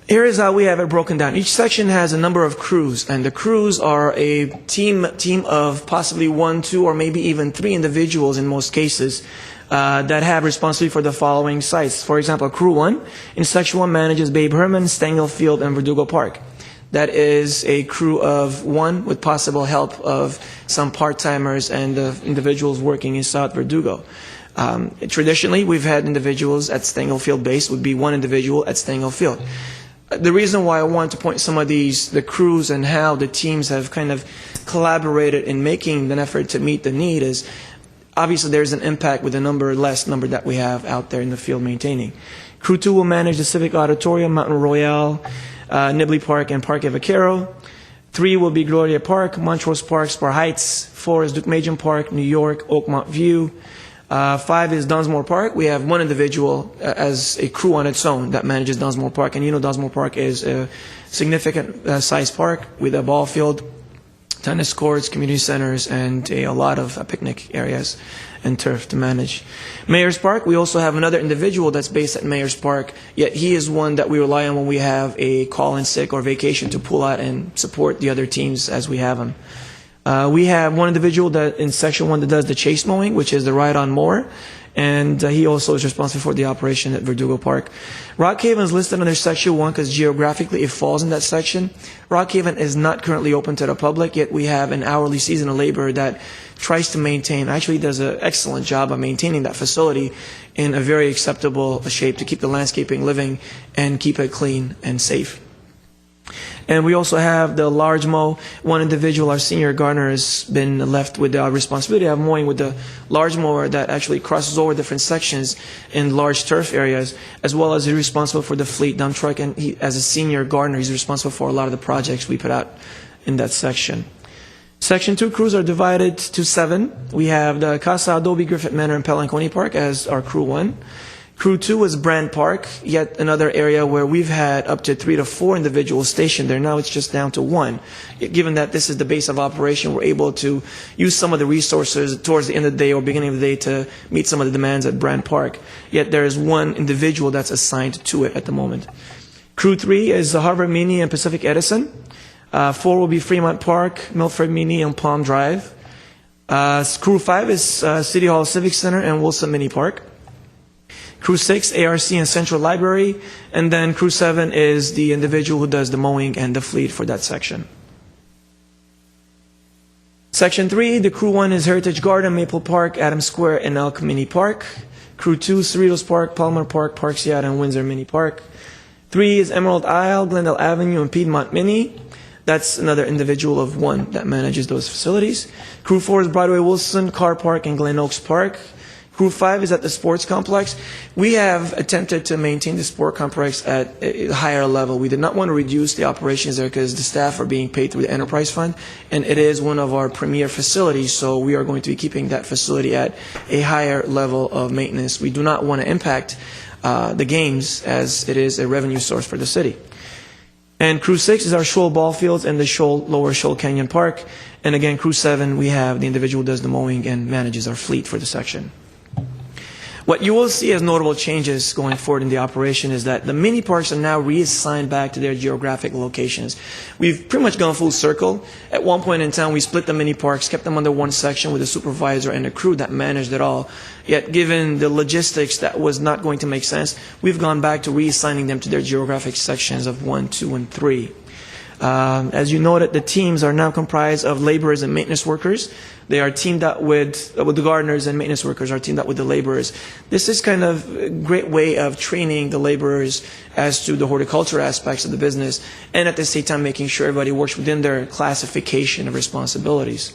Here is how we have it broken down. Each section has a number of crews, and the crews are a team of possibly 1, 2, or maybe even 3 individuals in most cases that have responsibility for the following sites. For example, Crew 1 in Section 1 manages Babe Herman, Stengel Field, and Verdugo Park. That is a crew of 1 with possible help of some part-timers and individuals working in South Verdugo. Traditionally, we've had individuals at Stengel Field base would be 1 individual at Stengel Field. The reason why I want to point some of the crews and how the teams have kind of collaborated in making an effort to meet the need is obviously there's an impact with the less number that we have out there in the field maintaining. Crew 2 will manage the Civic Auditorium, Mountain Royale, Nibley Park, and Parque Vaquero. 3 will be Gloria Park, Montrose Park, Spar Heights. 4 is Duke-Majan Park, New York, Oakmont View. 5 is Dunsmore Park. We have 1 individual as a crew on its own that manages Dunsmore Park. And you know Dunsmore Park is a significant size park with a ball field, tennis courts, community centers, and a lot of picnic areas and turf to manage. Mayor's Park, we also have another individual that's based at Mayor's Park, yet he is one that we rely on when we have a call-in sick or vacation to pull out and support the other teams as we have them. We have 1 individual that in Section 1 that does the chase mowing, which is the ride-on mower, and he also is responsible for the operation at Verdugo Park. Rock Haven is listed under Section 1 because geographically it falls in that section. Rock Haven is not currently open to the public, yet we have an hourly seasonal laborer that tries to maintain, actually does an excellent job of maintaining that facility in a very acceptable shape to keep the landscaping living and keep it clean and safe. And we also have the large mow. 1 individual, our senior gardener, has been left with the responsibility of mowing with the large mower that actually crosses over different sections in large turf areas, as well as he's responsible for the fleet dump truck. And he, as a senior gardener, he's responsible for a lot of the projects we put out in that section. Section 2 crews are divided to 7. We have the Casa Adobe, Griffith Manor, and Pelanconi Park as our Crew 1. Crew 2 is Brand Park, yet another area where we've had up to 3 to 4 individuals stationed there. Now it's just down to 1. Given that this is the base of operation, we're able to use some of the resources towards the end of the day or beginning of the day to meet some of the demands at Brand Park. Yet there is 1 individual that's assigned to it at the moment. Crew 3 is Harvard Mini and Pacific Edison. 4 will be Fremont Park, Milford Mini, and Palm Drive. Crew 5 is City Hall Civic Center and Wilson Mini Park. Crew 6, ARC and Central Library, and then Crew 7 is the individual who does the mowing and the fleet for that section. Section 3, the Crew 1 is Heritage Garden, Maple Park, Adams Square, and El Camini Park. Crew 2, Cerritos Park, Palmer Park, Park Seattle, and Windsor Mini Park. 3 is Emerald Isle, Glendale Avenue, and Piedmont Mini. That's another individual of 1 that manages those facilities. Crew 4 is Broadway Wilson, Carr Park, and Glen Oaks Park. Crew 5 is at the sports complex. We have attempted to maintain the sport complex at a higher level. We did not want to reduce the operations there because the staff are being paid through the enterprise fund, and it is one of our premier facilities, so we are going to be keeping that facility at a higher level of maintenance. We do not want to impact the games as it is a revenue source for the city. And Crew 6 is our Shoal Ball Fields and the Lower Shoal Canyon Park. And again, Crew 7, we have the individual who does the mowing and manages our fleet for the section. What you will see as notable changes going forward in the operation is that the mini parks are now reassigned back to their geographic locations. We've pretty much gone full circle. At one point in time, we split the mini parks, kept them under 1 section with a supervisor and a crew that managed it all. Yet, given the logistics, that was not going to make sense. We've gone back to reassigning them to their geographic sections of 1, 2, and 3. As you noted, the teams are now comprised of laborers and maintenance workers. They are teamed up with the gardeners, and maintenance workers are teamed up with the laborers. This is kind of a great way of training the laborers as to the horticulture aspects of the business, and at the same time making sure everybody works within their classification of responsibilities.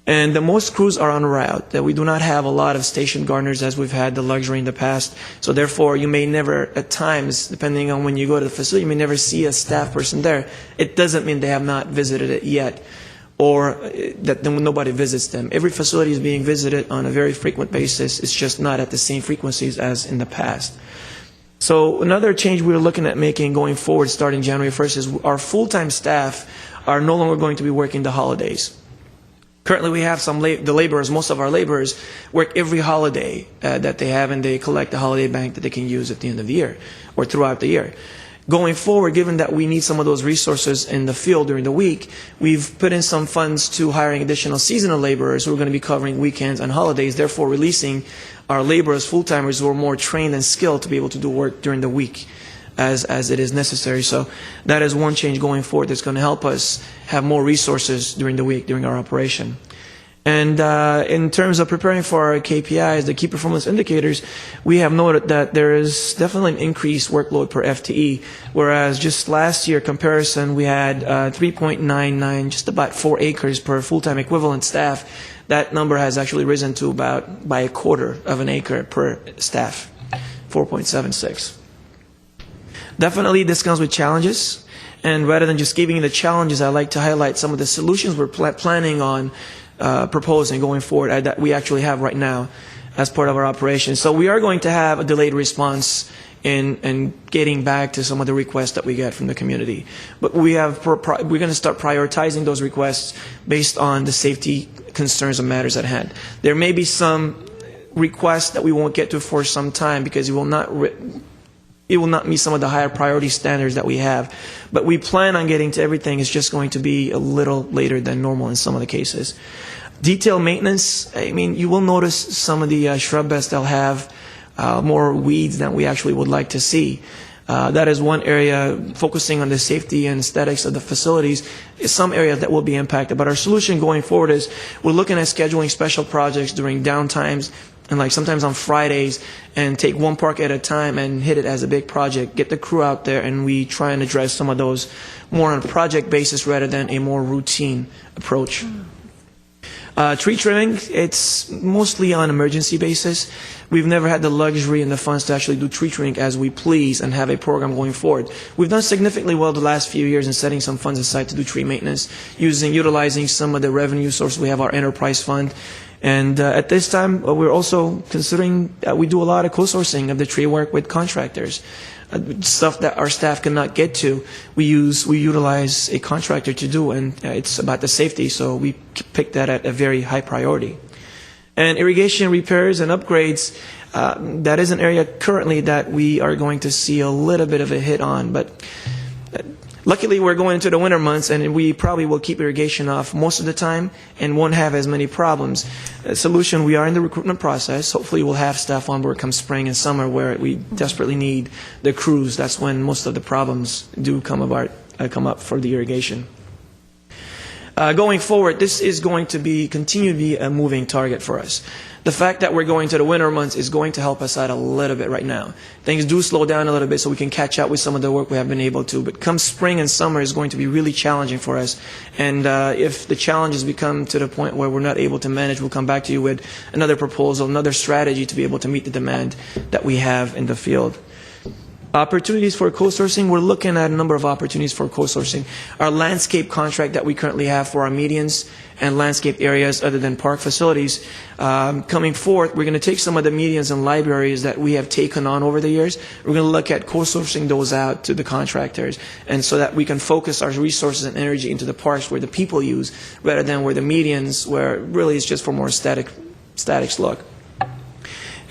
And the most crews are on route. That we do not have a lot of station gardeners as we've had the luxury in the past. So therefore, you may never, at times, depending on when you go to the facility, you may never see a staff person there. It doesn't mean they have not visited it yet, or that nobody visits them. Every facility is being visited on a very frequent basis. It's just not at the same frequencies as in the past. So another change we're looking at making going forward starting January 1st is our full-time staff are no longer going to be working the holidays. Currently, we have the laborers, most of our laborers, work every holiday that they have, and they collect the holiday bank that they can use at the end of the year or throughout the year. Going forward, given that we need some of those resources in the field during the week, we've put in some funds to hiring additional seasonal laborers who are going to be covering weekends and holidays, therefore releasing our laborers, full-timers who are more trained and skilled to be able to do work during the week as it is necessary. So that is one change going forward that's going to help us have more resources during the week, during our operation. And in terms of preparing for our KPIs, the key performance indicators, we have noted that there is definitely an increased workload per FTE, whereas just last year comparison, we had 3.99, just about 4 acres per full-time equivalent staff. That number has actually risen to about by a quarter of an acre per staff, 4.76. Definitely this comes with challenges, and rather than just giving the challenges, I'd like to highlight some of the solutions we're planning on proposing going forward that we actually have right now as part of our operation. So we are going to have a delayed response in getting back to some of the requests that we get from the community. But we're going to start prioritizing those requests based on the safety concerns and matters at hand. There may be some requests that we won't get to for some time because it will not meet some of the higher priority standards that we have. But we plan on getting to everything. It's just going to be a little later than normal in some of the cases. Detail maintenance, I mean, you will notice some of the shrub beds they'll have more weeds than we actually would like to see. That is one area, focusing on the safety and aesthetics of the facilities, is some areas that will be impacted. But our solution going forward is we're looking at scheduling special projects during downtimes and like sometimes on Fridays, and take one park at a time and hit it as a big project, get the crew out there, and we try and address some of those more on a project basis rather than a more routine approach. Tree trimming, it's mostly on emergency basis. We've never had the luxury and the funds to actually do tree trimming as we please and have a program going forward. We've done significantly well the last few years in setting some funds aside to do tree maintenance, utilizing some of the revenue sources. We have our enterprise fund. And at this time, we're also considering we do a lot of co-sourcing of the tree work with contractors. Stuff that our staff cannot get to, we utilize a contractor to do, and it's about the safety, so we pick that at a very high priority. And irrigation repairs and upgrades, that is an area currently that we are going to see a little bit of a hit on, but luckily we're going into the winter months, and we probably will keep irrigation off most of the time and won't have as many problems. Solution, we are in the recruitment process. Hopefully we'll have staff on board come spring and summer where we desperately need the crews. That's when most of the problems do come up for the irrigation. Going forward, this is going to continue to be a moving target for us. The fact that we're going to the winter months is going to help us out a little bit right now. Things do slow down a little bit so we can catch up with some of the work we have been able to. But come spring and summer is going to be really challenging for us. And if the challenges become to the point where we're not able to manage, we'll come back to you with another proposal, another strategy to be able to meet the demand that we have in the field. Opportunities for co-sourcing, we're looking at a number of opportunities for co-sourcing. Our landscape contract that we currently have for our medians and landscape areas other than park facilities, coming forth, we're going to take some of the medians and libraries that we have taken on over the years. We're going to look at co-sourcing those out to the contractors, and so that we can focus our resources and energy into the parks where the people use, rather than where the medians, where really it's just for more static look.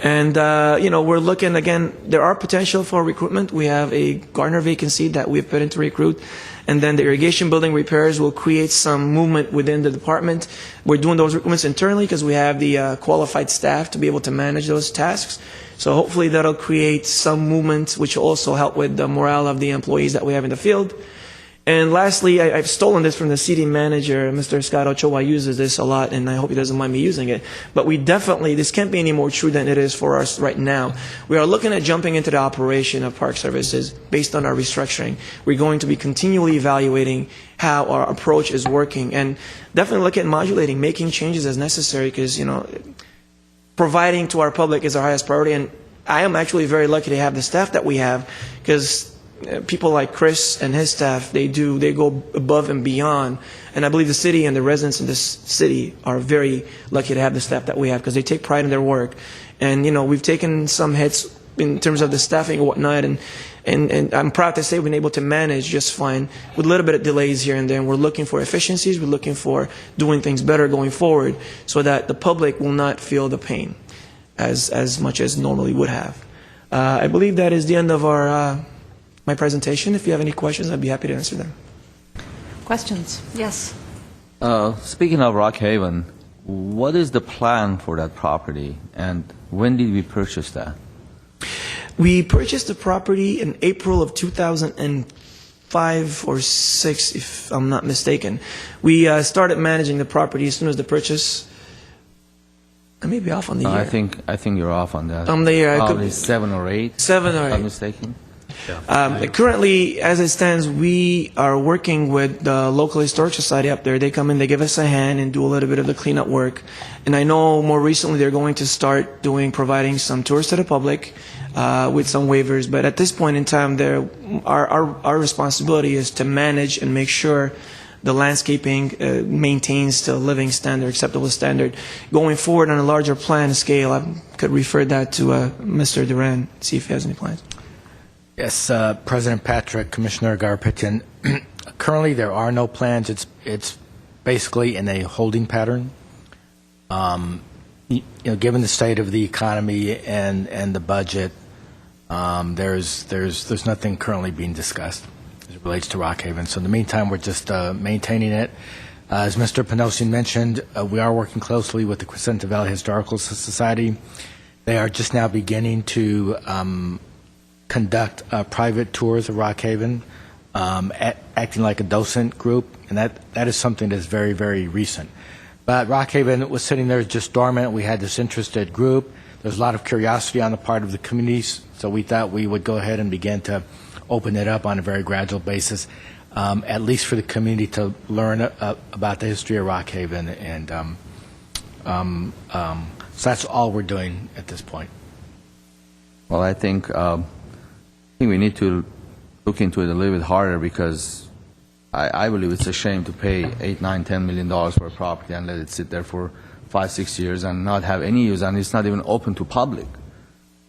And, we're looking, again, there are potential for recruitment. We have a gardener vacancy that we've put in to recruit. And then the irrigation building repairs will create some movement within the department. We're doing those recruitments internally because we have the qualified staff to be able to manage those tasks. So hopefully that'll create some movement, which will also help with the morale of the employees that we have in the field. And lastly, I've stolen this from the city manager, Mr. Scott Ochoa uses this a lot, and I hope he doesn't mind me using it. But this can't be any more true than it is for us right now. We are looking at jumping into the operation of park services based on our restructuring. We're going to be continually evaluating how our approach is working, and definitely look at modulating, making changes as necessary, because, providing to our public is our highest priority. And I am actually very lucky to have the staff that we have, because people like Chris and his staff, they go above and beyond. And I believe the city and the residents in this city are very lucky to have the staff that we have, because they take pride in their work. And, we've taken some hits in terms of the staffing and whatnot, and I'm proud to say we've been able to manage just fine with a little bit of delays here and there. And we're looking for efficiencies. We're looking for doing things better going forward so that the public will not feel the pain as much as normally would have. I believe that is the end of my presentation. If you have any questions, I'd be happy to answer them. Questions? Yes. Speaking of Rock Haven, what is the plan for that property, and when did we purchase that? We purchased the property in April of 2005 or 6, if I'm not mistaken. We started managing the property as soon as the purchase. I may be off on the year. I think you're off on that. On the year, probably 7 or 8. 7 or 8. If I'm mistaken. Currently, as it stands, we are working with the local historic society up there. They come in, they give us a hand and do a little bit of the cleanup work. And I know more recently they're going to start providing some tours to the public with some waivers. But at this point in time, our responsibility is to manage and make sure the landscaping maintains to a living standard, acceptable standard. Going forward on a larger plan scale, I could refer that to Mr. Duran, see if he has any plans. Yes, President Patrick, Commissioner Garpetian. Currently, there are no plans. It's basically in a holding pattern. Given the state of the economy and the budget, there's nothing currently being discussed as it relates to Rock Haven. So in the meantime, we're just maintaining it. As Mr. Panosian mentioned, we are working closely with the Crescenta Valley Historical Society. They are just now beginning to conduct private tours of Rock Haven, acting like a docent group, and that is something that's very, very recent. But Rock Haven was sitting there just dormant. We had this interested group. There's a lot of curiosity on the part of the communities, so we thought we would go ahead and begin to open it up on a very gradual basis, at least for the community to learn about the history of Rock Haven. And so that's all we're doing at this point. Well, I think we need to look into it a little bit harder, because I believe it's a shame to pay $8, $9, $10 million for a property and let it sit there for 5, 6 years and not have any use, and it's not even open to public.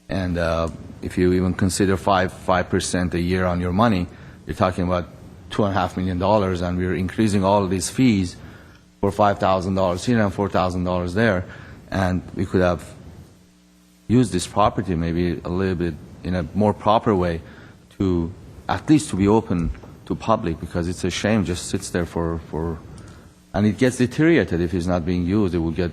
And if you even consider 5% a year on your money, you're talking about $2.5 million, and we're increasing all of these fees for $5,000 here and $4,000 there, and we could have used this property maybe a little bit in a more proper way to at least to be open to public, because it's a shame just sits there and it gets deteriorated. If it's not being used, it will get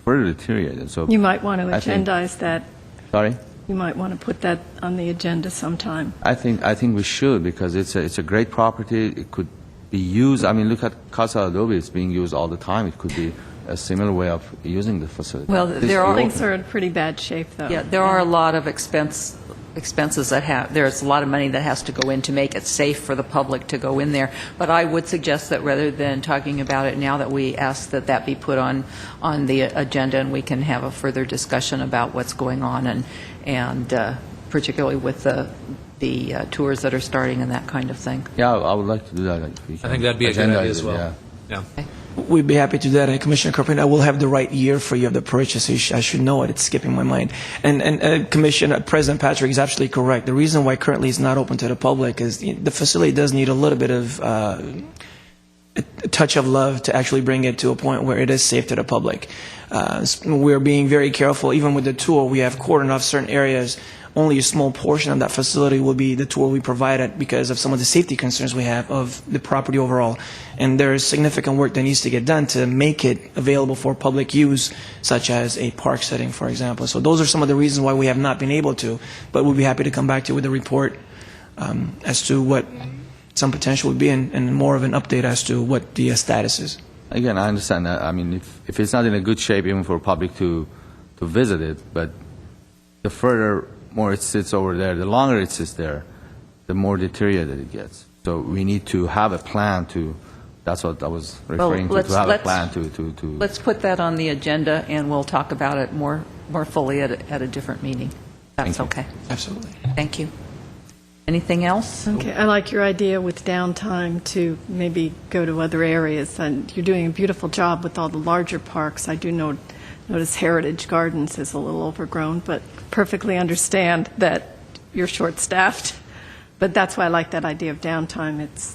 further deteriorated. So you might want to agendize that. Sorry? You might want to put that on the agenda sometime. I think we should, because it's a great property. It could be used. I mean, look at Casa Adobe. It's being used all the time. It could be a similar way of using the facility. Well, Things are in pretty bad shape, though. Yeah, there are a lot of expenses there's a lot of money that has to go in to make it safe for the public to go in there. But I would suggest that rather than talking about it now, that we ask that be put on the agenda, and we can have a further discussion about what's going on, and particularly with the tours that are starting and that kind of thing. Yeah, I would like to do that. I think that'd be a good idea as well. Yeah. Okay. We'd be happy to do that. And Commissioner Carpenter, I will have the right year for you of the purchase. I should know it. It's skipping my mind. And Commissioner President Patrick is absolutely correct. The reason why currently it's not open to the public is the facility does need a little bit of a touch of love to actually bring it to a point where it is safe to the public. We're being very careful. Even with the tour, we have cordoned off certain areas. Only a small portion of that facility will be the tour we provided because of some of the safety concerns we have of the property overall. And there is significant work that needs to get done to make it available for public use, such as a park setting, for example. So those are some of the reasons why we have not been able to, but we'll be happy to come back to you with a report as to what some potential would be, and more of an update as to what the status is. Again, I understand that. I mean, if it's not in a good shape even for public to visit it, but the further more it sits over there, the longer it sits there, the more deteriorated it gets. So we need to have a plan to, that's what I was referring to have a plan to. Let's put that on the agenda, and we'll talk about it more fully at a different meeting. That's okay. Absolutely. Thank you. Anything else? Okay, I like your idea with downtime to maybe go to other areas, and you're doing a beautiful job with all the larger parks. I do know Notice Heritage Gardens is a little overgrown, but perfectly understand that you're short-staffed. But that's why I like that idea of downtime. It's,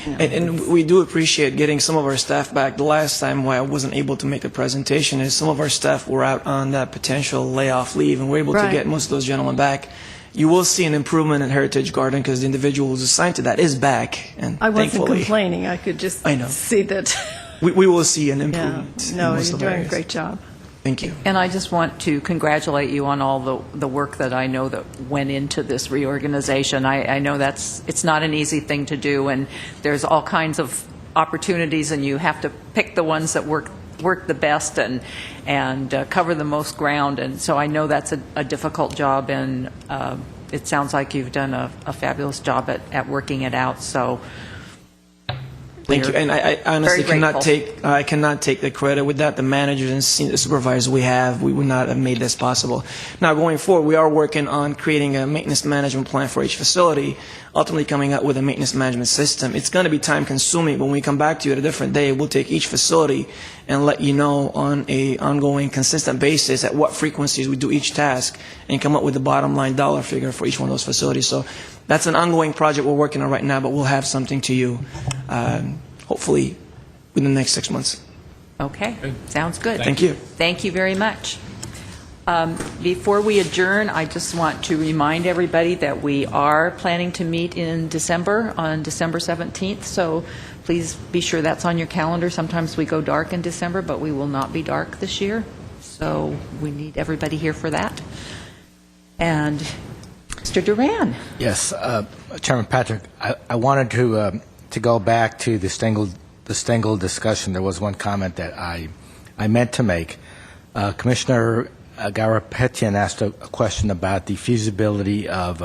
you know, And we do appreciate getting some of our staff back. The last time why I wasn't able to make a presentation is some of our staff were out on that potential layoff leave, and we're able to Right. get most of those gentlemen back. You will see an improvement in Heritage Garden because the individual who's assigned to that is back, and I wasn't thankfully, complaining. I could just I know. see that. we will see an Yeah, improvement. in no, most you're of the doing a areas. great job. Thank you. And I just want to congratulate you on all the work that I know that went into this reorganization. I know it's not an easy thing to do, and there's all kinds of opportunities, and you have to pick the ones that work the best and cover the most ground. And so I know that's a difficult job, and it sounds like you've done a fabulous job at working it out. So Thank you. And I honestly very cannot take the credit with that. The managers and senior supervisors we have, we would not have made this possible. Now, going forward, we are working on creating a maintenance management plan for each facility, ultimately coming up with a maintenance management system. It's going to be time consuming, but when we come back to you at a different day, we'll take each facility and let you know on a ongoing, consistent basis at what frequencies we do each task and come up with the bottom line dollar figure for each one of those facilities. So that's an ongoing project we're working on right now, but we'll have something to you hopefully within the next 6 months. okay, sounds good. Thank you. Thank you very much. Before we adjourn, I just want to remind everybody that we are planning to meet in December, on December 17th, so please be sure that's on your calendar. Sometimes we go dark in December, but we will not be dark this year, so we need everybody here for that. And Mr. Duran. Yes, Chairman Patrick, I wanted to go back to the Stengel discussion. There was one comment that I meant to make. Commissioner Garapetian asked a question about the feasibility of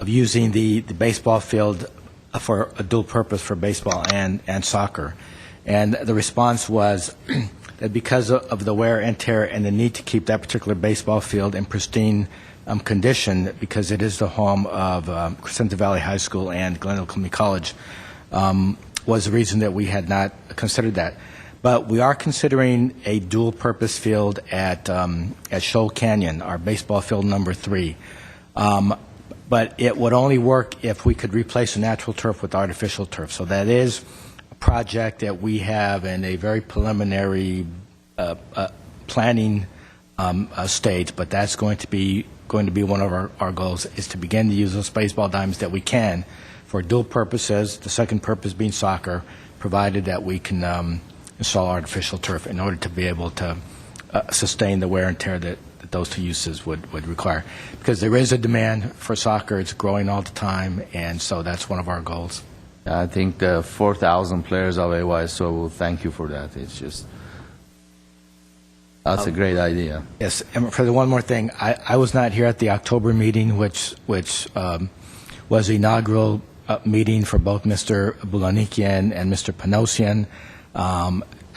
using the baseball field for a dual purpose for baseball and soccer. And the response was that because of the wear and tear and the need to keep that particular baseball field in pristine condition, because it is the home of Crescenta Valley High School and Glendale Community College, was the reason that we had not considered that. But we are considering a dual-purpose field at Shoal Canyon, our baseball field number 3. But it would only work if we could replace the natural turf with artificial turf. So that is a project that we have in a very preliminary planning stage, but that's going to be one of our goals, is to begin to use those baseball diamonds that we can for dual purposes, the second purpose being soccer, provided that we can install artificial turf in order to be able to sustain the wear and tear that those two uses would require. Because there is a demand for soccer, it's growing all the time, and so that's one of our goals. I think the 4,000 players of AYSO will thank you for that. It's just, that's a great idea. Yes, and for the one more thing, I was not here at the October meeting, which was the inaugural meeting for both Mr. Bulanikian and Mr. Panosian.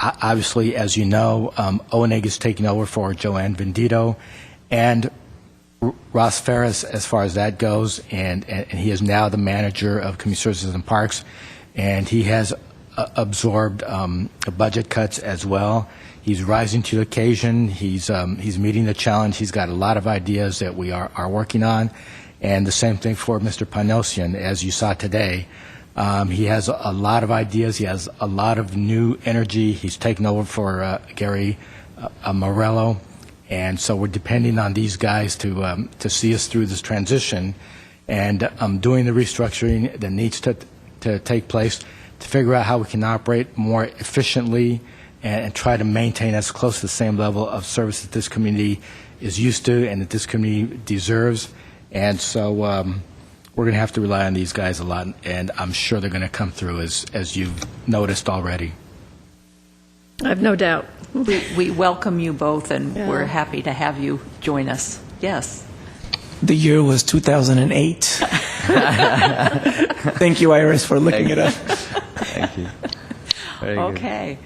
Obviously, as you know, Oenig is taking over for Joanne Vendito, and Ross Ferris, as far as that goes, and he is now the manager of Community Services and Parks, and he has absorbed budget cuts as well. He's rising to the occasion. He's meeting the challenge. He's got a lot of ideas that we are working on, and the same thing for Mr. Panosian, as you saw today. He has a lot of ideas. He has a lot of new energy. He's taken over for Gary Morello, and so we're depending on these guys to see us through this transition, and doing the restructuring that needs to take place to figure out how we can operate more efficiently and try to maintain as close to the same level of service that this community is used to and that this community deserves. And so we're going to have to rely on these guys a lot, and I'm sure they're going to come through, as you've noticed already. I have no doubt. We welcome you both, and Yeah. we're happy to have you join us. Yes. The year was 2008. Thank you, Iris, for looking it up. Thank you. Very good. Okay.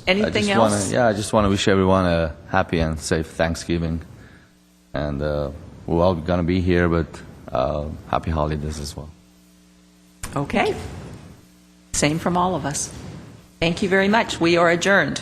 Anything else? I just want to wish everyone a happy and safe Thanksgiving. And we're all going to be here, but happy holidays as well. Okay. Same from all of us. Thank you very much. We are adjourned.